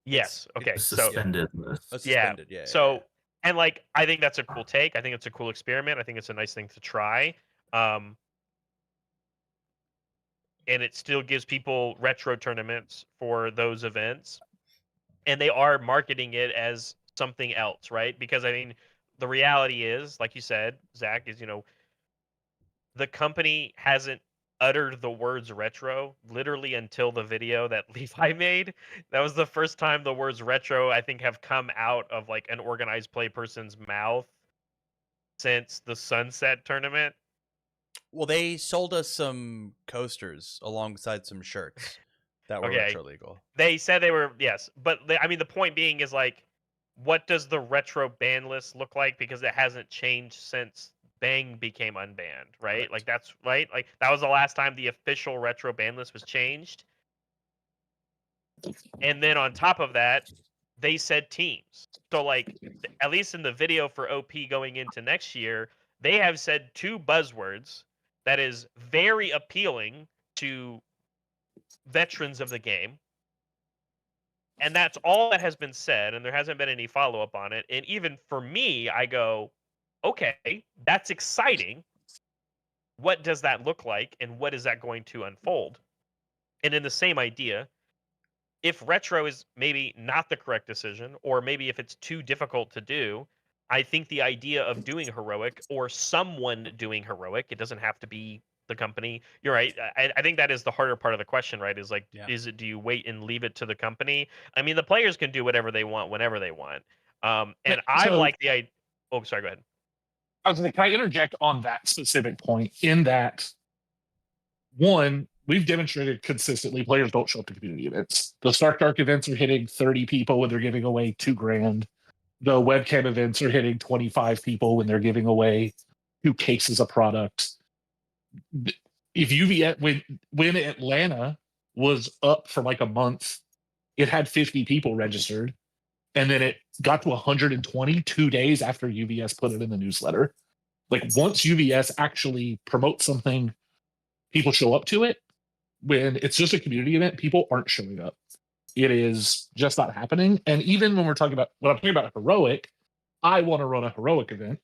Yes. Okay. It's So suspended. Suspended. Yeah. So and like I think that's a cool take. I think it's a cool experiment. I think it's a nice thing to try. And it still gives people retro tournaments for those events. And they are marketing it as something else, right? Because I mean, the reality is, like you said, Zach, is, you know, the company hasn't uttered the words retro literally until the video that Levi made. That was the first time the words retro, I think, have come out of like an organized play person's mouth since the Sunset tournament. Well, they sold us some coasters alongside some shirts that were retro legal. They said they were, yes, but I mean, the point being is like, what does the retro ban list look like? Because it hasn't changed since Bang became unbanned, right? Like that's right. Like that was the last time the official retro ban list was changed. And then on top of that, they said teams. So like at least in the video for OP going into next year, they have said two buzzwords that is very appealing to veterans of the game. And that's all that has been said, and there hasn't been any follow-up on it. And even for me, I go, okay, that's exciting. What does that look like, and what is that going to unfold? And in the same idea, if retro is maybe not the correct decision, or maybe if it's too difficult to do, I think the idea of doing heroic or someone doing heroic, it doesn't have to be the company. You're right. I think that is the harder part of the question, right? Is like, do you wait and leave it to the company? I mean, the players can do whatever they want whenever they want. And I like the idea. Oh, sorry, go ahead. I was going to, can I interject on that specific point? In that, one, we've demonstrated consistently players don't show up to community events. The Stark Dark events are hitting 30 people when they're giving away $2,000. The webcam events are hitting 25 people when they're giving away 2 cases of product. If UVS, when Atlanta was up for like a month, it had 50 people registered, and then it got to 120 2 days after UVS put it in the newsletter. Like once UVS actually promotes something, people show up to it. When it's just a community event, people aren't showing up. It is just not happening. And even when I'm talking about heroic, I want to run a heroic event,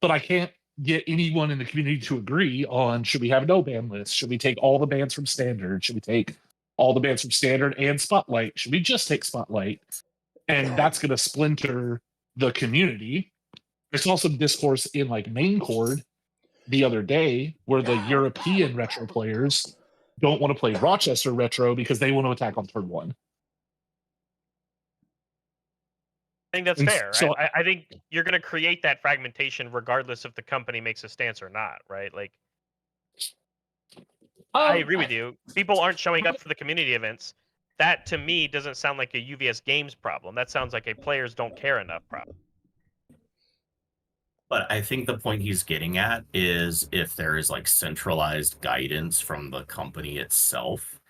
but I can't get anyone in the community to agree on, should we have no ban list? Should we take all the bans from standard? Should we take all the bans from standard and spotlight? Should we just take spotlight? And that's going to splinter the community. There's also discourse in like main cord the other day where the European retro players don't want to play Rochester retro because they want to attack on turn 1. I think that's And fair. so- I think you're going to create that fragmentation regardless if the company makes a stance or not, right? Like, I agree with you. People aren't showing up for the community events. That to me doesn't sound like a UVS Games problem. That sounds like a players don't care enough problem. But I think the point he's getting at is if there is like centralized guidance from the company itself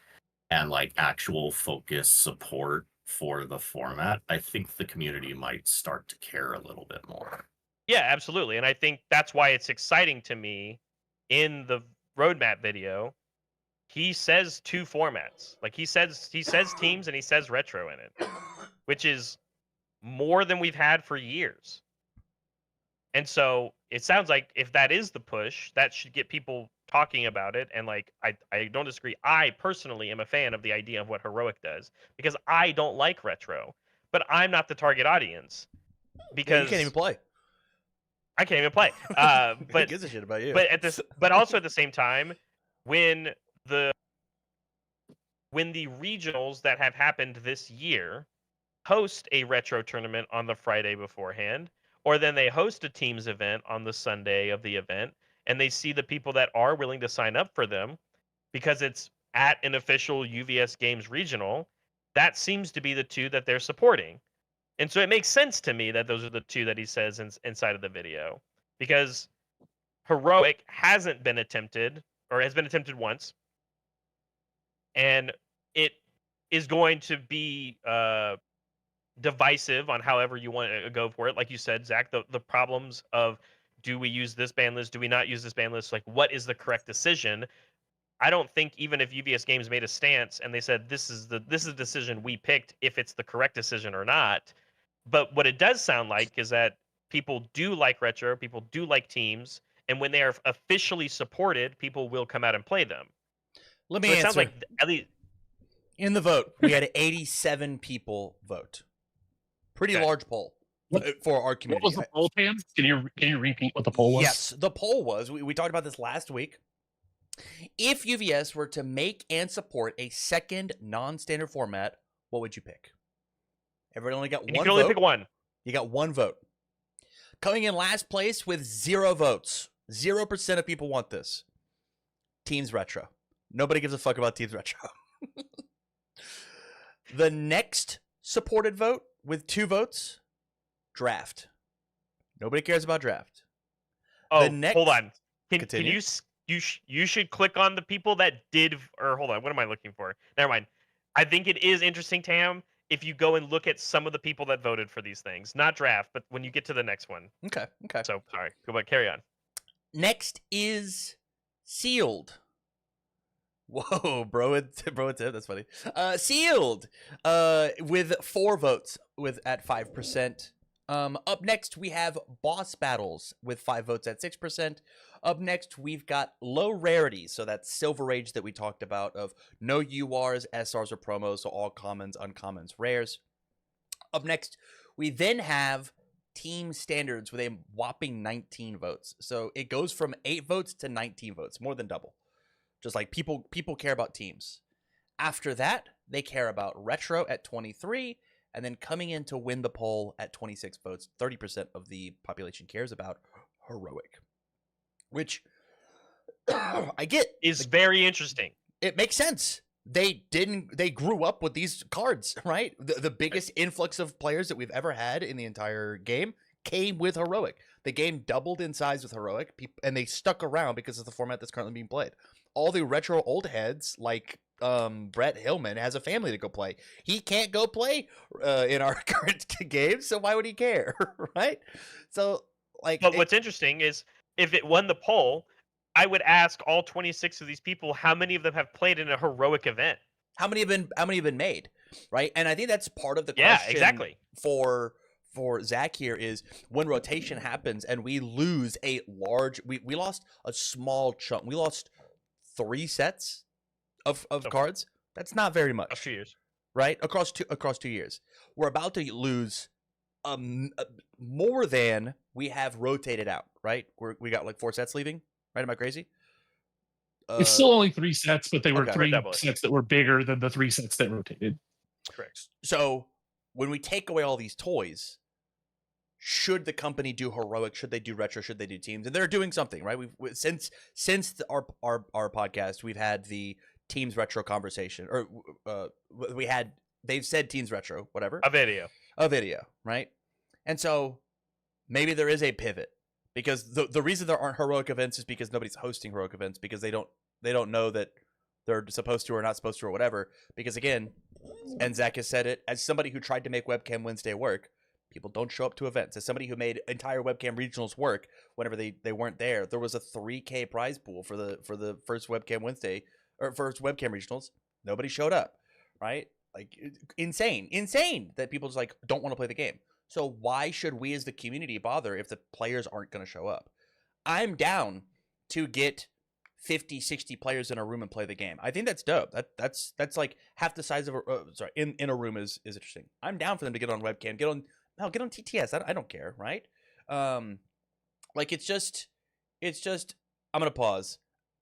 and like actual focus support for the format, I think the community might start to care a little bit more. Yeah, absolutely. And I think that's why it's exciting to me in the roadmap video. He says 2 formats. Like he says teams and he says retro in it, which is more than we've had for years. And so it sounds like if that is the push, that should get people talking about it. And like, I don't disagree. I personally am a fan of the idea of what heroic does because I don't like retro, but I'm not the target audience because you can't even play. I can't even play. Who But gives a shit about you? but also at the same time, when the regionals that have happened this year host a retro tournament on the Friday beforehand, or then they host a teams event on the Sunday of the event, and they see the people that are willing to sign up for them because it's at an official UVS Games regional, that seems to be the 2 that they're supporting. And so it makes sense to me that those are the 2 that he says inside of the video, because heroic hasn't been attempted, or has been attempted once, and it is going to be divisive on however you want to go for it. Like you said, Zach, the problems of, do we use this ban list? Do we not use this ban list? Like, what is the correct decision? I don't think even if UVS Games made a stance and they said this is the decision we picked, if it's the correct decision or not. But what it does sound like is that people do like retro, people do like teams, and when they are officially supported, people will come out and play them. Let me So it answer. sounds like at least In the vote, we had 87 people vote. Pretty Okay. large poll for our What community. was the poll, Tam? Can you repeat what the poll was? Yes, the poll was, we talked about this last week. If UVS were to make and support a second non-standard format, what would you pick? Everybody only got and one you can only vote. pick one. You got one vote. Coming in last place with 0 votes. 0% of people want this. Teams Retro. Nobody gives a fuck about Teams Retro. The next supported vote with 2 votes, Draft. Nobody cares about Draft. Oh, The next- hold on. Can Continue. you should click on the people that did, or hold on, what am I looking for? Never mind. I think it is interesting, Tam, if you go and look at some of the people that voted for these things. Not draft, but when you get to the next one. Okay. So, sorry. Go back. Carry on. Next is Sealed. Whoa, bro, that's funny. Sealed, with 4 votes at 5%. Up next we have Boss Battles with 5 votes at 6%. Up next we've got Low Rarity, so that's Silver Age that we talked about, of no URs, SRs, or promos, so all commons, uncommons, rares. Up next we then have Team Standards with a whopping 19 votes. So it goes from 8 votes to 19 votes, more than double. Just like people care about teams. After that, they care about Retro at 23, and then coming in to win the poll at 26 votes, 30% of the population cares about Heroic. Which I get is very interesting. It makes sense. They grew up with these cards, right? The biggest influx of players that we've ever had in the entire game came with Heroic. The game doubled in size with Heroic, and they stuck around because of the format that's currently being played. All the retro old heads, like Brett Hillman, has a family to go play. He can't go play in our current game, so why would he care, right? So, but what's interesting is if it won the poll, I would ask all 26 of these people how many of them have played in a Heroic event. How many have been made, right? And I think that's part of the question. Yeah, exactly. For Zach here is when rotation happens and we lose a large, we lost a small chunk. We lost 3 sets of cards. That's not very much. 2 years, right? Across 2 years, we're about to lose more than we have rotated out. Right? We got like 4 sets leaving. Right? Am I crazy? It's still only 3 sets, but they were okay. 3 sets that were bigger than the 3 sets that rotated. Correct. So when we take away all these toys, should the company do Heroic? Should they do Retro? Should they do teams? And they're doing something, right? Since our podcast, we've had the teams Retro conversation, or they've said teams Retro, whatever. A video, right? And so maybe there is a pivot, because the reason there aren't Heroic events is because nobody's hosting Heroic events, because they don't know that they're supposed to or not supposed to or whatever. Because again, and Zach has said it, as somebody who tried to make Webcam Wednesday work, people don't show up to events. As somebody who made entire Webcam regionals work whenever they weren't there, there was a $3,000 prize pool for the first Webcam Wednesday or first Webcam regionals. Nobody showed up, right? Like insane that people just like don't want to play the game. So why should we as the community bother if the players aren't going to show up? I'm down to get 50, 60 players in a room and play the game. I think that's dope. That's like half the size of in a room is interesting. I'm down for them to get on webcam, get on TTS. I don't care, right? Like it's just I'm gonna pause.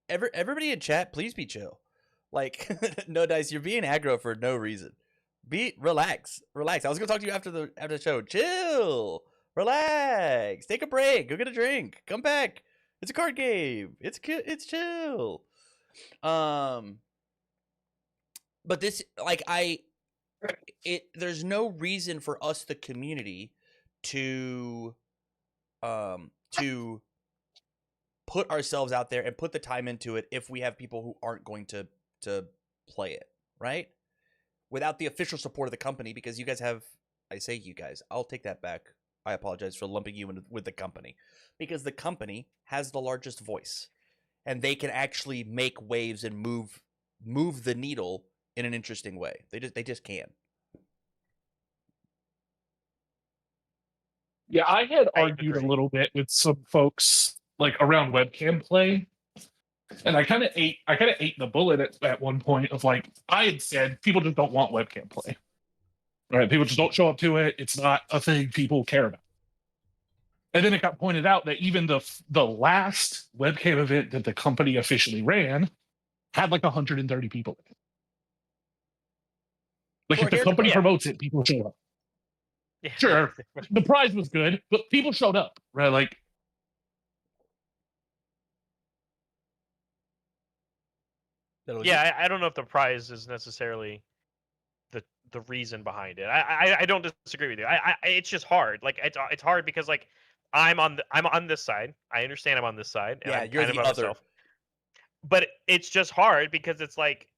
Everybody in chat, please be chill. Like no dice, you're being aggro for no reason. Relax. I was gonna talk to you after the show. Chill, relax, take a break, go get a drink, come back. It's a card game. It's chill. But this, like, there's no reason for us, the community, to put ourselves out there and put the time into it if we have people who aren't going to play it, right? Without the official support of the company, because you guys have, I say you guys, I'll take that back. I apologize for lumping you in with the company, because the company has the largest voice, and they can actually make waves and move the needle in an interesting way. They just can. Yeah, I had argued a little bit with some folks like around webcam play, and I kind of ate the bullet at one point of like, I had said people just don't want webcam play. Right? People just don't show up to it. It's not a thing people care about. And then it got pointed out that even the last webcam event that the company officially ran had like 130 people in it. Like if the company promotes it, people show up. Yeah. Sure, the prize was good, but people showed up, right? Like, yeah, I don't know if the prize is necessarily the reason behind it. I don't disagree with you. It's just hard. Like it's hard because like I'm on this side. I understand I'm on this side. And yeah, I'm you're kind the of other. Myself. But it's just hard because it's like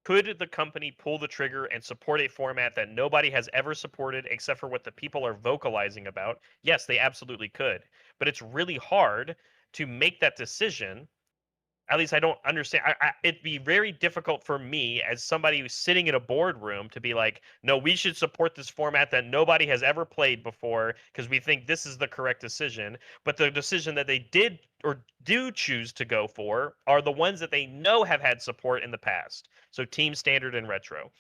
could the company pull the trigger and support a format that nobody has ever supported except for what the people are vocalizing about? Yes, they absolutely could. But it's really hard to make that decision. At least I don't understand. It'd be very difficult for me as somebody who's sitting in a boardroom to be like, no, we should support this format that nobody has ever played before because we think this is the correct decision. But the decision that they did or do choose to go for are the ones that they know have had support in the past. So Team Standard and Retro.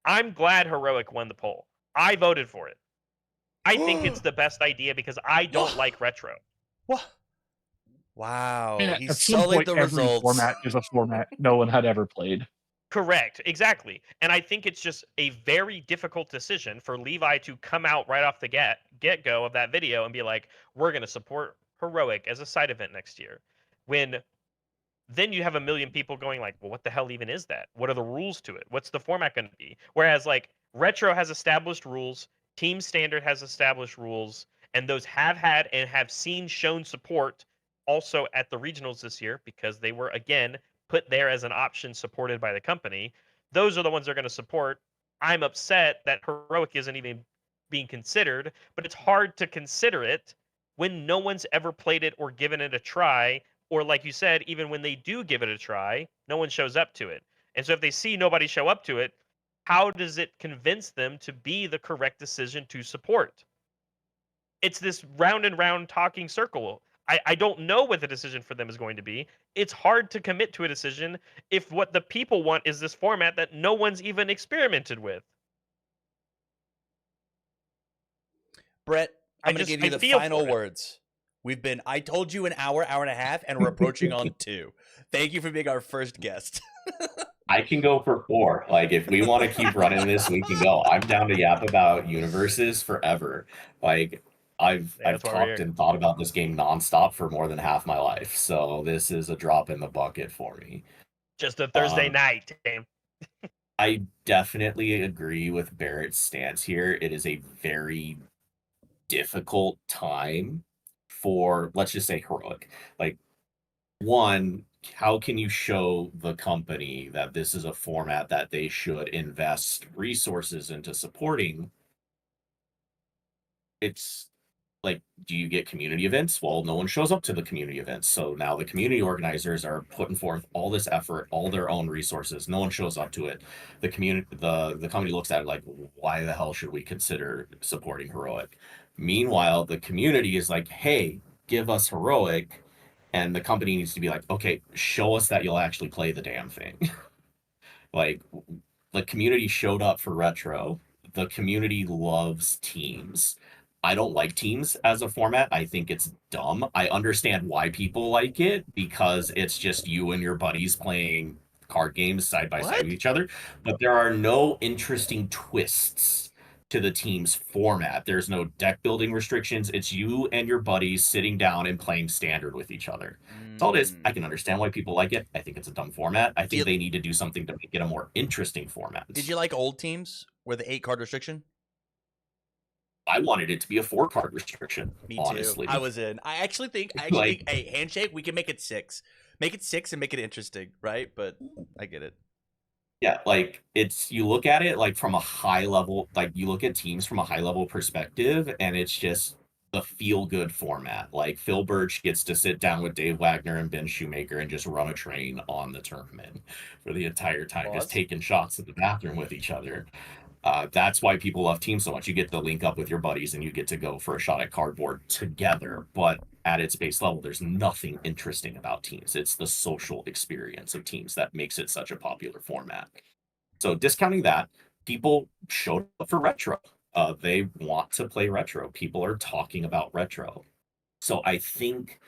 I'm glad Heroic won the poll. I voted for it. I think it's the best idea because I don't like Retro. What? Wow. Yeah, He at some sullied point, the every results. format is a format no one had ever played. Correct. Exactly. And I think it's just a very difficult decision for Levi to come out right off the get-go of that video and be like, we're going to support Heroic as a side event next year. When then you have a million people going like, well, what the hell even is that? What are the rules to it? What's the format going to be? Whereas like Retro has established rules, Team Standard has established rules, and those have had and have seen shown support also at the regionals this year because they were, again, put there as an option supported by the company. Those are the ones they're going to support. I'm upset that Heroic isn't even being considered, but it's hard to consider it when no one's ever played it or given it a try. Or like you said, even when they do give it a try, no one shows up to it. And so if they see nobody show up to it, how does it convince them to be the correct decision to support? It's this round and round talking circle. I don't know what the decision for them is going to be. It's hard to commit to a decision if what the people want is this format that no one's even experimented with. Brett, I'm going to give you the final words. I told you an hour and a half, and we're approaching on 2. Thank you for being our first guest. I can go for 4. Like, if we want to keep running this, we can go. I'm down to yap about Universus forever. Like, I've talked and thought about this game nonstop for more than half my life. So this is a drop in the bucket for me. Just a Thursday night game. I definitely agree with Barrett's stance here. It is a very difficult time for, let's just say, Heroic. Like, one, how can you show the company that this is a format that they should invest resources into supporting? It's like, do you get community events? Well, no one shows up to the community events. So now the community organizers are putting forth all this effort, all their own resources. No one shows up to it. The company looks at it like, why the hell should we consider supporting Heroic? Meanwhile, the community is like, hey, give us Heroic. And the company needs to be like, okay, show us that you'll actually play the damn thing. Like, the community showed up for Retro. The community loves teams. I don't like teams as a format. I think it's dumb. I understand why people like it because it's just you and your buddies playing card games side by side with each other. But there are no interesting twists to the team's format. There's no deck building restrictions. It's you and your buddies sitting down and playing Standard with each other. That's all it is. I can understand why people like it. I think it's a dumb format. I think they need to do something to make it a more interesting format. Did you like old teams with the 8-card restriction? I wanted it to be a 4-card restriction. Me honestly. too. I was in. I actually think a handshake, we can make it 6. Make it 6 and make it interesting, right? But I get it. Yeah, like, it's, you look at it like from a high level, like you look at teams from a high level perspective, and it's just the feel good format. Like, Phil Birch gets to sit down with Dave Wagner and Ben Shoemaker and just run a train on the tournament for the entire time, just taking shots at the bathroom with each other. That's why people love teams so much. You get to link up with your buddies and you get to go for a shot at cardboard together. But at its base level, there's nothing interesting about teams. It's the social experience of teams that makes it such a popular format. So discounting that, people showed up for Retro. They want to play Retro. People are talking about Retro. So I think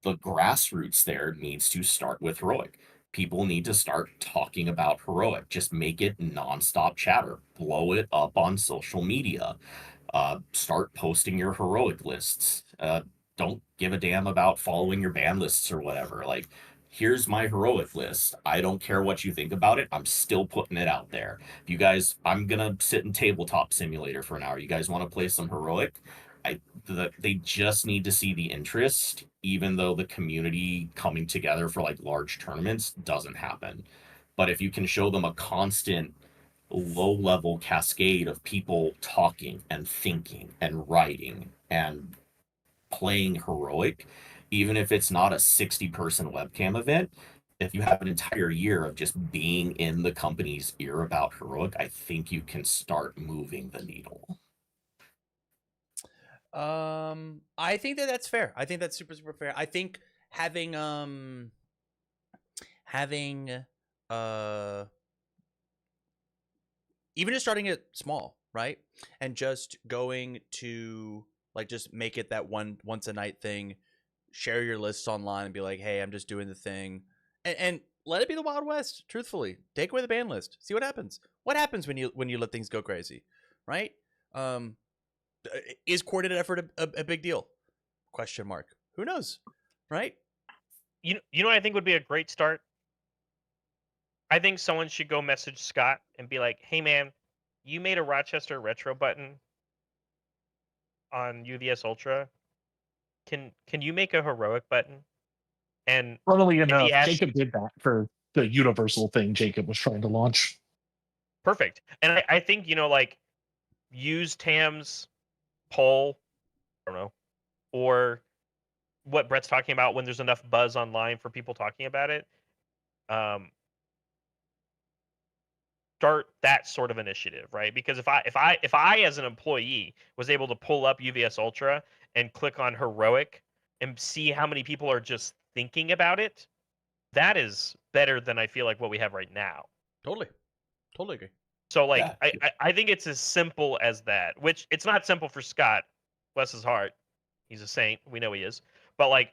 the grassroots there needs to start with Heroic. People need to start talking about Heroic. Just make it nonstop chatter. Blow it up on social media. Start posting your Heroic lists. Don't give a damn about following your ban lists or whatever. Like, here's my Heroic list. I don't care what you think about it. I'm still putting it out there. If you guys, I'm going to sit in Tabletop Simulator for an hour. You guys want to play some Heroic? They just need to see the interest, even though the community coming together for like large tournaments doesn't happen. But if you can show them a constant low-level cascade of people talking and thinking and writing and playing heroic, even if it's not a 60-person webcam event, if you have an entire year of just being in the company's ear about heroic, I think you can start moving the needle. I think that's fair. I think that's super fair. I think having even just starting it small, right? And just going to like just make it that once a night thing, share your lists online and be like, hey, I'm just doing the thing. And let it be the Wild West, truthfully. Take away the ban list. See what happens. What happens when you let things go crazy, right? Is coordinated effort a big deal? Question mark. Who knows, right? You know what I think would be a great start? I think someone should go message Scott and be like, hey, man, you made a Rochester Retro button on UVS Ultra. Can you make a heroic button? And funnily if enough, he asks, Jacob did that for the Universal thing Jacob was trying to launch. perfect. And I think, like, use Tam's poll, I don't know, or what Brett's talking about when there's enough buzz online for people talking about it. Start that sort of initiative, right? Because if I as an employee was able to pull up UVS Ultra and click on heroic and see how many people are just thinking about it, that is better than I feel like what we have right now. Totally agree. So like Yeah. I think it's as simple as that, which it's not simple for Scott, bless his heart. He's a saint, we know he is. But like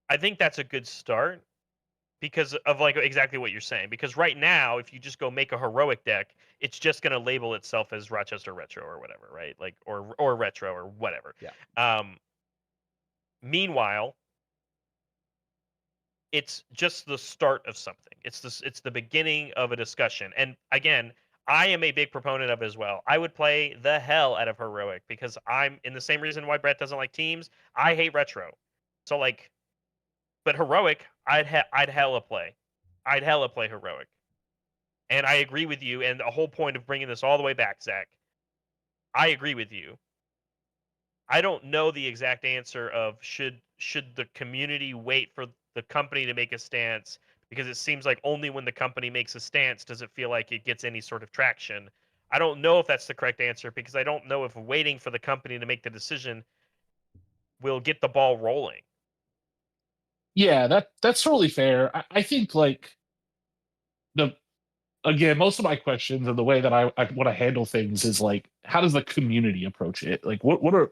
I think that's a good start because of like exactly what you're saying. Because right now, if you just go make a heroic deck, it's just going to label itself as Rochester Retro or whatever, right? Like or retro or whatever. Yeah. Meanwhile, it's just the start of something. It's the beginning of a discussion. And again, I am a big proponent of it as well. I would play the hell out of heroic because I'm in the same reason why Brett doesn't like teams. I hate retro. So like, but heroic, I'd hella play. I'd hella play heroic. And I agree with you. And the whole point of bringing this all the way back, Zach, I agree with you. I don't know the exact answer of should the community wait for the company to make a stance, because it seems like only when the company makes a stance does it feel like it gets any sort of traction. I don't know if that's the correct answer because I don't know if waiting for the company to make the decision will get the ball rolling. Yeah, that's totally fair. I think like again, most of my questions and the way that I want to handle things is like, how does the community approach it? Like, what are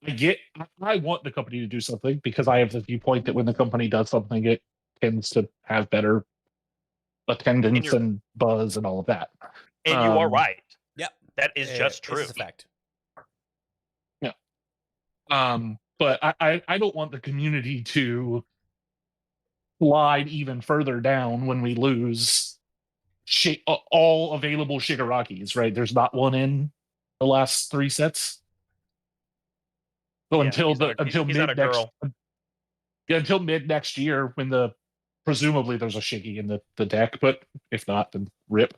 I want the company to do something because I have the viewpoint that when the company does something, it tends to have better attendance and buzz and all of that. And you are right. Yep. That is just true. It's a fact. Yeah. But I don't want the community to slide even further down when we lose all available Shigarakis, right? There's not one in the last 3 sets. So yeah, until mid next year, when presumably there's a Shiggy in the deck, but if not, then rip.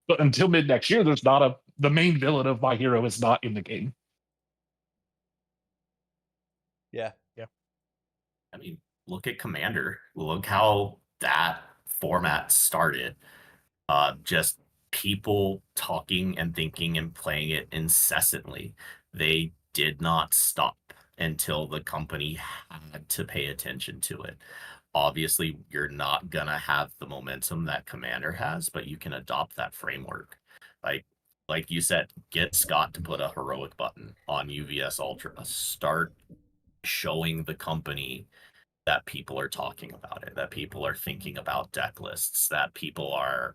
But until mid next year, the main villain of my hero is not in the game. Yeah. I mean, look at Commander. Look how that format started. Just people talking and thinking and playing it incessantly. They did not stop until the company had to pay attention to it. Obviously, you're not gonna have the momentum that Commander has, but you can adopt that framework. Like you said, get Scott to put a heroic button on UVS Ultra. Start showing the company that people are talking about it, that people are thinking about deck lists, that people are,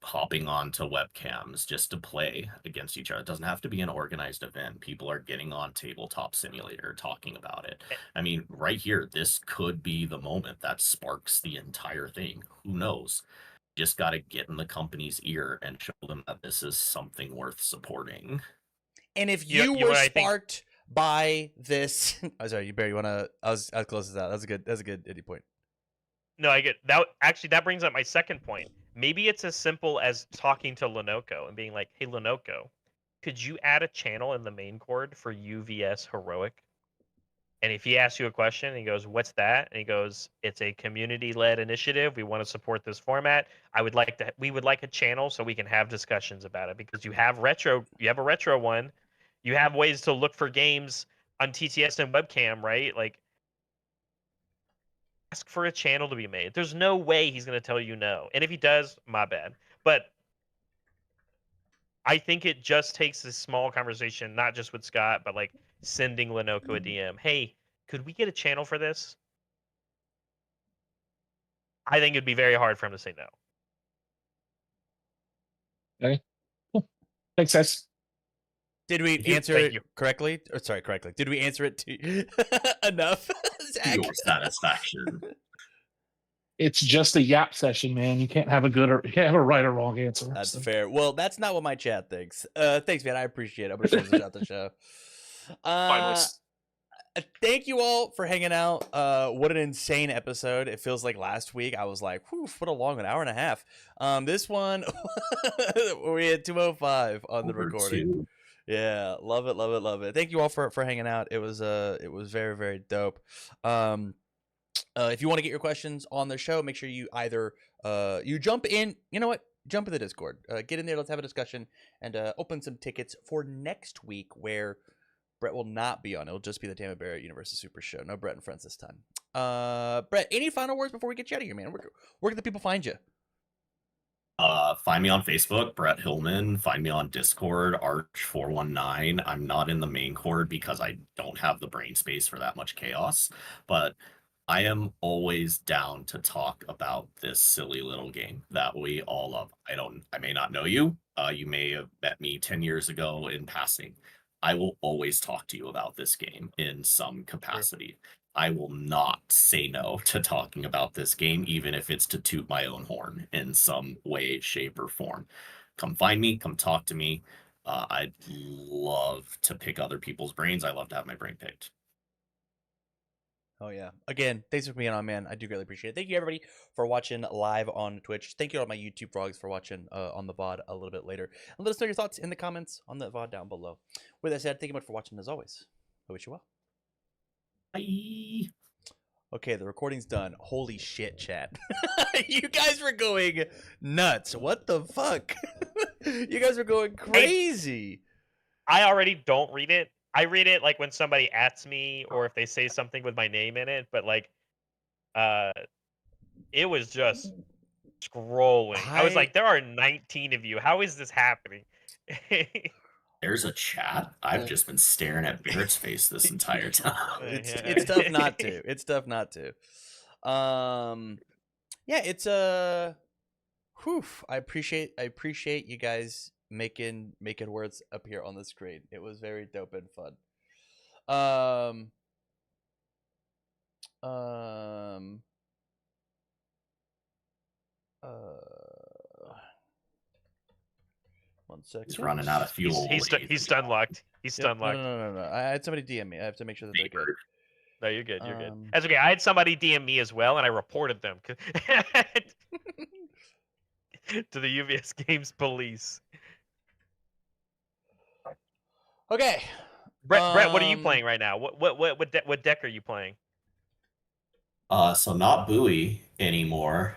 hopping onto webcams just to play against each other. It doesn't have to be an organized event. People are getting on Tabletop Simulator talking about it. I mean, right here, this could be the moment that sparks the entire thing. Who knows? Just got to get in the company's ear and show them that this is something worth supporting. And if you were sparked by this, oh, sorry, Barry, you want to? I was close to that. That's a good indie point. No, I get that. Actually, that brings up my second point. Maybe it's as simple as talking to Lenoco and being like, "Hey, Lenoco, could you add a channel in the main cord for UVS Heroic?" And if he asks you a question, and he goes, "What's that?" And he goes, "It's a community-led initiative. We want to support this format. We would like a channel so we can have discussions about it because you have a retro one. You have ways to look for games on TTS and webcam, right? Like, ask for a channel to be made. There's no way he's going to tell you no. And if he does, my bad. But I think it just takes a small conversation, not just with Scott, but like sending Lenoco a DM. Hey, could we get a channel for this? I think it'd be very hard for him to say no. Okay. Cool. Thanks, guys. Did we answer Thank it you. correctly? Or sorry, correctly. Did we answer it to enough? Zach? Your satisfaction. It's just a yap session, man. You can't have a right or wrong answer. That's so. fair. Well, that's not what my chat thinks. Thanks, man. I appreciate it. I'm gonna close out the show. Thank you all for hanging out. What an insane episode. It feels like last week I was like, whew, what a long 1.5 hours. This one we had 2:05 on the recording. 2. Yeah, love it, love it, love it. Thank you all for hanging out. It was very, very dope. If you want to get your questions on the show, make sure you either you jump in. You know what? Jump in the Discord. Get in there. Let's have a discussion and open some tickets for next week where Brett will not be on. It'll just be the Tam and Barrett Universus Super Show. No Brett and friends this time. Brett, any final words before we get you out of here, man? Where can the people find you? Find me on Facebook, Brett Hillman. Find me on Discord, Arch419. I'm not in the main cord because I don't have the brain space for that much chaos, but I am always down to talk about this silly little game that we all love. I may not know you. You may have met me 10 years ago in passing. I will always talk to you about this game in some capacity. I will not say no to talking about this game, even if it's to toot my own horn in some way, shape, or form. Come find me. Come talk to me. I'd love to pick other people's brains. I love to have my brain picked. Oh, yeah. Again, thanks for being on, man. I do greatly appreciate it. Thank you, everybody, for watching live on Twitch. Thank you to all my YouTube frogs for watching on the VOD a little bit later. And let us know your thoughts in the comments on the VOD down below. With that said, thank you much for watching, as always. I wish you well. Bye. Okay, the recording's done. Holy shit, chat. You guys were going nuts. What the fuck? You guys were going crazy. I already don't read it. I read it like when somebody ats me or if they say something with my name in it, but like it was just scrolling. I was like, there are 19 of you. How is this happening? There's a chat. I've just been staring at Barrett's face this entire time. It's tough not to. It's tough not to. Yeah, it's whew, I appreciate you guys making words appear on the screen. It was very dope and fun. One second. He's running out of fuel. He's stun locked. He's stun locked. No. I had somebody DM me. I have to make sure that they're good. No, you're good. You're good. That's okay. I had somebody DM me as well, and I reported them to the UVS Games Police. Okay, Brett, what are you playing right now? What deck are you playing? So not Bowie anymore.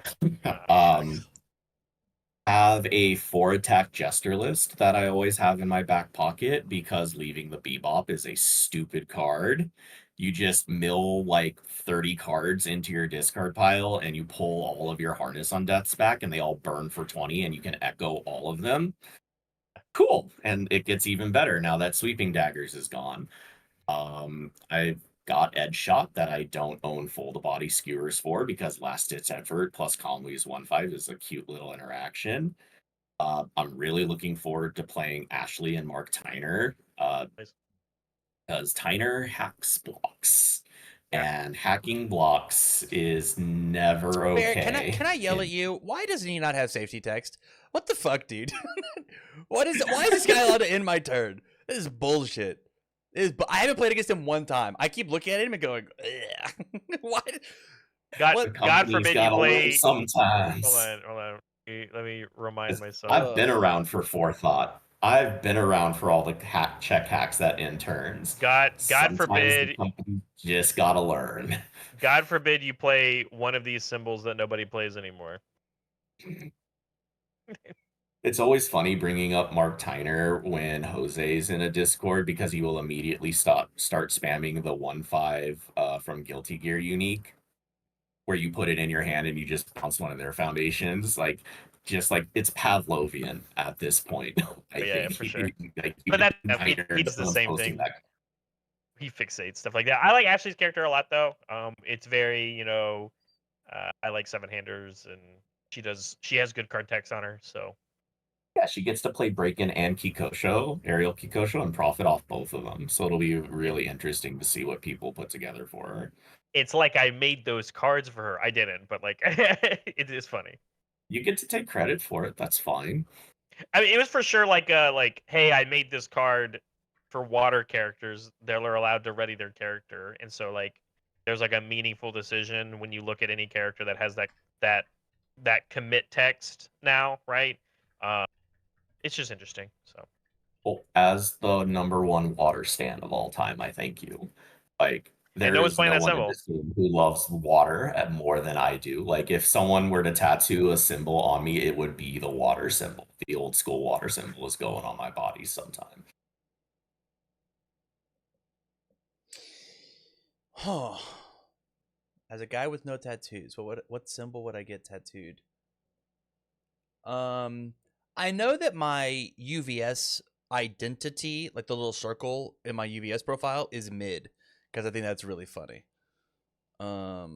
Have a 4-attack Jester list that I always have in my back pocket because leaving the Bebop is a stupid card. You just mill like 30 cards into your discard pile and you pull all of your Harness on Death's back and they all burn for 20 and you can echo all of them. Cool. And it gets even better now that Sweeping Daggers is gone. I've got Edge Shot that I don't own Full to Body Skewers for because Last Ditch Effort plus Conley's 1/5 is a cute little interaction. I'm really looking forward to playing Ashley and Mark Tyner because Tyner hacks blocks. And hacking blocks is never okay. Barrett, can I yell at you? Why doesn't he not have safety text? What the fuck, dude? Why is this guy allowed to end my turn? This is bullshit. I haven't played against him one time. I keep looking at him and going, why? God Company's forbid you gotta learn play. sometimes. Hold on. Let me remind myself. I've been around for forethought. I've been around for all the check hacks that interns. God Sometimes forbid. the company just gotta learn. God forbid you play one of these symbols that nobody plays anymore. It's always funny bringing up Mark Tyner when Jose's in a Discord because he will immediately start spamming the 1/5 from Guilty Gear unique, where you put it in your hand and you just bounce one of their foundations. Just like it's Pavlovian at this point. I Yeah, think for sure. Like, But that Tyner he does the same posting thing. He fixates stuff like that. I like Ashley's character a lot though. It's very, I like seven handers, and she has good card text on her. So Yeah, she gets to play Breakin' and Kikosho, Ariel Kikosho, and profit off both of them. So it'll be really interesting to see what people put together for her. it's like I made those cards for her. I didn't, but like it is funny. You get to take credit for it. That's fine. I mean, it was for sure like hey, I made this card for water characters. They're allowed to ready their character, and so like there's like a meaningful decision when you look at any character that has that commit text now, right? It's just interesting. So, Well, as the #1 water stand of all time, I thank you. Like, there no one's is playing no that one in symbol. this game who loves water more than I do. Like, if someone were to tattoo a symbol on me, it would be the water symbol. The old school water symbol is going on my body sometime. Huh. As a guy with no tattoos, what symbol would I get tattooed? I know that my UVS identity, like the little circle in my UVS profile, is mid, because I think that's really funny. But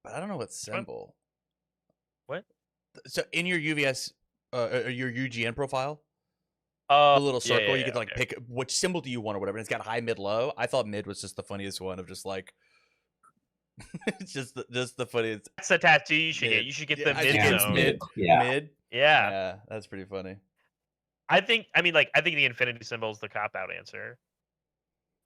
I don't know what symbol. What? So in your UVS, your UGN profile, the little circle, you get to like pick which symbol do you want or whatever. And it's got high, mid, low. I thought mid was just the funniest one of just like. It's just the funniest. That's a tattoo you should get. You should get the mid zone. Mid. Yeah, that's pretty funny. I think the infinity symbol is the cop out answer.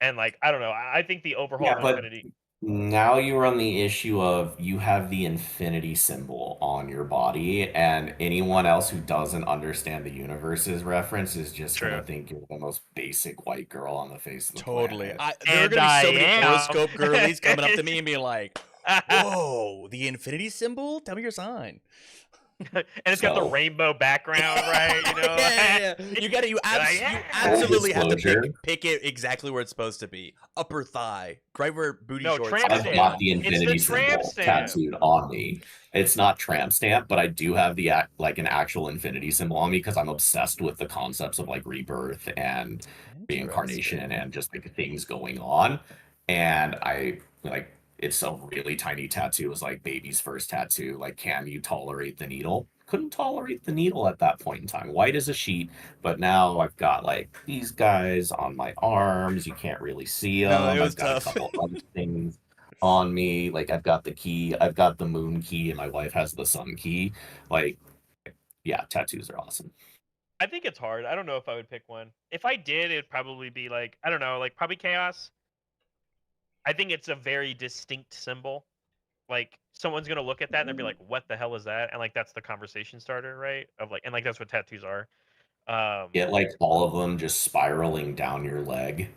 And like, I don't know. I think the overhaul of infinity. Now you run the issue of you have the infinity symbol on your body, and anyone else who doesn't understand the Universus reference is just gonna think you're the most basic white girl on the face of the planet. There are gonna be so many horoscope girlies coming up to me and being like, "Whoa, the infinity symbol? Tell me your sign." And it's got the rainbow background, right? Yeah. You absolutely have to pick it exactly where it's supposed to be. Upper thigh, right where booty shorts. I've got the infinity symbol tattooed on me. It's not tramp stamp, but I do have the an actual infinity symbol on me because I'm obsessed with the concepts of like rebirth and reincarnation and just like things going on. And I like. It's a really tiny tattoo. It was like baby's first tattoo. Like, can you tolerate the needle? Couldn't tolerate the needle at that point in time. White as a sheet. But now I've got like these guys on my arms. You can't really see them. I've got a couple other things on me. Like, I've got the key. I've got the moon key, and my wife has the sun key. Like, yeah, tattoos are awesome. I think it's hard. I don't know if I would pick one. If I did, it'd probably be like, I don't know, like probably chaos. I think it's a very distinct symbol. Like, someone's gonna look at that and they'll be like, "What the hell is that?" And like, that's the conversation starter, right? And like, that's what tattoos are. Get like all of them just spiraling down your leg.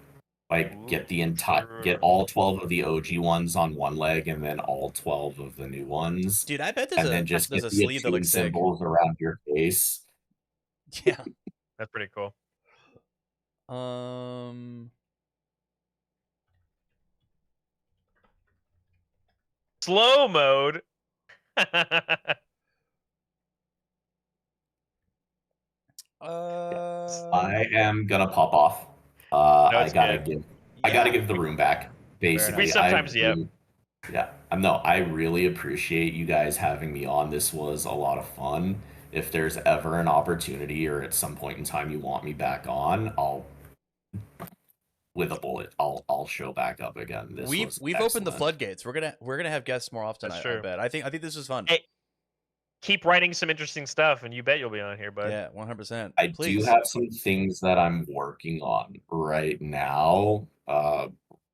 Like, get all 12 of the OG ones on one leg, and then all 12 of the new ones. Dude, I bet then just get the sleeve that looks symbols around your face. Yeah, that's pretty cool. Slow mode. I am gonna pop off. I gotta give the room back. Basically, we sometimes I really appreciate you guys having me on. This was a lot of fun. If there's ever an opportunity or at some point in time you want me back on, with a bullet, I'll show back up again. We've opened the floodgates. We're gonna have guests more often. That's true. I bet. I think this is fun. Hey, keep writing some interesting stuff, and you bet you'll be on here, bud. Yeah, 100%. I do have some things that I'm working on right now.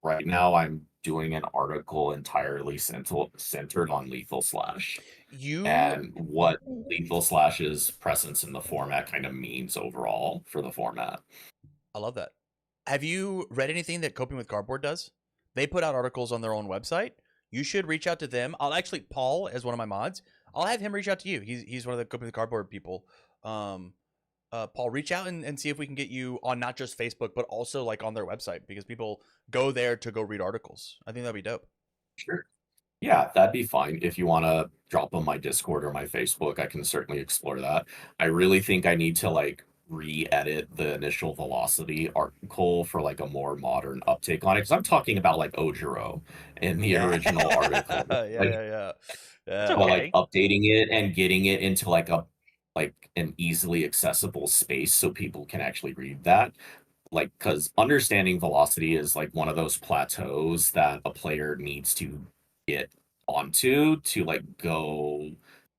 right now I'm doing an article entirely centered on Lethal Slash You and what Lethal Slash's presence in the format kind of means overall for the format. I love that. Have you read anything that Coping with Cardboard does? They put out articles on their own website. You should reach out to them. I'll actually, Paul, as one of my mods, I'll have him reach out to you. He's one of the Coping with Cardboard people. Paul, reach out and see if we can get you on not just Facebook, but also like on their website, because people go there to go read articles. I think that'd be dope. Sure. Yeah, that'd be fine. If you want to drop on my Discord or my Facebook, I can certainly explore that. I really think I need to like re-edit the initial Velocity article for like a more modern uptake on it, because I'm talking about like Ojiro in the original article. Yeah. It's But okay. like updating it and getting it into like an easily accessible space so people can actually read that. Like, because understanding Velocity is like one of those plateaus that a player needs to get onto to like go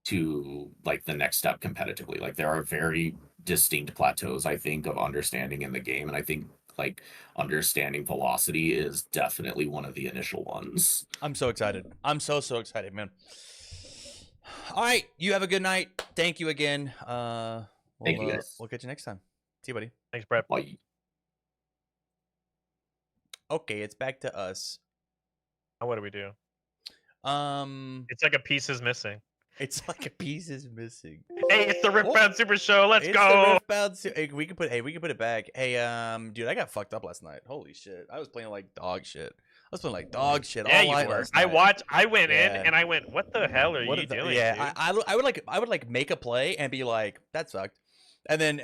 to like the next step competitively. Like there are very distinct plateaus, I think, of understanding in the game, and I think like understanding Velocity is definitely one of the initial ones. I'm so excited. I'm so excited, man. All right, you have a good night. Thank you again. Thank you, guys. We'll catch you next time. See you, buddy. Thanks, Brett. Bye. Okay, it's back to us. Now what do we do? Um, It's like a piece is missing. it's like a piece is missing. Hey, it's the Riftbound Super Show. Let's It's go. the Riftbound hey, we can put it back. Hey, dude, I got fucked up last night. Holy shit, I was playing like dog shit. I was playing like dog shit Yeah, all you night were. last night. I went in Yeah. and I went, what the hell are you doing? Yeah, dude? I would like make a play and be like, that sucked. And then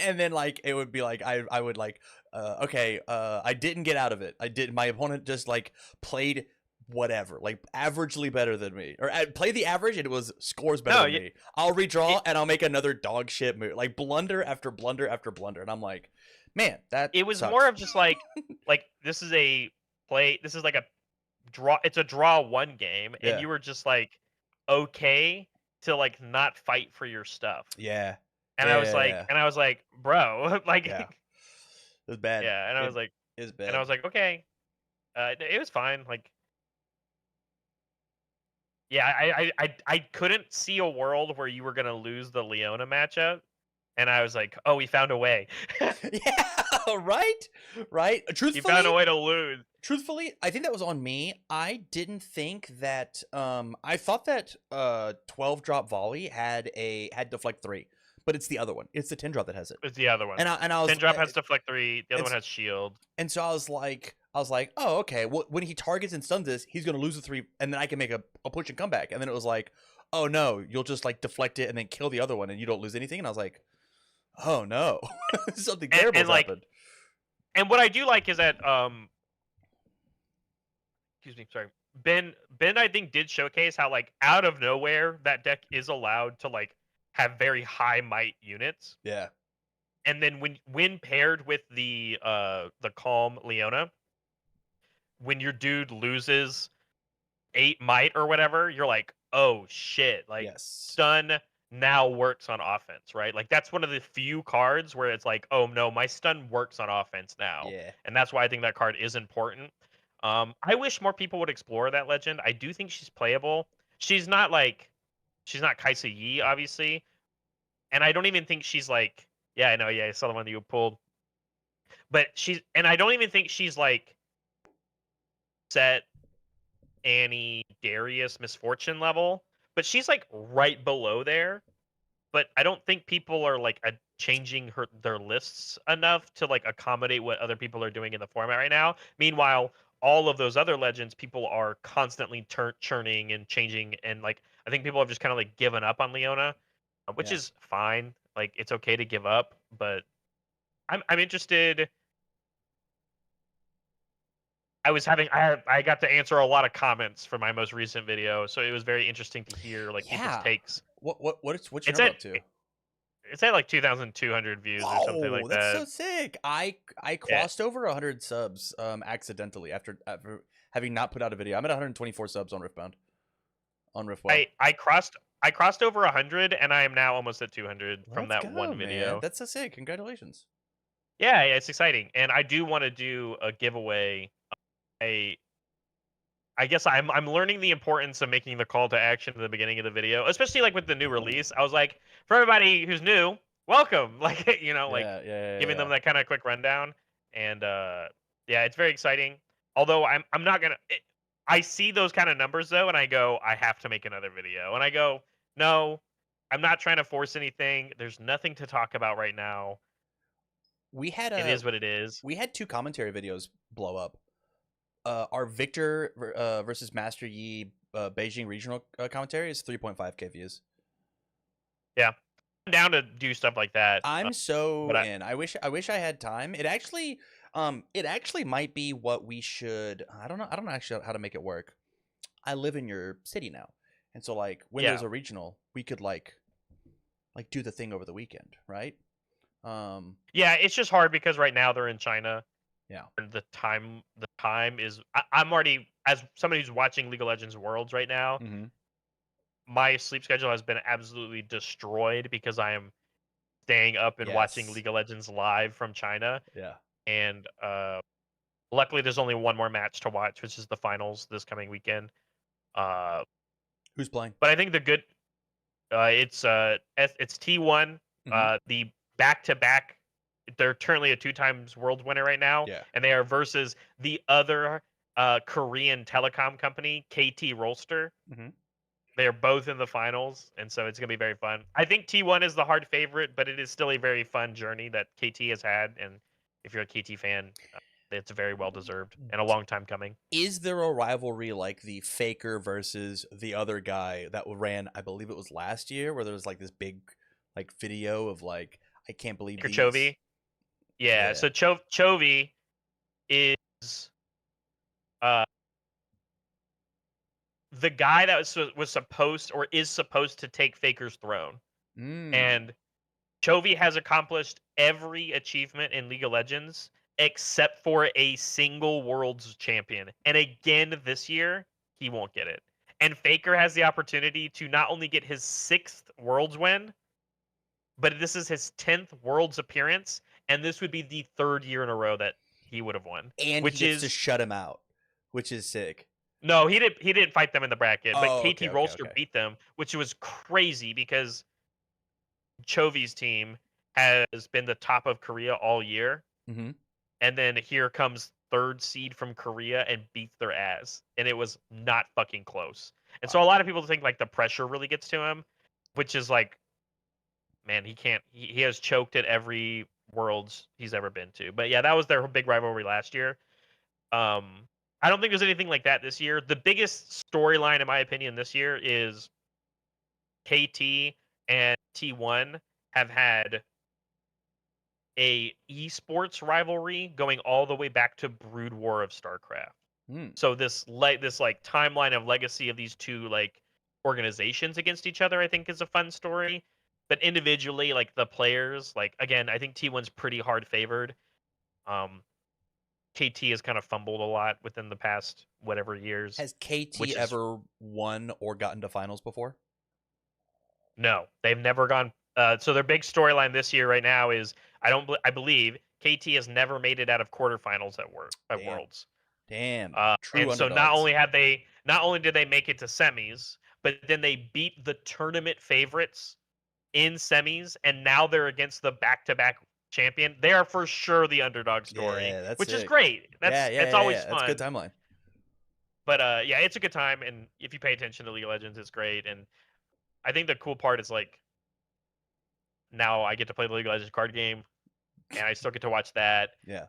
and then like it would be like I would like okay, I didn't get out of it. My opponent just like played whatever, like averagely better than me, or play the average and it was scores better than me. I'll redraw and I'll make another dog shit move, like blunder after blunder after blunder, and I'm like, man, that It was sucks. more of just like this is a play. This is like a draw. It's a draw one game, and Yeah. you were just like okay to like not fight for your stuff. Yeah, And Yeah, I was yeah, like, yeah. bro, like, Yeah. it was bad. yeah. And I was like, It was bad. and I was like, okay, it was fine. Like, yeah, I couldn't see a world where you were gonna lose the Leona matchup, and I was like, oh, we found a way. yeah, right. You found a way to lose. Truthfully, I think that was on me. I didn't think that I thought that 12 drop volley had deflect 3, but it's the other one. It's the 10 drop that has it. It's the other one. And I was 10 drop has deflect 3. The other one has shield. And so I was like, oh, okay. Well, when he targets and stuns this, he's gonna lose the 3, and then I can make a push and comeback. And then it was like, oh no, you'll just like deflect it and then kill the other one, and you don't lose anything. And I was like, oh no, something terrible like, happened. And what I do like is that excuse me, sorry. Ben I think did showcase how like out of nowhere that deck is allowed to like have very high might units. Yeah. And then when paired with the Calm Leona, when your dude loses 8 might or whatever, you're like, oh shit, like Yes. stun now works on offense, right? Like that's one of the few cards where it's like, oh no, my stun works on offense now. Yeah. And that's why I think that card is important. I wish more people would explore that legend. I do think she's playable. She's not Kaisa Yi, obviously. And I don't even think she's like, yeah, I know, yeah, I saw the one that you pulled. But I don't even think she's like set Annie Darius Misfortune level. But she's like right below there. But I don't think people are like changing their lists enough to like accommodate what other people are doing in the format right now. Meanwhile, all of those other legends, people are constantly churning and changing, and like I think people have just kind of like given up on Leona, which is fine. Like it's okay to give up, but I'm interested. I got to answer a lot of comments for my most recent video, so it was very interesting to hear like people's takes. What's your number up to? It's at like 2,200 views or something like that. That's so sick. I crossed over 100 subs accidentally after having not put out a video. I'm at 124 subs on Riftbound. On Riftbound. I crossed over 100 and I am now almost at 200 from that one video. Man. That's so sick. Congratulations. Yeah, it's exciting. And I do want to do a giveaway I guess I'm learning the importance of making the call to action at the beginning of the video, especially like with the new release. I was like, for everybody who's new, welcome. Like like giving them that kind of quick rundown. And yeah, it's very exciting. Although I'm not gonna. I see those kind of numbers though, and I go, I have to make another video. And I go, no, I'm not trying to force anything. There's nothing to talk about right now. We had it is what it is. We had 2 commentary videos blow up. Our Victor versus Master Yi Beijing regional commentary is 3.5K views. Yeah, I'm down to do stuff like that. I'm so in. I wish I had time. It actually might be what we should. I don't know actually how to make it work. I live in your city now, and so like when there's a regional, we could like do the thing over the weekend, right? Yeah, it's just hard because right now they're in China. Yeah. And the time is I'm already, as somebody who's watching League of Legends Worlds right now, my sleep schedule has been absolutely destroyed because I am staying up and watching League of Legends live from China. Yeah. And luckily there's only one more match to watch, which is the finals this coming weekend. Who's playing? But I think the good it's T1, the back-to-back. They're currently a 2-times world winner right now, and they are versus the other Korean telecom company, KT Rolster. They are both in the finals, and so it's going to be very fun. I think T1 is the hard favorite, but it is still a very fun journey that KT has had, and if you're a KT fan, it's very well deserved and a long time coming. Is there a rivalry like the Faker versus the other guy that ran, I believe it was last year, where there was like this big like video of like, I can't believe these... Chovy? Yeah, so Chovy is the guy that was supposed or is supposed to take Faker's throne. And Chovy has accomplished every achievement in League of Legends except for a single Worlds champion. And again this year, he won't get it. And Faker has the opportunity to not only get his 6th Worlds win, but this is his 10th Worlds appearance. And this would be the 3rd year in a row that he would have won. And which he gets to shut him out, which is sick. No, he didn't fight them in the bracket, but KT okay, Rolster beat them, which was crazy because Chovy's team has been the top of Korea all year. And then here comes 3rd seed from Korea and beats their ass. And it was not fucking close. And so a lot of people think like the pressure really gets to him, which is like, man, he has choked at every Worlds he's ever been to. But yeah, that was their big rivalry last year. I don't think there's anything like that this year. The biggest storyline, in my opinion, this year is KT and T1 have had a esports rivalry going all the way back to Brood War of StarCraft. So this timeline of legacy of these two like organizations against each other, I think, is a fun story. But individually, like the players, like again, I think T1's pretty hard favored. KT has kind of fumbled a lot within the past whatever years. Has KT ever won or gotten to finals before? No, they've never gone. So their big storyline this year right now is I believe KT has never made it out of quarterfinals at Worlds. Damn. True and underdogs. So not only did they make it to semis, but then they beat the tournament favorites in semis, and now they're against the back-to-back champion. They are for sure the underdog story, which is great. That's always fun. That's a good timeline. But yeah, it's a good time, and if you pay attention to League of Legends, it's great. And I think the cool part is like now I get to play the League of Legends card game, and I still get to watch that. Yeah,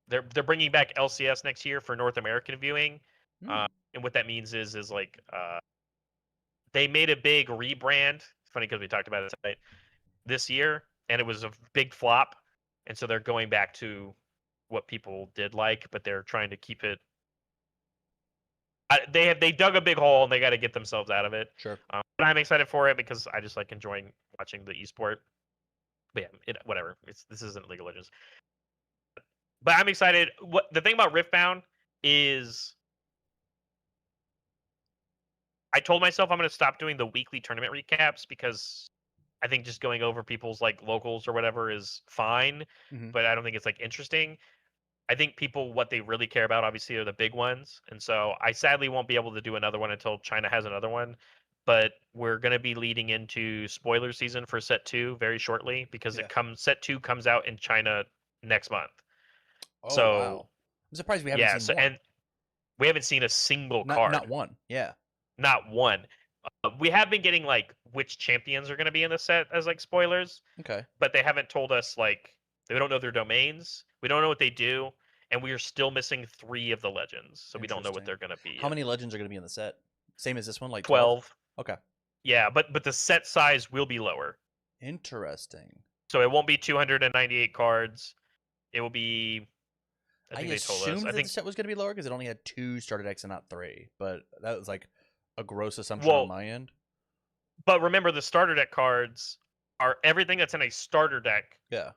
they're bringing back LCS next year for North American viewing, and what that means is like they made a big rebrand. It's funny because we talked about it tonight this year, and it was a big flop, and so they're going back to what people did like, but they're trying to keep it. They dug a big hole and they got to get themselves out of it. Sure. But I'm excited for it because I just like enjoying watching the esport. But yeah, whatever. This isn't League of Legends. But I'm excited. What the thing about Riftbound is, I told myself I'm going to stop doing the weekly tournament recaps because I think just going over people's like locals or whatever is fine, but I don't think it's like interesting. I think people, what they really care about, obviously, are the big ones. And so I sadly won't be able to do another one until China has another one. But we're going to be leading into spoiler season for set 2 very shortly, because set 2 comes out in China next month. Oh So wow! I'm surprised we haven't seen one. And we haven't seen a single card. Not one. Yeah. Not one. We have been getting like which champions are going to be in the set as like spoilers. Okay. But they haven't told us, like, we don't know their domains. We don't know what they do, and we are still missing 3 of the legends, so we don't know what they're going to be. How many legends are going to be in the set? Same as this one, like 12. Okay. Yeah, but the set size will be lower. Interesting. So it won't be 298 cards. It will be. I think they told us. I think the set was going to be lower because it only had 2 starter decks and not 3. But that was like a gross assumption on my end. But remember, the starter deck cards are everything that's in a starter deck. Yeah.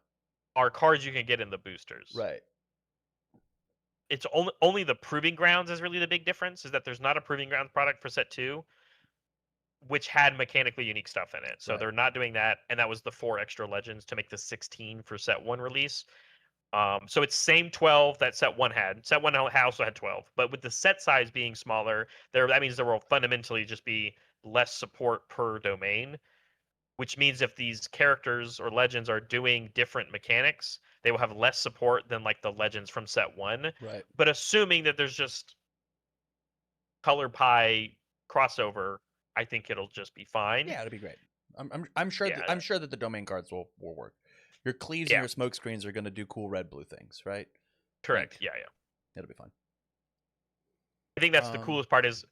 Are cards you can get in the boosters. Right. It's only the Proving Grounds is really the big difference. Is that there's not a Proving Grounds product for set 2, which had mechanically unique stuff in it. So they're not doing that, and that was the 4 extra legends to make the 16 for set 1 release. So it's same 12 that set 1 had. Set 1 also had 12, but with the set size being smaller, that means there will fundamentally just be less support per domain, which means if these characters or legends are doing different mechanics, they will have less support than like the legends from set 1. Right. But assuming that there's just color pie crossover, I think it'll just be fine. Yeah, it'll be great. I'm sure. Yeah. I'm sure that the domain cards will work. Your cleaves and your smoke screens are going to do cool red blue things, right? Correct. Yeah. It'll be fun. I think that's the coolest part is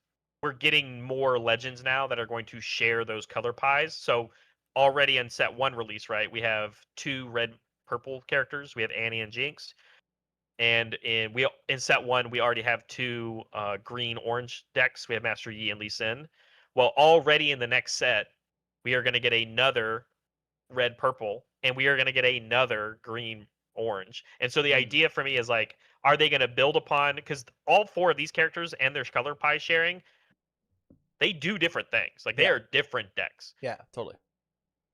we're getting more legends now that are going to share those color pies. So already in set 1 release, right, we have 2 red purple characters. We have Annie and Jinx. And in set 1 we already have 2 green orange decks. We have Master Yi and Lee Sin. Well, already in the next set we are going to get another red purple, and we are going to get another green orange. And so the idea for me is like, are they going to build upon, because all 4 of these characters and their color pie sharing, they do different things. Like they are different decks. Yeah, totally.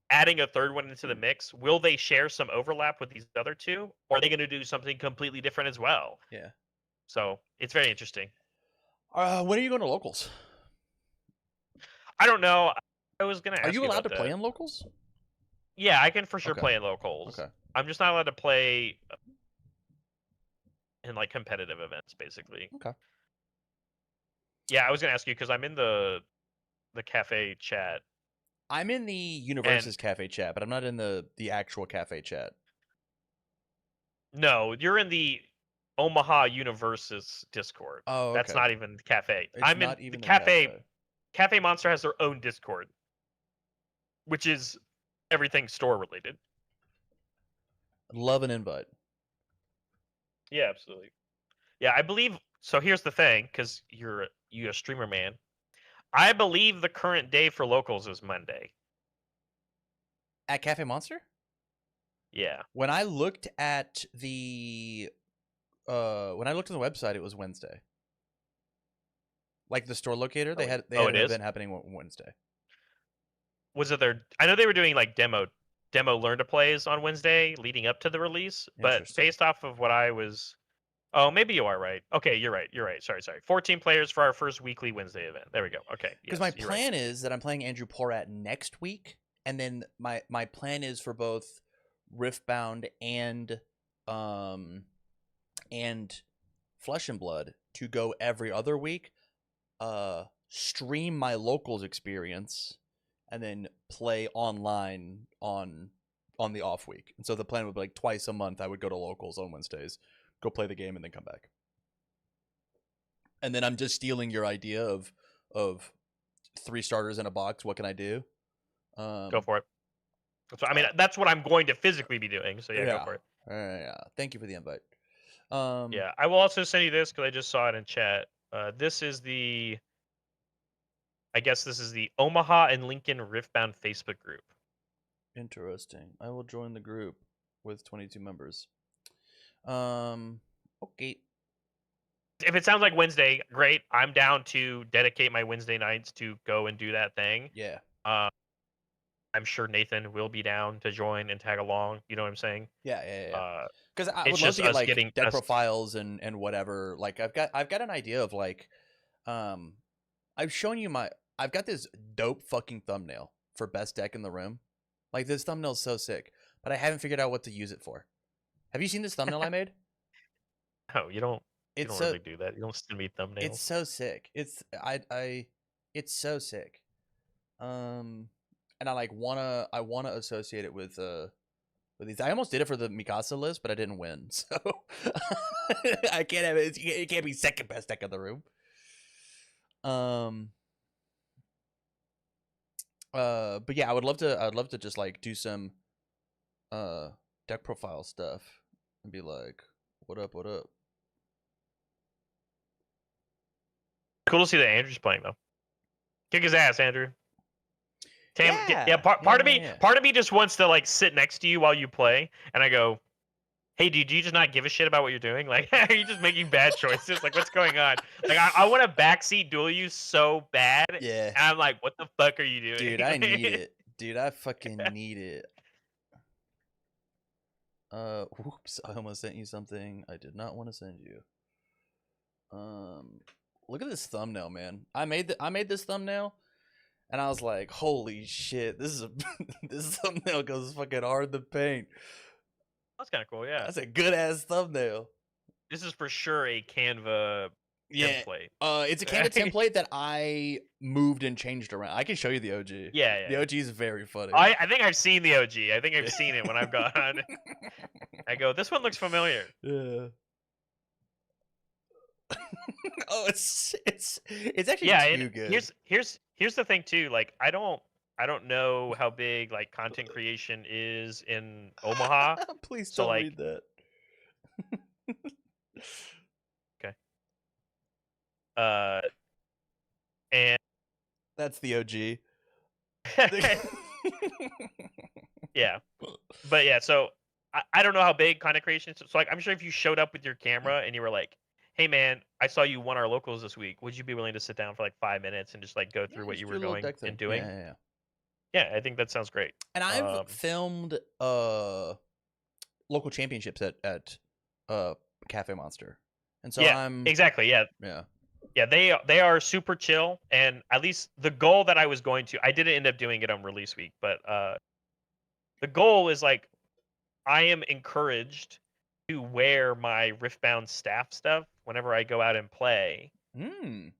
Adding a third one into the mix, will they share some overlap with these other 2, or are they going to do something completely different as well? Yeah. So it's very interesting. When are you going to locals? I don't know. I was going to ask Are you allowed to play in locals? Yeah, I can for sure play in locals. Okay. I'm just not allowed to play in like competitive events, basically. Okay. Yeah, I was gonna ask you because I'm in the cafe chat. I'm in the Universus cafe chat, but I'm not in the actual cafe chat. No, you're in the Omaha Universus Discord. Oh, okay. That's not even the cafe. It's not even the the cafe. Cafe Monster has their own Discord, which is everything store related. Love an invite. Yeah, absolutely. Yeah, I believe so. Here's the thing, because you're a streamer, man. I believe the current day for locals is Monday. At Cafe Monster? Yeah. When I looked at the website, it was Wednesday. Like the store locator, they had an event happening on Wednesday. Was it their? I know they were doing like demo learn to plays on Wednesday leading up to the release, but based off of what I was, oh, maybe you are right. Okay, you're right. Sorry. 14 players for our first weekly Wednesday event. There we go. Okay. Because my plan is that I'm playing Andrew Porat next week, and then my plan is for both Riftbound and Flesh and Blood to go every other week, stream my locals experience, and then play online on the off week. And so the plan would be like twice a month I would go to locals on Wednesdays, go play the game, and then come back. And then I'm just stealing your idea of 3 starters in a box. What can I do? Go for it. So, I mean, that's what I'm going to physically be doing. So yeah. Go for it. Yeah. Thank you for the invite. Yeah, I will also send you this because I just saw it in chat. This is the Omaha and Lincoln Riftbound Facebook group. Interesting. I will join the group with 22 members. Okay. If it sounds like Wednesday, great. I'm down to dedicate my Wednesday nights to go and do that thing. Yeah. I'm sure Nathan will be down to join and tag along. You know what I'm saying? Yeah. Because I It's would love just to get us like getting deck us. profiles and whatever. Like I've got an idea of like, I've shown you I've got this dope fucking thumbnail for best deck in the room. Like this thumbnail's so sick, but I haven't figured out what to use it for. Have you seen this thumbnail I made? No, you don't. You It's don't so really do that. You don't send me thumbnails. it's so sick. It's so sick. And I wanna associate it with these. I almost did it for the Mikasa list, but I didn't win. So I can't have it. It can't be second best deck in the room. But yeah, I'd love to just like do some deck profile stuff and be like, what up? Cool to see that Andrew's playing though. Kick his ass, Andrew. Tam, Yeah. part of me just wants to like sit next to you while you play, and I go, "Hey, dude, do you just not give a shit about what you're doing? Like, are you just making bad choices? Like, what's going on? Like, I want to backseat duel you so bad, Yeah. and I'm like, what the fuck are you doing, Dude, I need it. Dude, I fucking need it. Whoops! I almost sent you something I did not want to send you. Look at this thumbnail, man. I made this thumbnail. And I was like, "Holy shit! This thumbnail goes fucking hard in the paint." That's kind of cool, yeah. That's a good ass thumbnail. This is for sure a Canva template. It's a Canva template that I moved and changed around. I can show you the OG. Yeah. The OG is very funny. I think I've seen the OG. I think I've seen it when I've gone. I go, this one looks familiar. Yeah. Oh, it's actually too good. Here's the thing too. Like I don't know how big like content creation is in Omaha. Please so, don't like, read that. Okay. And that's the OG. Yeah, but yeah. So I don't know how big content creation is. So like I'm sure if you showed up with your camera and you were like, "Hey man, I saw you won our locals this week. Would you be willing to sit down for like 5 minutes and just like go through what you were going and doing?" Yeah, I think that sounds great. And I've filmed local championships at Cafe Monster, and so exactly. Yeah, they are super chill, and at least the goal that I was going to, I didn't end up doing it on release week, but the goal is like I am encouraged to wear my Riftbound staff stuff whenever I go out and play. Do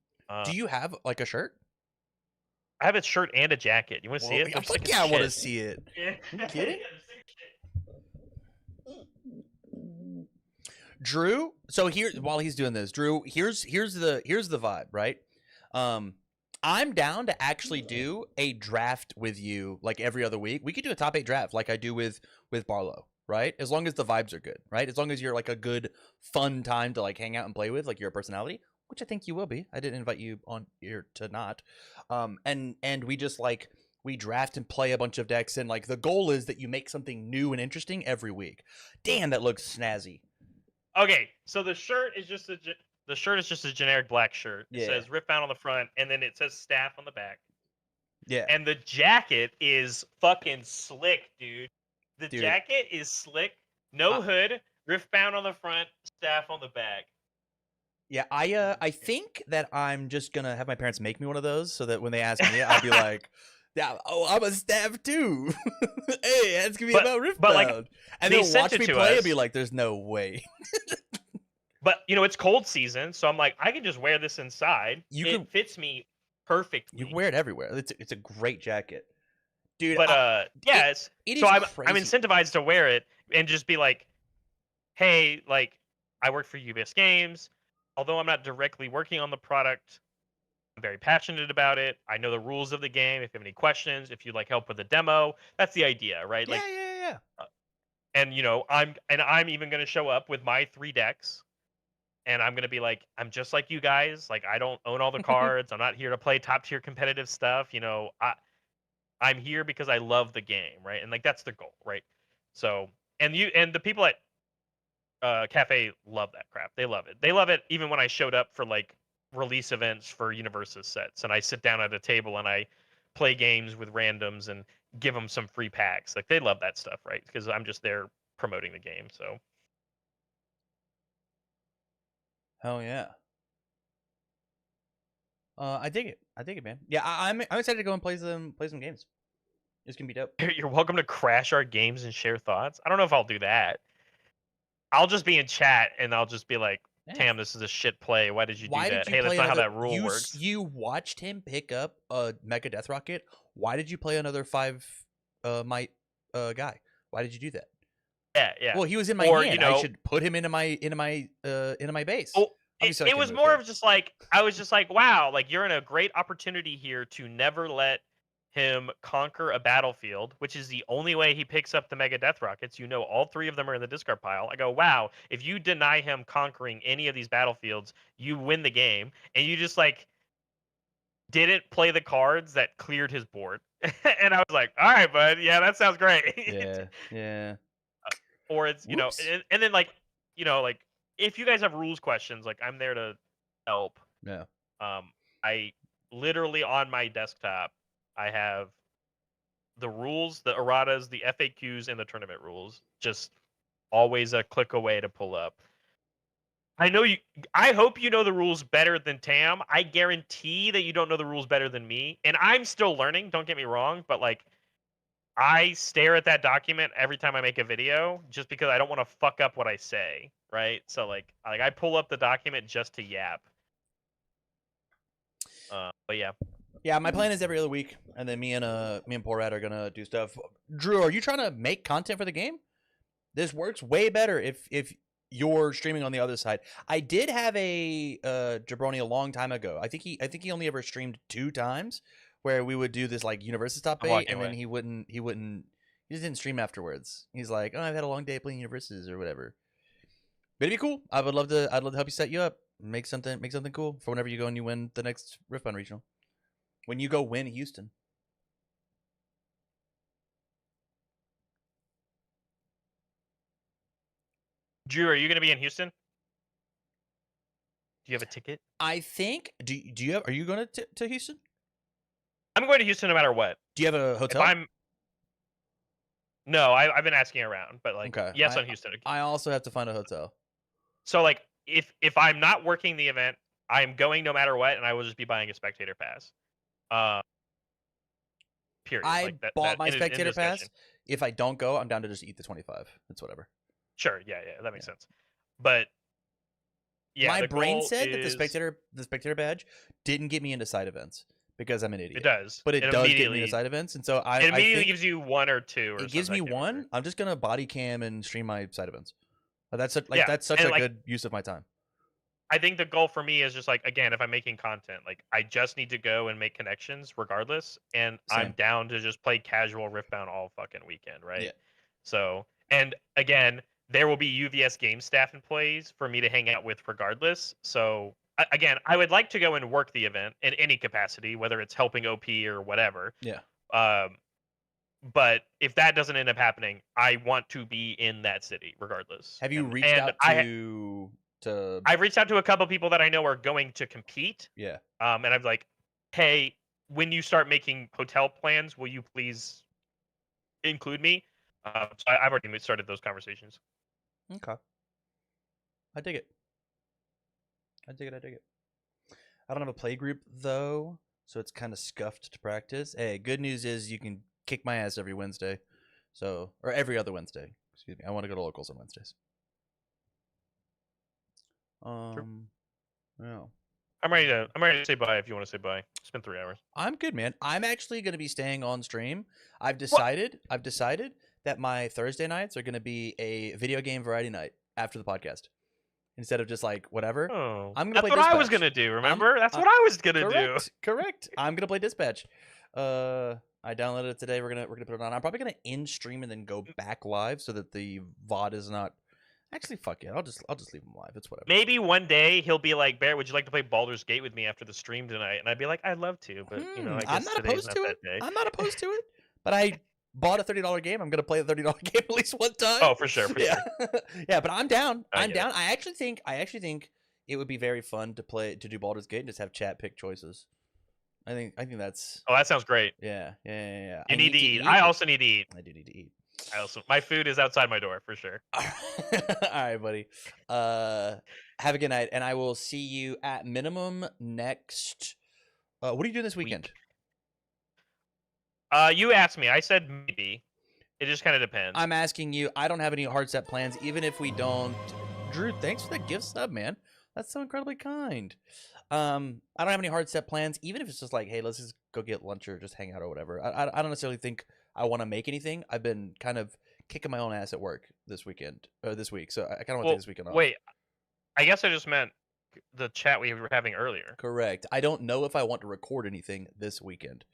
you have like a shirt? I have a shirt and a jacket. You want to see it? Fuck yeah, I want to see it. Yeah. You kidding? Drew, so here while he's doing this, Drew, here's the vibe, right? I'm down to actually do a draft with you like every other week. We could do a top 8 draft like I do with Barlow, right? As long as the vibes are good, right? As long as you're like a good fun time to like hang out and play with, like your personality, which I think you will be. I didn't invite you on here to not. And we just like we draft and play a bunch of decks, and like the goal is that you make something new and interesting every week. Damn, that looks snazzy. Okay, so the shirt is just a generic black shirt. It says Riftbound on the front, and then it says staff on the back. Yeah. And the jacket is fucking slick, dude. The jacket is slick. No hood, Riftbound on the front, staff on the back. Yeah, I think that I'm just gonna have my parents make me one of those so that when they ask me, I'll be like, "Yeah, oh, I'm a staff too." Hey, that's gonna be about Riftbound. But like, and they'll watch me play and be like, "There's no way." But you know, it's cold season, so I'm like, I can just wear this inside. It fits me perfectly. You can wear it everywhere. It's a great jacket, dude. But it is so I'm incentivized to wear it and just be like, hey, like I work for UBS Games. Although I'm not directly working on the product, I'm very passionate about it. I know the rules of the game. If you have any questions, if you'd like help with the demo, that's the idea, right? Like, yeah. And you know, I'm even gonna show up with my 3 decks, and I'm gonna be like, I'm just like you guys. Like, I don't own all the cards. I'm not here to play top tier competitive stuff. You know, I'm here because I love the game, right? And like that's the goal, right? So, and the people at Cafe love that crap. They love it. They love it even when I showed up for like release events for Universus sets, and I sit down at a table and I play games with randoms, and give them some free packs. Like they love that stuff, right? Because I'm just there promoting the game. So Hell yeah. I dig it. I dig it, man. Yeah, I'm excited to go and play some games. It's gonna be dope. you're welcome to crash our games and share thoughts. I don't know if I'll do that. I'll just be in chat and I'll just be like, Tam, this is a shit play. Why did you do that? Hey, that's not how that rule works. You watched him pick up a Mega Death Rocket. Why did you play another 5 might guy? Why did you do that? Yeah. Well, he was in my hand. I should put him into my base. Oh, it was more of just like I was just like, wow, like you're in a great opportunity here to never let him conquer a battlefield, which is the only way he picks up the Mega Death Rockets. You know, all 3 of them are in the discard pile. I go, wow, if you deny him conquering any of these battlefields, you win the game. And you just like didn't play the cards that cleared his board. And I was like, all right, bud, yeah, that sounds great. Yeah. Or it's, you know, and then like, you know, like if you guys have rules questions, like I'm there to help. Yeah. I literally on my desktop, I have the rules, the erratas, the FAQs, and the tournament rules. Just always a click away to pull up. I hope you know the rules better than Tam. I guarantee that you don't know the rules better than me. And I'm still learning, don't get me wrong, but like I stare at that document every time I make a video just because I don't want to fuck up what I say, right? So like I pull up the document just to yap. But yeah. Yeah, my plan is every other week, and then me and Poor Rat are gonna do stuff. Drew, are you trying to make content for the game? This works way better if you're streaming on the other side. I did have a jabroni a long time ago. I think he only ever streamed 2 times, where we would do this like Universus top 8, and then he just didn't stream afterwards. He's like, oh, I've had a long day playing Universus or whatever. But it'd be cool. I'd love to help you set you up, make something cool for whenever you go and you win the next Riftbound Regional. When you go win Houston. Drew, are you going to be in Houston? Do you have a ticket? I think. Are you going to Houston? I'm going to Houston no matter what. Do you have a hotel? No, I've been asking around, but like, okay. Yes, on Houston. I also have to find a hotel. So like, if I'm not working the event, I'm going no matter what, and I will just be buying a spectator pass. Period. I bought my spectator pass. If I don't go, I'm down to just eat the 25. It's whatever. Sure. Yeah. That makes sense. But yeah, my brain said that the spectator badge didn't get me into side events because I'm an idiot. It does, but it does get me into side events, and so it immediately gives you 1 or 2. It gives me 1. I'm just gonna body cam and stream my side events. That's such a good use of my time. I think the goal for me is just like, again, if I'm making content, like I just need to go and make connections regardless. And I'm down to just play casual Riftbound all fucking weekend. Right. Yeah. So, and again, there will be UVS game staff employees for me to hang out with regardless. So again, I would like to go and work the event in any capacity, whether it's helping OP or whatever. Yeah. But if that doesn't end up happening, I want to be in that city regardless. Have you reached out to... I've reached out to a couple people that I know are going to compete. Yeah. And I'm like, hey, when you start making hotel plans, will you please include me? So I've already started those conversations. Okay. I dig it. I don't have a play group though, so it's kind of scuffed to practice. Hey, good news is you can kick my ass every Wednesday. Or every other Wednesday. Excuse me. I want to go to locals on Wednesdays. Yeah. I'm ready to say bye if you want to say bye. It's been 3 hours. I'm good, man. I'm actually going to be staying on stream. I've decided that my Thursday nights are going to be a video game variety night after the podcast. Instead of just like whatever. Oh, I'm gonna play what Dispatch. I was going to do, remember? That's what I was going to do. Correct. I'm going to play Dispatch. I downloaded it today. We're going to put it on. I'm probably going to end stream and then go back live so that the VOD is not... Actually, fuck it. I'll just leave him live. It's whatever. Maybe one day he'll be like, Barrett, would you like to play Baldur's Gate with me after the stream tonight? And I'd be like, I'd love to, but you know, I guess I'm not opposed to it. I'm not opposed to it. But I bought a $30 game. I'm gonna play a $30 game at least one time. Oh, for sure. Yeah, but I'm down. I'm down. I actually think it would be very fun to do Baldur's Gate and just have chat pick choices. I think that's. Oh, that sounds great. Yeah. You need to eat. I also need to eat. I do need to eat. My food is outside my door for sure. All right, buddy. Have a good night, and I will see you at minimum next. What are you doing this weekend? You asked me. I said maybe. It just kind of depends. I'm asking you. I don't have any hard set plans, even if we don't. Drew, thanks for the gift sub, man. That's so incredibly kind. I don't have any hard set plans, even if it's just like, hey, let's just go get lunch or just hang out or whatever. I don't necessarily think I want to make anything. I've been kind of kicking my own ass at work this week, so I kind of want to take this weekend off. Wait, I guess I just meant the chat we were having earlier. Correct. I don't know if I want to record anything this weekend.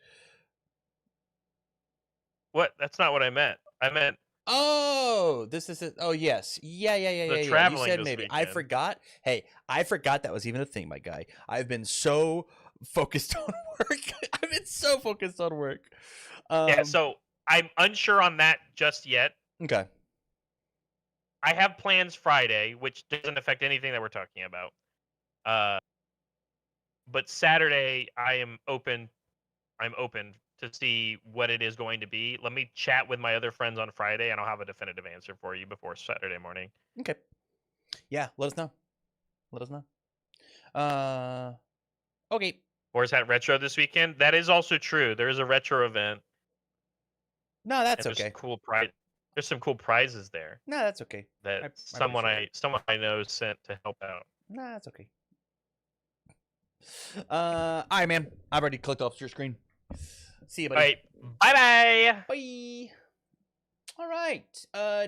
What? That's not what I meant. I meant. Oh, this is it. Oh, yes. Yeah. You said maybe. Weekend. I forgot. Hey, I forgot that was even a thing, my guy. I've been so focused on work. Yeah, so I'm unsure on that just yet. Okay. I have plans Friday, which doesn't affect anything that we're talking about. But Saturday, I'm open to see what it is going to be. Let me chat with my other friends on Friday, and I'll have a definitive answer for you before Saturday morning. Okay. Yeah, let us know. Okay. Or is that retro this weekend? That is also true. There is a retro event. No, that's There's okay. There's some cool prizes there. No, that's okay. That someone I know sent to help out. No, that's okay. All right, man. I've already clicked off your screen. See you, buddy. All right. Bye-bye. Bye. All right.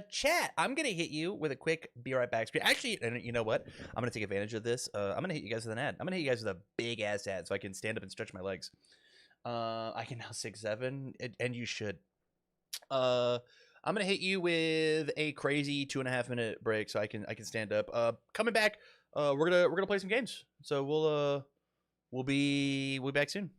Chat, I'm going to hit you with a quick be right back screen. Actually, and you know what? I'm going to take advantage of this. I'm going to hit you guys with an ad. I'm going to hit you guys with a big-ass ad so I can stand up and stretch my legs. I can now 6'7", and you should. I'm going to hit you with a crazy 2.5-minute break so I can stand up. Coming back, we're going to play some games. So we'll be back soon.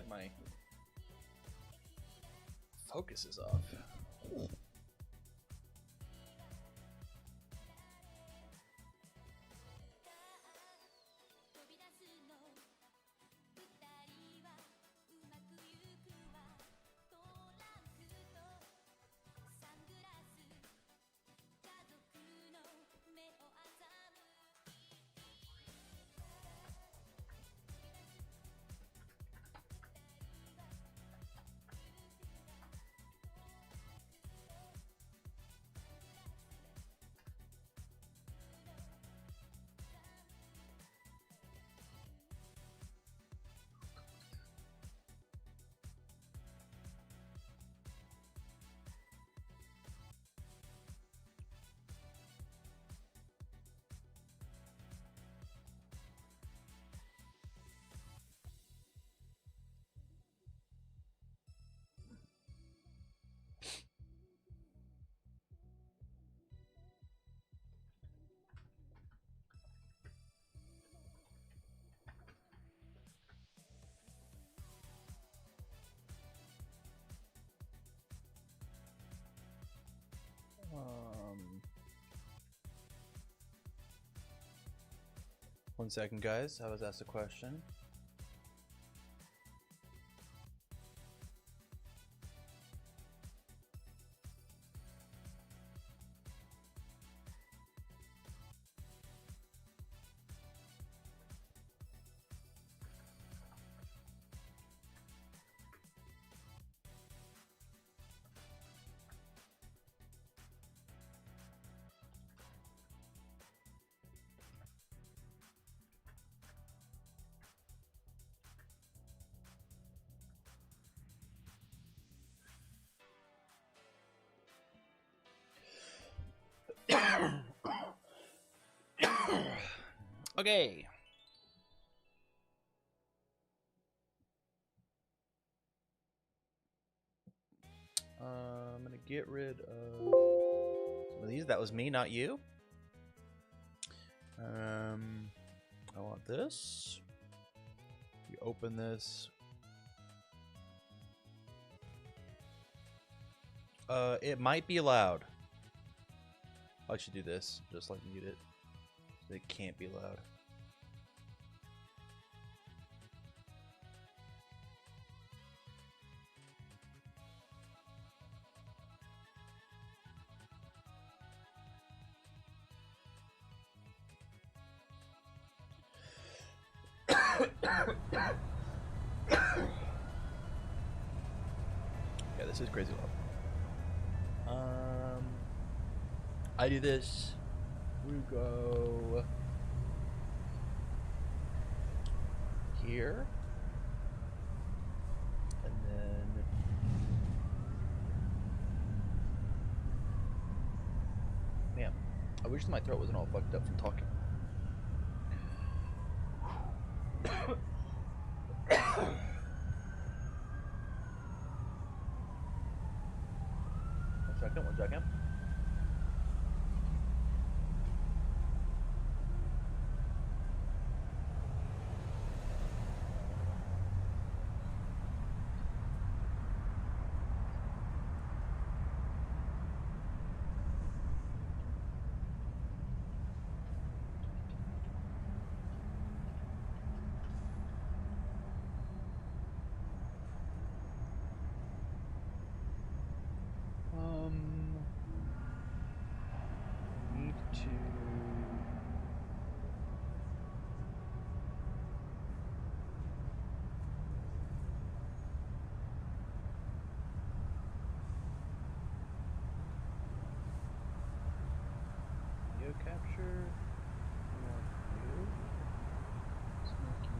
my focus is off. One second, guys. I was asked a question. Okay. I'm gonna get rid of some of these. That was me, not you. I want this. You open this. It might be loud. I'll actually do this. Just like mute it. It can't be loud. Yeah, this is crazy loud. I do this. We go here, and then man, I wish my throat wasn't all fucked up from talking. One second. Need to video capture. I want you. Let's make you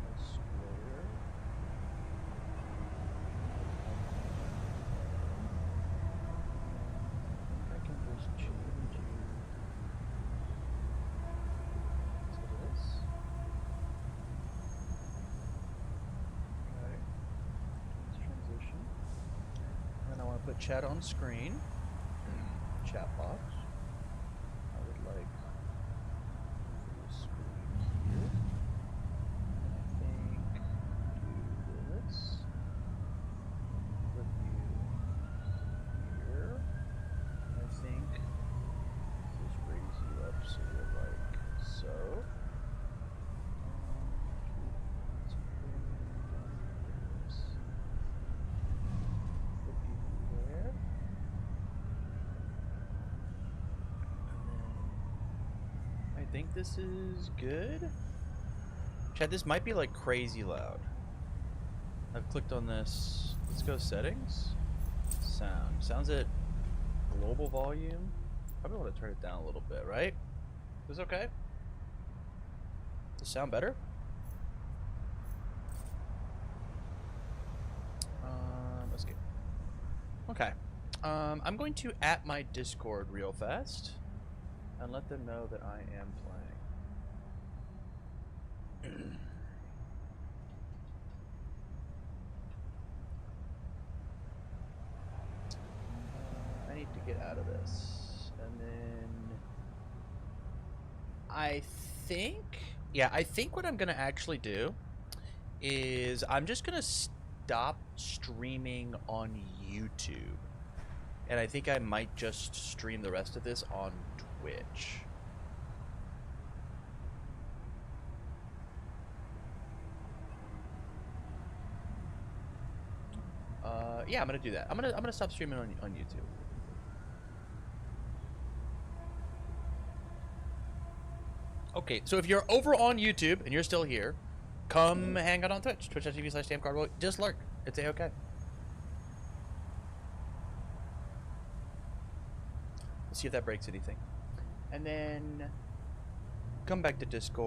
a square. I can just change you to this. Okay. Let's transition. And I want to put chat on screen. Chat box. I would like the screen here. And I think think this is good. Chad, this might be like crazy loud. I've clicked on this. Let's go settings. Sound. Sounds at global volume. Probably want to turn it down a little bit, right? Is this okay? Does it sound better? Escape. Okay. I'm going to at my Discord real fast and let them know that I am playing. I need to get out of this. And then I think what I'm going to actually do is I'm just going to stop streaming on YouTube. And I think I might just stream the rest of this on Twitch. Yeah, I'm gonna do that. I'm gonna stop streaming on YouTube. Okay, so if you're over on YouTube and you're still here, come hang out on Twitch. Twitch.tv/TamCardwell. Just lurk. It's a-okay. Let's see if that breaks anything. And then come back to Discord.